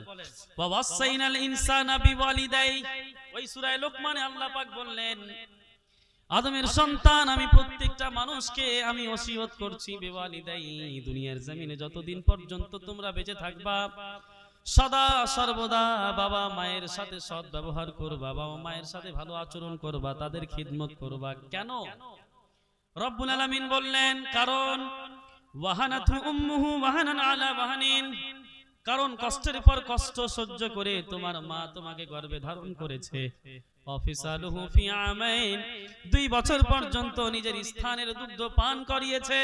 [SPEAKER 1] ওয়া ওয়াসাইনাল ইনসানা বিওয়ালিদাই, ওই সূরা লোকমানে আল্লাহ পাক বললেন, আদমের সন্তান আমি প্রত্যেকটা মানুষকে আমি ওসিয়ত করছি বিওয়ালিদাই, দুনিয়ার জমিনে যতদিন পর্যন্ত তোমরা বেঁচে থাকবা সদা সর্বদা বাবা মায়ের সাথে সৎ ব্যবহার করবা, বাবা মায়ের সাথে ভালো আচরণ করবা, তাদের খিদমত করবা। কেন? রব্বুল আলামিন বললেন, কারণ ওয়াহানাতু উম্মুহু ওয়াহানান আলা ওয়াহানিন, কারণ কষ্টের পর কষ্ট সহ্য করে তোমার মা তোমাকে গর্ভে ধারণ করেছে। অফিসালুহু ফি আমাইন, 2 বছর পর্যন্ত নিজের স্থানের দুগ্ধ পান করিয়েছে।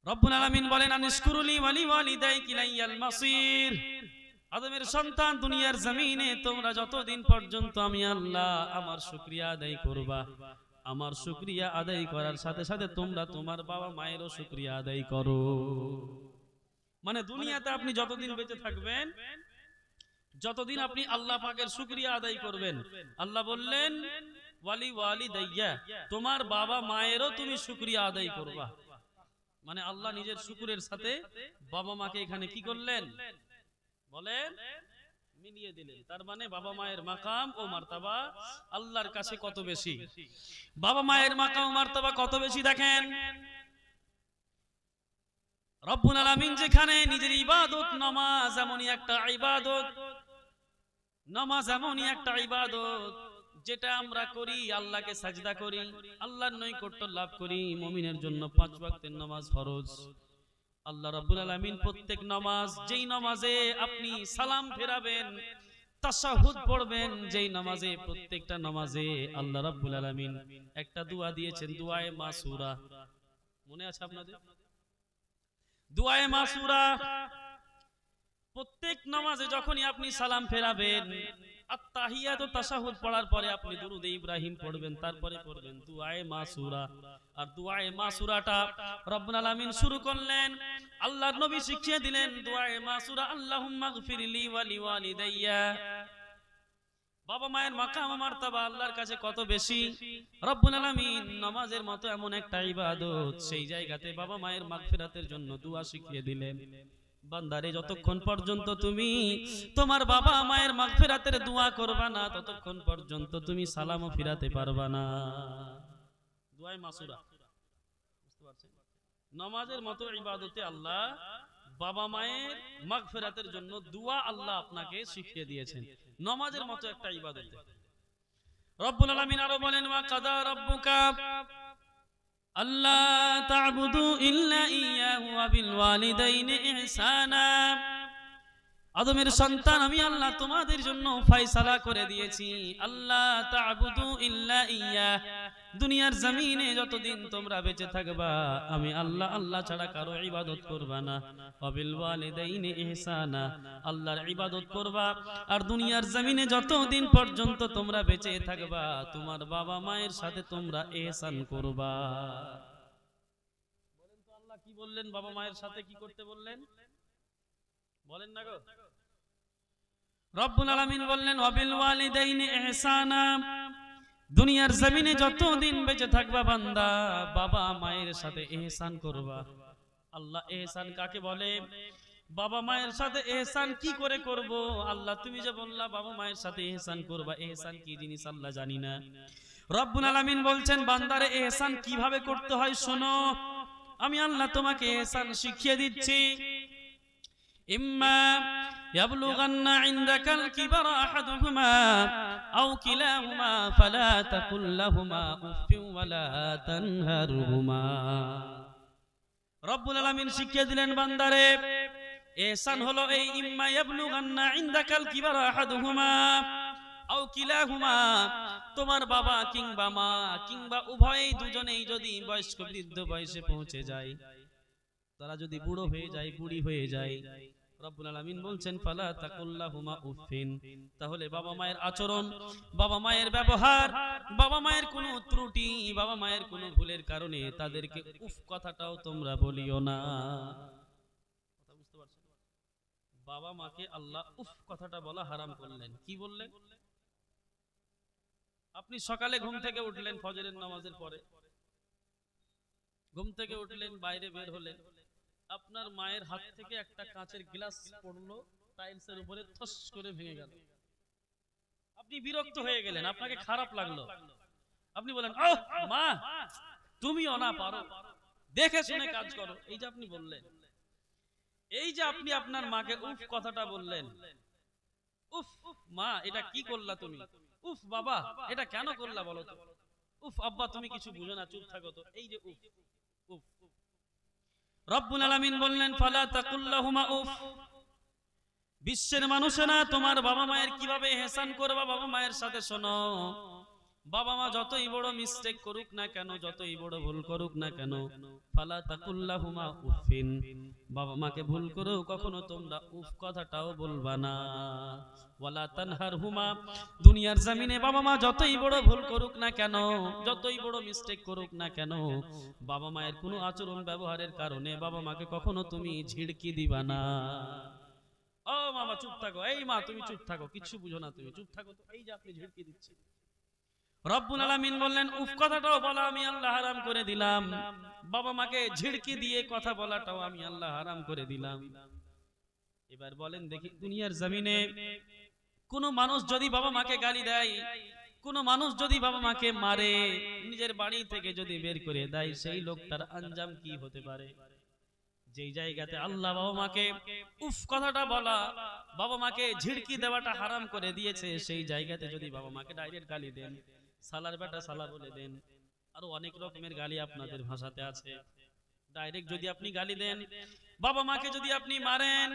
[SPEAKER 1] রব্বুল আলামিন বলেন, আনিশকুরুলি ওয়ালি ওয়ালিদাইকি ইলাইয়াল মাসির, আদমের সন্তান দুনিয়ার জমিনে তোমরা যতদিন পর্যন্ত আমি আল্লাহ আমার শুকরিয়া আদায় করবা, আমার শুকরিয়া আদায় করার সাথে সাথে তোমরা তোমার বাবা মায়েরও শুকরিয়া আদায় করো। মানে দুনিয়াতে আপনি যতদিন বেঁচে থাকবেন, যতদিন আপনি আল্লাহ পাকের শুকরিয়া আদায় করবেন, আল্লাহ বললেন ওয়ালি ওয়ালিদাইয়া, তোমার বাবা মায়েরও তুমি শুকরিয়া আদায় করবা। মানে আল্লাহ নিজের শুকরের সাথে বাবা মাকে এখানে কি করলেন বলেন, মিলিয়ে দিলেন। তার মানে বাবা মায়ের মাকাম ও মার্তাবা আল্লাহর কাছে কত বেশি। বাবা মায়ের মাকাম ও মার্তাবা কত বেশি দেখেন, রব্বুল আলামিন যেখানে নিজের ইবাদত, নামাজ এমনই একটা ইবাদত, নামাজ এমনই একটা ইবাদত যেটা আমরা করি আল্লাহকে সাজদা করি, আল্লাহর নৈকট্য লাভ করি। মুমিনের জন্য 5 ওয়াক্তের নামাজ ফরজ। আল্লাহ রাব্বুল আলামিন প্রত্যেক নামাজ, যেই নামাজে আপনি সালাম ফেরাবেন, তাশাহুদ পড়বেন, যেই নামাজে, প্রত্যেকটা নামাজে আল্লাহ রাব্বুল আলামিন একটা দোয়া দিয়েছেন, দুআয়ে মাসুরা। মনে আছে আপনাদের? দুআয়ে মাসুরা প্রত্যেক নামাজে যখনই আপনি সালাম ফেরাবেন, আত-তাহিয়াত ও তাশাহুদ পড়ার পরে আপনি দুরূদ ইব্রাহিম পড়বেন, তারপরে পড়বেন দুআয়ে মাসুরা। আর দুআয়ে মাসুরাটা রব্বুল আলামিন শুরু করলেন, আল্লাহর নবী শিখিয়ে দিলেন দুআয়ে মাসুরা, আল্লাহুম্মা গফিরলি ওয়া লিওয়ালিদাইয়া। বাবা মায়ের মাকাম ও মার্তাবা আল্লাহর কাছে কত বেশি। রব্বুল আলামিন নামাজের মতো এমন একটা ইবাদত, সেই জায়গাতে বাবা মায়ের মাগফিরাতের জন্য দোয়া শিখিয়ে দিলেন। বান্দারে, যতক্ষণ পর্যন্ত তুমি তোমার বাবা মায়ের মাগফিরাতের দোয়া করবা না, ততক্ষণ পর্যন্ত তুমি সালামও ফিরাতে পারবা না। দুআয়ে মাসুরা, বুঝতে পারছেন? নামাজের মতো ইবাদতে আল্লাহ বাবা মায়ের মাগফিরাতের জন্য দোয়া আল্লাহ আপনাকে শিখিয়ে দিয়েছেন, নামাজের মতো একটা ইবাদত। রব্বুল আলামিন আরো বলেন, ওয়া কাদা রাব্বুকা আল্লাহ তা'বুদু ইল্লা ইয়্যাহু ওয়া বিল ওয়ালিদাইনি ইহসানা। আদমের সন্তান আমি আল্লাহ তোমাদের জন্য ফয়সালা করে দিয়েছি, আল্লাহ তা'বুদু ইল্লা ইয়্যাহ, দুনিয়ার জমিনে যতদিন তোমরা বেঁচে থাকবা আমি আল্লাহ, আল্লাহ ছাড়া কারো ইবাদত করবা না। ওয়া বিল ওয়ালিদাইনি ইহসানা, আল্লাহর ইবাদত করবা। আর দুনিয়ার জমিনে যতদিন পর্যন্ত তোমরা বেঁচে থাকবা তোমার বাবা মায়ের সাথে তোমরা ইহসান করবা। বলেন তো আল্লাহ কি বললেন, বাবা মায়ের সাথে কি করতে বললেন? বলেন না গো। রব্বুল আলামিন বললেন ওয়া বিল ওয়ালিদাইনি ইহসানা, দুনিয়ার জমিনে যতদিন বেঁচে থাকবা বান্দা বাবা মায়ের সাথে ইহসান করবা। আল্লাহ ইহসান কাকে বলে? বাবা মায়ের সাথে ইহসান কি করে করব? আল্লাহ তুমি যে বললা বাবা মায়ের সাথে ইহসান করবা, ইহসান কি জিনিস আল্লাহ জানি না। রব্বুল আলামিন বলছেন বান্দারে ইহসান কিভাবে করতে হয় শোনো, আমি আল্লাহ তোমাকে ইহসান শিখিয়ে দিচ্ছি। ইম্মা ইয়াবলুগান্না ইনদাকাল কিবারা আহাদুহুমা আও কিলাহুমা ফালা তাকুল লাহুমা উফফিন ওয়ালা তানহারহুমা। রব্বুল আলামিন শিখিয়ে দিলেন বান্দারে ইহসান হলো এই ইম্মা ইয়াবলুগান্না ইনদাকাল কিবারা আহাদুহুমা আও কিলাহুমা, তোমার বাবা কিংবা মা কিংবা উভয়েই দুজনেই যদি বয়স্ক বৃদ্ধ বয়সে পৌঁছে যায়, তারা যদি বুড়ো হয়ে যায় বুড়ি হয়ে যায়, রব্বুল আলামিন বলছেন ফালা তাকুল্লাহুমা উফিন, তাহলে বাবা মায়ের আচরণ, বাবা মায়ের ব্যবহার, বাবা মায়ের কোনো ত্রুটি, বাবা মায়ের কোনো ভুলের কারণে তাদেরকে উফ কথাটাও তোমরা বলিও না। কথা বুঝতে পারছেন? বাবা মাকে আল্লাহ উফ কথাটা বলা হারাম করলেন। কি বললেন? আপনি সকালে ঘুম থেকে উঠলেন ফজরের নামাজের পরে, ঘুম থেকে উঠলেন বাইরে বের হলেন, আপনার মায়ের হাত থেকে একটা কাঁচের গ্লাস পড়লো টাইলসের উপরে, থস করে ভেঙে গেল। আপনি বিরক্ত হয়ে গেলেন, আপনাকে খারাপ লাগলো, আপনি বলেন ওহ মা তুমিও না পারো, দেখে শুনে কাজ করো। এই যে আপনি বললেন, এই যে আপনি আপনার মাকে উফ কথাটা বললেন, উফ মা এটা কি করলা তুমি, উফ বাবা এটা কেন করলা বলো তো, উফ আব্বা তুমি কিছু বুঝো না চুপ থাকো তো, এই যে উফ উফ। রব্বুল আলামিন বললেন ফালা তাকুল্লাহুমা উফ। বিশ্বের মানুষেরা তোমার বাবা মায়ের কিভাবে ইহসান করবা বাবা মায়ের সাথে শোনো। বাবা মা যতই বড় মিস্টেক করুক না কেন, যতই বড় ভুল করুক না কেন, ফালা তাকুল্লাহুমা উফিন, বাবা মাকে ভুল করেও কখনো তোমরা উফ কথাটাও বলবা না। ওয়ালা তানহারহুমা, দুনিয়ার জমিনে বাবা মা যতই বড় ভুল করুক না কেন, যতই বড় মিস্টেক করুক না কেন, বাবা মায়ের কোনো আচরণ ব্যবহারের কারণে বাবা মাকে কখনো তুমি ঝিড়কি দিবা না। ও মামা চুপ থাকো, এই মা তুমি চুপ থাকো, কিছু বুঝো না তুমি চুপ থাকো তো, এই যে আপনি ঝিড়কি দিচ্ছেন। রব্বুল আলামিন বললেন উফ কথাটাও বলা আমি আল্লাহ হারাম করে দিলাম, বাবা মাকে ঝিড়কি দিয়ে কথা বলাটাও আমি আল্লাহ হারাম করে দিলাম। এবার বলেন দেখি, দুনিয়ার জমিনে কোন মানুষ যদি বাবা মাকে গালি দেয়, কোন মানুষ যদি বাবা মাকে মারে, নিজের বাড়ি থেকে যদি বের করে দেয়, সেই লোকটার আঞ্জাম কি হতে পারে? যেই জায়গাতে আল্লাহ বাবা মাকে উফ কথাটা বলা, বাবা মাকে ঝিড়কি দেওয়াটা হারাম করে দিয়েছে, সেই জায়গাতে যদি বাবা মাকে ডাইরেক্ট গালি দেন, সালার বেটা সালা বলে দেন, আরো অনেক রকমের গালি আপনাদের ভাষাতে আছে, ডাইরেক্ট যদি আপনি গালি দেন, বাবা মাকে যদি আপনি মারেন,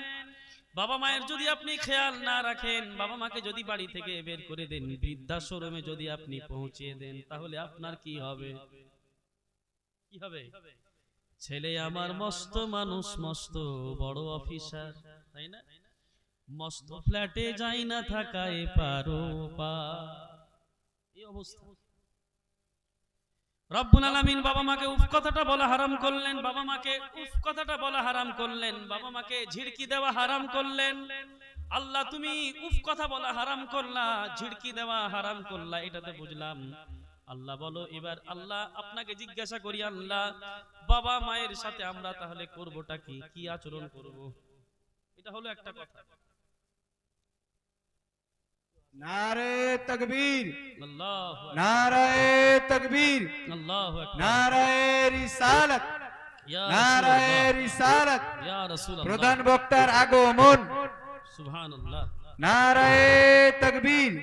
[SPEAKER 1] বাবা মায়ের যদি আপনি খেয়াল না রাখেন, বাবা মাকে যদি বাড়ি থেকে বের করে দেন, বৃদ্ধাশ্রমে যদি আপনি পৌঁছিয়ে দেন, তাহলে আপনার কি হবে? কি হবে? ছেলে আমার মস্ত মানুষ, মস্ত বড় অফিসার, তাই না? মস্ত ফ্ল্যাটে যাই না থাকায় পারো পা, এই অবস্থা। রব্বুল আলামিন বাবা মাকে উফ কথাটা বলা হারাম করলেন, বাবা মাকে উফ কথাটা বলা হারাম করলেন, বাবা মাকে ঝিড়কি দেওয়া হারাম করলেন। আল্লাহ তুমি উফ কথা বলা হারাম করলা, ঝিড়কি দেওয়া হারাম করলা, এটা তো বুঝলাম। আল্লাহ বলো এবার, আল্লাহ আপনাকে জিজ্ঞাসা করি, আল্লাহ বাবা মায়ের সাথে আমরা তাহলে করবোটা কি, কি আচরণ করব? এটা হলো একটা কথা।
[SPEAKER 3] नारे तकबीर,
[SPEAKER 1] আল্লাহু আকবার,
[SPEAKER 3] नारे तकबीर,
[SPEAKER 1] আল্লাহু আকবার,
[SPEAKER 3] नारे रिसालत,
[SPEAKER 1] ইয়া
[SPEAKER 3] नारे
[SPEAKER 1] রাসূলুল্লাহ,
[SPEAKER 3] रिसालत,
[SPEAKER 1] ইয়া রাসূলুল্লাহ,
[SPEAKER 3] प्रधान बक्तार আগমন,
[SPEAKER 1] সুবহানাল্লাহ,
[SPEAKER 3] नारे तकबीर,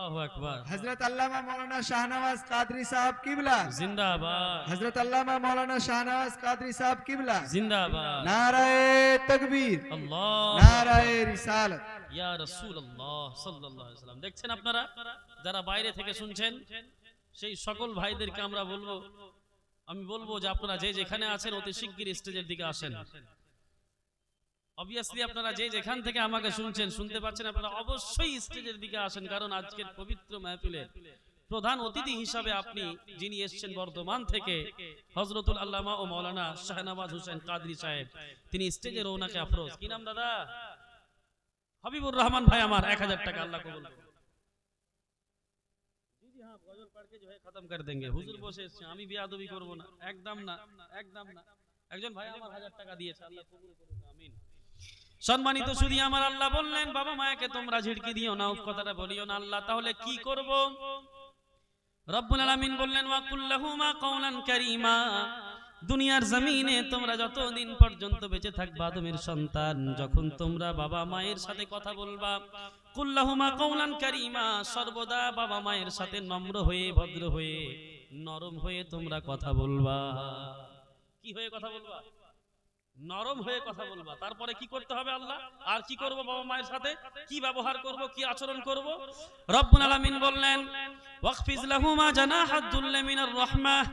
[SPEAKER 1] আল্লাহু আকবার,
[SPEAKER 3] हजरत अल्लामा मौलाना शाहनवाज कादरी साहब किबला,
[SPEAKER 1] জিন্দাবাদ,
[SPEAKER 3] हजरत अल्लामा मौलाना शाहनवाज कादरी साहब किबला,
[SPEAKER 1] জিন্দাবাদ,
[SPEAKER 3] नारे तकबीर,
[SPEAKER 1] আল্লাহ,
[SPEAKER 3] नारे रिसालत।
[SPEAKER 1] ইয়া রাসূলুল্লাহ সাল্লাল্লাহু আলাইহি ওয়াসাল্লাম। দেখছেন আপনারা যারা বাইরে থেকে শুনছেন, সেই সকল ভাইদেরকে আমরা বলবো, আমি বলবো যে আপনারা যে যেখানে আছেন অতি শিগগির স্টেজের দিকে আসেন। অবভিয়াসলি আপনারা যে যেখান থেকে আমাকে শুনছেন, শুনতে পাচ্ছেন, আপনারা অবশ্যই স্টেজের দিকে আসেন, কারণ আজকের পবিত্র মাহফিলের প্রধান অতিথি হিসাবে আপনি যিনি এসেছেন বর্ধমান থেকে, হযরতুল আল্লামা ও মাওলানা শাহনওয়াজ হোসেন কাদরি সাহেব, তিনি স্টেজে রওনাকে আফরোজ। কি নাম দাদা? হাবিবুর রহমান ভাই আমার 1000 টাকা আল্লাহ কবুল করুন। জি জি হ্যাঁ, গজল পড় के जो है खत्म कर देंगे। হুজুর বসে এসেছে, আমি বেয়াদবি করব না, একদম না, একদম না। একজন ভাই আমার 1000 টাকা দিয়েছে, আল্লাহ কবুল করুন, আমিন। সম্মানিত সুধী আমার, আল্লাহ বললেন বাবা মাকে তোমরা ঝিড়কি দিও না, উফ কথাটা বলিও না। আল্লাহ তাহলে কি করব? রব্বুল আলামিন বললেন ওয়া কুল্লাহুমা কাওলান কারীমা, দুনিয়ার জমিনে তোমরা যতদিন পর্যন্ত বেঁচে থাকবা আদমের সন্তান, যখন তোমরা বাবা মায়ের সাথে কথা বলবা, কুল্লাহুমা কাওলান কারীমা, সর্বদা বাবা মায়ের সাথে নম্র হয়ে, ভদ্র হয়ে, নরম হয়ে তোমরা কথা বলবা। কি হয়ে কথা বলবা? নরম হয়ে কথা বলবা। তারপরে কি করতে হবে আল্লাহ? আর কি করব বাবা মায়ের সাথে? কি ব্যবহার করব, কি আচরণ করব? রব্বুল আলামিন বললেন ওয়াকফিজ লাহুমা জানাহাদ যুল্লি মিনার রাহমাহ,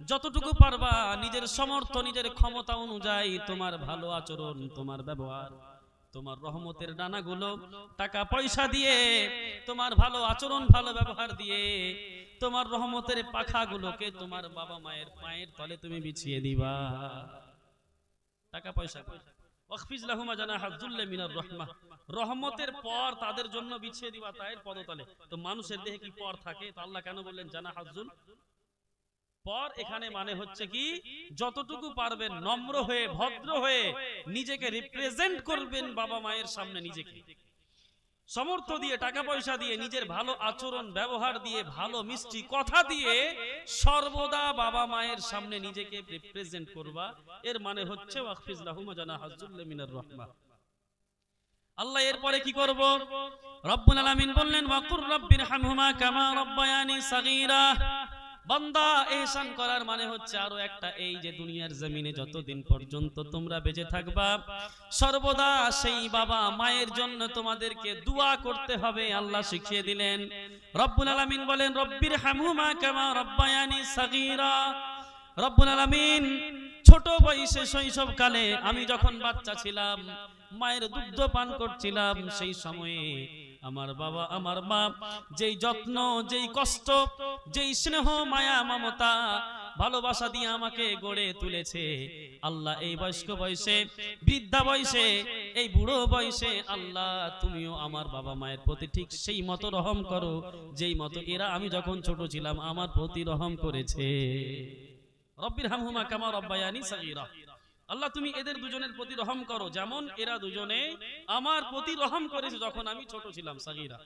[SPEAKER 1] যতটুকু পারবা নিজের সামর্থ্য, নিজের ক্ষমতা অনুযায়ী তোমার ভালো আচরণ, তোমার ব্যবহার, তোমার রহমতের ডানাগুলো টাকা পয়সা দিয়ে, তোমার ভালো আচরণ, ভালো ব্যবহার দিয়ে তোমার রহমতের পাখাগুলোকে তোমার বাবা মায়ের পায়ের তলে তুমি বিছিয়ে দিবা। টাকা পয়সা ওয়াকফিজ লাহুমা জানাহাদ যুল্লি মিনার রাহমাহ, রহমতের পর তাদের জন্য বিছিয়ে দিবা তায়ের পদতলে। তো মানুষের দেহে কি পর থাকে? তো আল্লাহ কেন বললেন জানাহাদ যুল পর? এখানে মানে হচ্ছে কি, যতটুকু পারবেন নম্র হয়ে, ভদ্র হয়ে নিজেকে রিপ্রেজেন্ট করবেন বাবা মায়ের সামনে, নিজেকে সামর্থ্য দিয়ে, টাকা পয়সা দিয়ে, নিজের ভালো আচরণ ব্যবহার দিয়ে, ভালো মিষ্টি কথা দিয়ে সর্বদা বাবা মায়ের সামনে নিজেকে রিপ্রেজেন্ট করবা। এর মানে হচ্ছে ওয়াকফিজ লাহুমা জানাহাজ যুল্লি মিনার রাহমাহ। আল্লাহ এরপরে কি করব? রব্বুল আলামিন বললেন ওয়াকুর রাব্বিরহামহুমা কামা রাব্বায়ানি সাগীরা। বান্দা, ইহসান করার মানে হচ্ছে আরো একটা, এই যে দুনিয়ার জমিনে যতদিন পর্যন্ত তোমরা বেঁচে থাকবা সর্বদা সেই বাবা মায়ের জন্য তোমাদেরকে দোয়া করতে হবে। আল্লাহ শিখিয়ে দিলেন। রব্বুল আলামিন বলেন রব্বিরহামহুমা কামা রাব্বায়ানি সাগীরা। রব্বুল আলামিন ছোট বয়সে, শৈশবকালে আমি যখন বাচ্চা ছিলাম, মায়ের দুগ্ধ পান করছিলাম, সেই সময়ে আমার বাবা, আমার মা যেই যত্ন, যেই কষ্ট, যেই স্নেহ, মায়া, মমতা, ভালোবাসা দিয়ে আমাকে গড়ে তুলেছে, আল্লাহ এই বয়স্ক বয়সে, বৃদ্ধা বয়সে, এই বুড়ো বয়সে আল্লাহ তুমিও আমার বাবা মায়ের প্রতি ঠিক সেই মতো রহম করো যেই মতো এরা আমি যখন ছোট ছিলাম আমার প্রতি রহম করেছে। রব্বিরহামহুমা কামা রাব্বায়ানি সাগীরা। আল্লাহ তুমি এদের দুজনের প্রতি রহম করো যেমন এরা দুজনে আমার প্রতি রহম করেছে যখন আমি ছোট ছিলাম, সাগীরা।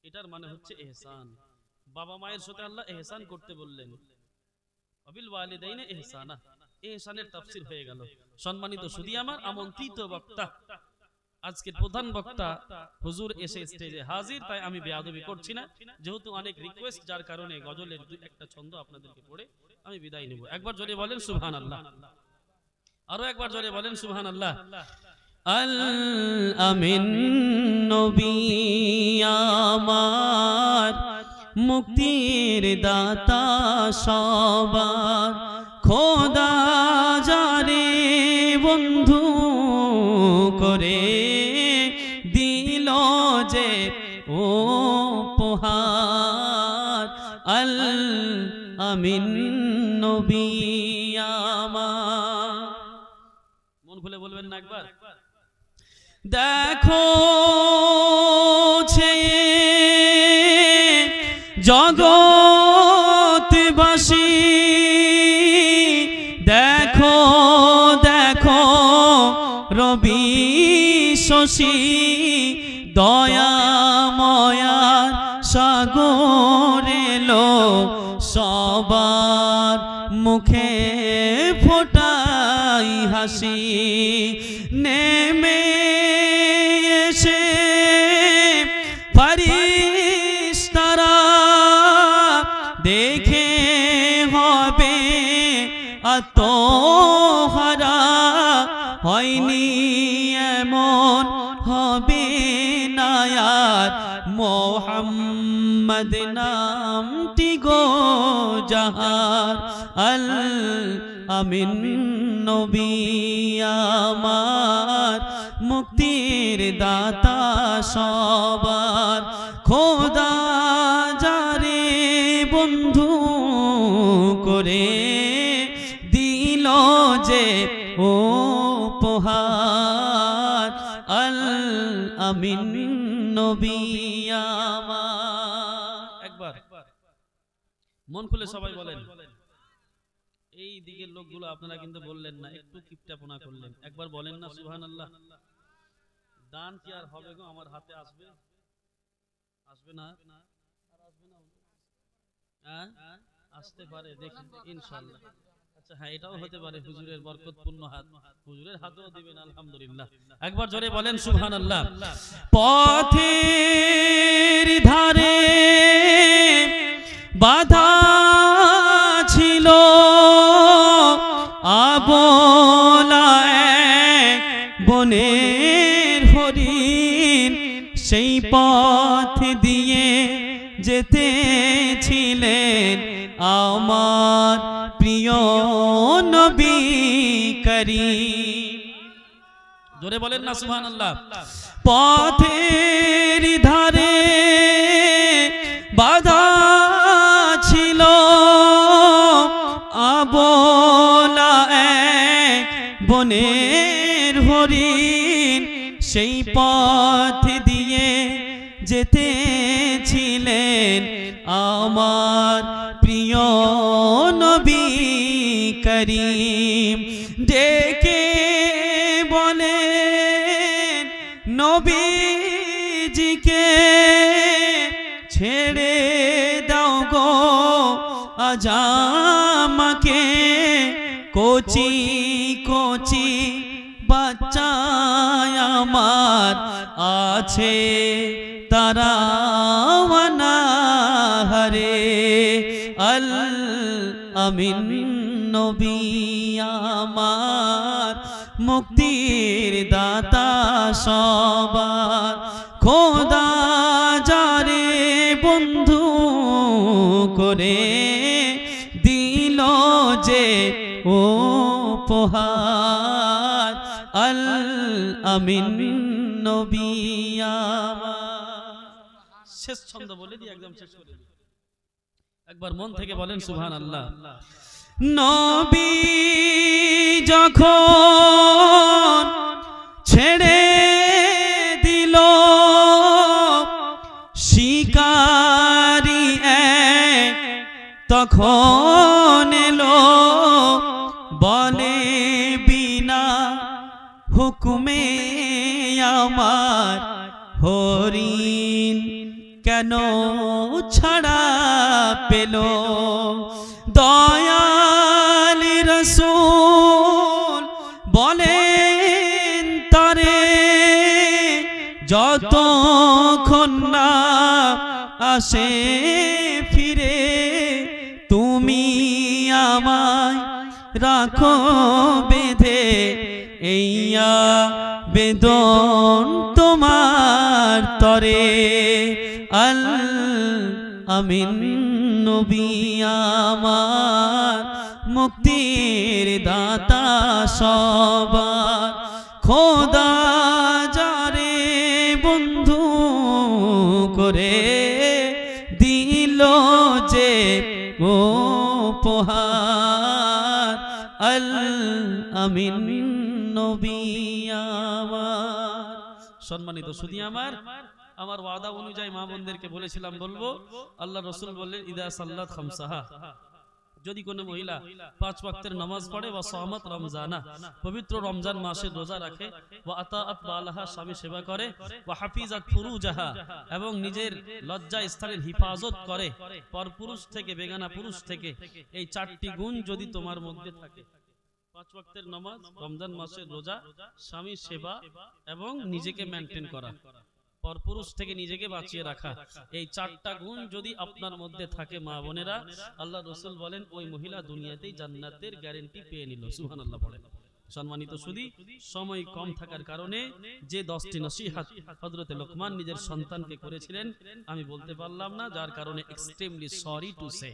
[SPEAKER 1] এটার মানে হচ্ছে ইহসান। বাবা মায়ের সাথে আল্লাহ ইহসান করতে বললেন। ওয়াবিল ওয়ালিদাইনি ইহসানা, ইহসানের তাফসীর হয়ে গেল। সম্মানিত সুধী আমার, আমন্ত্রিত বক্তা, আজকের প্রধান বক্তা হুজুর এসে স্টেজে হাজির, তাই আমি বেয়াদবি করছি না, যেহেতু অনেক রিকোয়েস্ট, যার কারণে গজলের দুই একটা ছন্দ আপনাদেরকে পড়ে আমি বিদায় নেব। একবার জোরে বলেন সুবহানাল্লাহ, আরো একবার জোরে বলেন সুবহানাল্লাহ। আল আমিন নবী আমার, মুক্তির দাতা সবার, খোদা যারে বন্ধু করে দিল যে উপহার, আল আমিন নবী আমার। মন খুলে বলবেন না একবার? দেখো জগৎবাসী, দেখো দেখো রবি শশী, দয়াময়ার সাগর এলো, সবার মুখে ফোটাই হাসি, নেমে এসে ফারিস্তারা দেখে হবে আত্মহারা, হয়নি এমন হবে না আর, মোহাম্মদ নামটি গো যাহার, আল আমিন নবী আমার, মুক্তির দাতা সবার, খোদা যারে বন্ধু করে দিল যে উপহার, আল আমিন নবী আমার। একবার মন খুলে সবাই বলেন। এই দিকের লোকগুলো আপনারা কিন্তু বললেন না, একটু কিপটাপনা করলেন। একবার বলেন না সুবহানাল্লাহ। দান কি আর হবে গো? আমার হাতে আসবে? আসবে না, আর আসবে না। হ্যাঁ আসতে পারে, দেখি ইনশাআল্লাহ। আচ্ছা হ্যাঁ, এটাও হতে পারে হুজুরের বরকতপূর্ণ হাত, হুজুরের হাতেও দিবেন আলহামদুলিল্লাহ। একবার জোরে বলেন সুবহানাল্লাহ। পথের ধারে বাধা ছিল আবলা এক বনের হরিণ, সেই পথ দিয়ে যেতেছিলেন আমার প্রিয় নবী করিম। জোরে বলেন না সুবহানাল্লাহ। পথের ধারে বাধা ছিল আবলা এক বনের হরিণ, সেই পথ দিয়ে যেতেছিলেন আমার প্রিয় নবী করিম। ডেকে বলেন নবীজিকে, ছেড়ে দাও গো আজ আমাকে, কচি কচি বাচ্চা আমার আছে তারা অনাহারে। আল আমিন নবী আমার মুক্তির দাতা সবার, খোদা যারে বন্ধু করে দিল যে উপহার, আল আমিন নবী আমার। শেষ ছন্দ বলে দিই, একদম শেষ করে দিই। একবার মন থেকে বলেন সুবহানাল্লাহ। নবী যখন ছেড়ে দিল শিকারি এক, তখন এলো বলে বিনা হুকুমে আমার হরিণ কেন ছাড়া পেল। দয়াল রাসূল বলেন তারে, যতক্ষণ না আসে ফিরে তুমি আমায় রাখো বেঁধে, এইয়া বেদন তোমার তরে। আল আমিন নবী আমার মুক্তির দাতা সবার, খোদা যারে বন্ধু করে দিল যে উপহার, আল আমিন নবী আমার। সম্মানিত সুধী আমার, আমার ওয়াদা অনুযায়ী মা বোনদেরকে বলেছিলাম বলবো, আল্লাহ রাসূল বললেন ইদা সাল্লাত খামসাহা, যদি কোনো মহিলা 5 ওয়াক্তের নামাজ পড়ে ওয়া সামাত রমজানা, পবিত্র রমজান মাসে রোজা রাখে, ওয়া আতাআত বালাহা, স্বামী সেবা করে, ওয়া হাফিজাত ফুরুজাহা, এবং নিজের লজ্জা স্থানের হিফাজত করে পরপুরুষ থেকে বেগানা পুরুষ থেকে, এই 4টি গুণ যদি তোমার মধ্যে থাকে, 5 ওয়াক্তের নামাজ, রমজান মাসের রোজা, স্বামী সেবা এবং নিজেকে মেইনটেইন করা, পরপুরুষ থেকে নিজেকে বাঁচিয়ে রাখা, এই 4টা গুণ যদি আপনার মধ্যে থাকে মা বোনেরা, আল্লাহ রাসূল বলেন ওই মহিলা দুনিয়াতেই জান্নাতের গ্যারান্টি পেয়ে নিল। সুবহানাল্লাহ বলেন। সম্মানিত সুধী, সময় কম থাকার কারণে যে 10টি নসিহত হযরত লোকমান নিজের সন্তানকে করেছিলেন আমি বলতে পারলাম না, যার কারণে এক্সট্রিমলি সরি টু সে।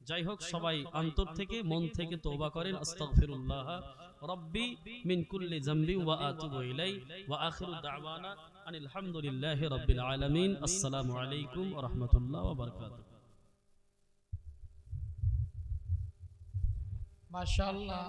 [SPEAKER 1] যাই হোক, সবাই অন্তর থেকে মন থেকে তওবা করেন, আস্তাগফিরুল্লাহ রাব্বি মিন কুল্লি যামবি ওয়া আতুবু ইলাই, ওয়া আখিরু দাওয়ানা আনিল হামদুলিল্লাহি রাব্বিল আলামিন। আসসালামু আলাইকুম ওয়া রাহমাতুল্লাহি ওয়া বারাকাতুহু।
[SPEAKER 2] মাশাআল্লাহ।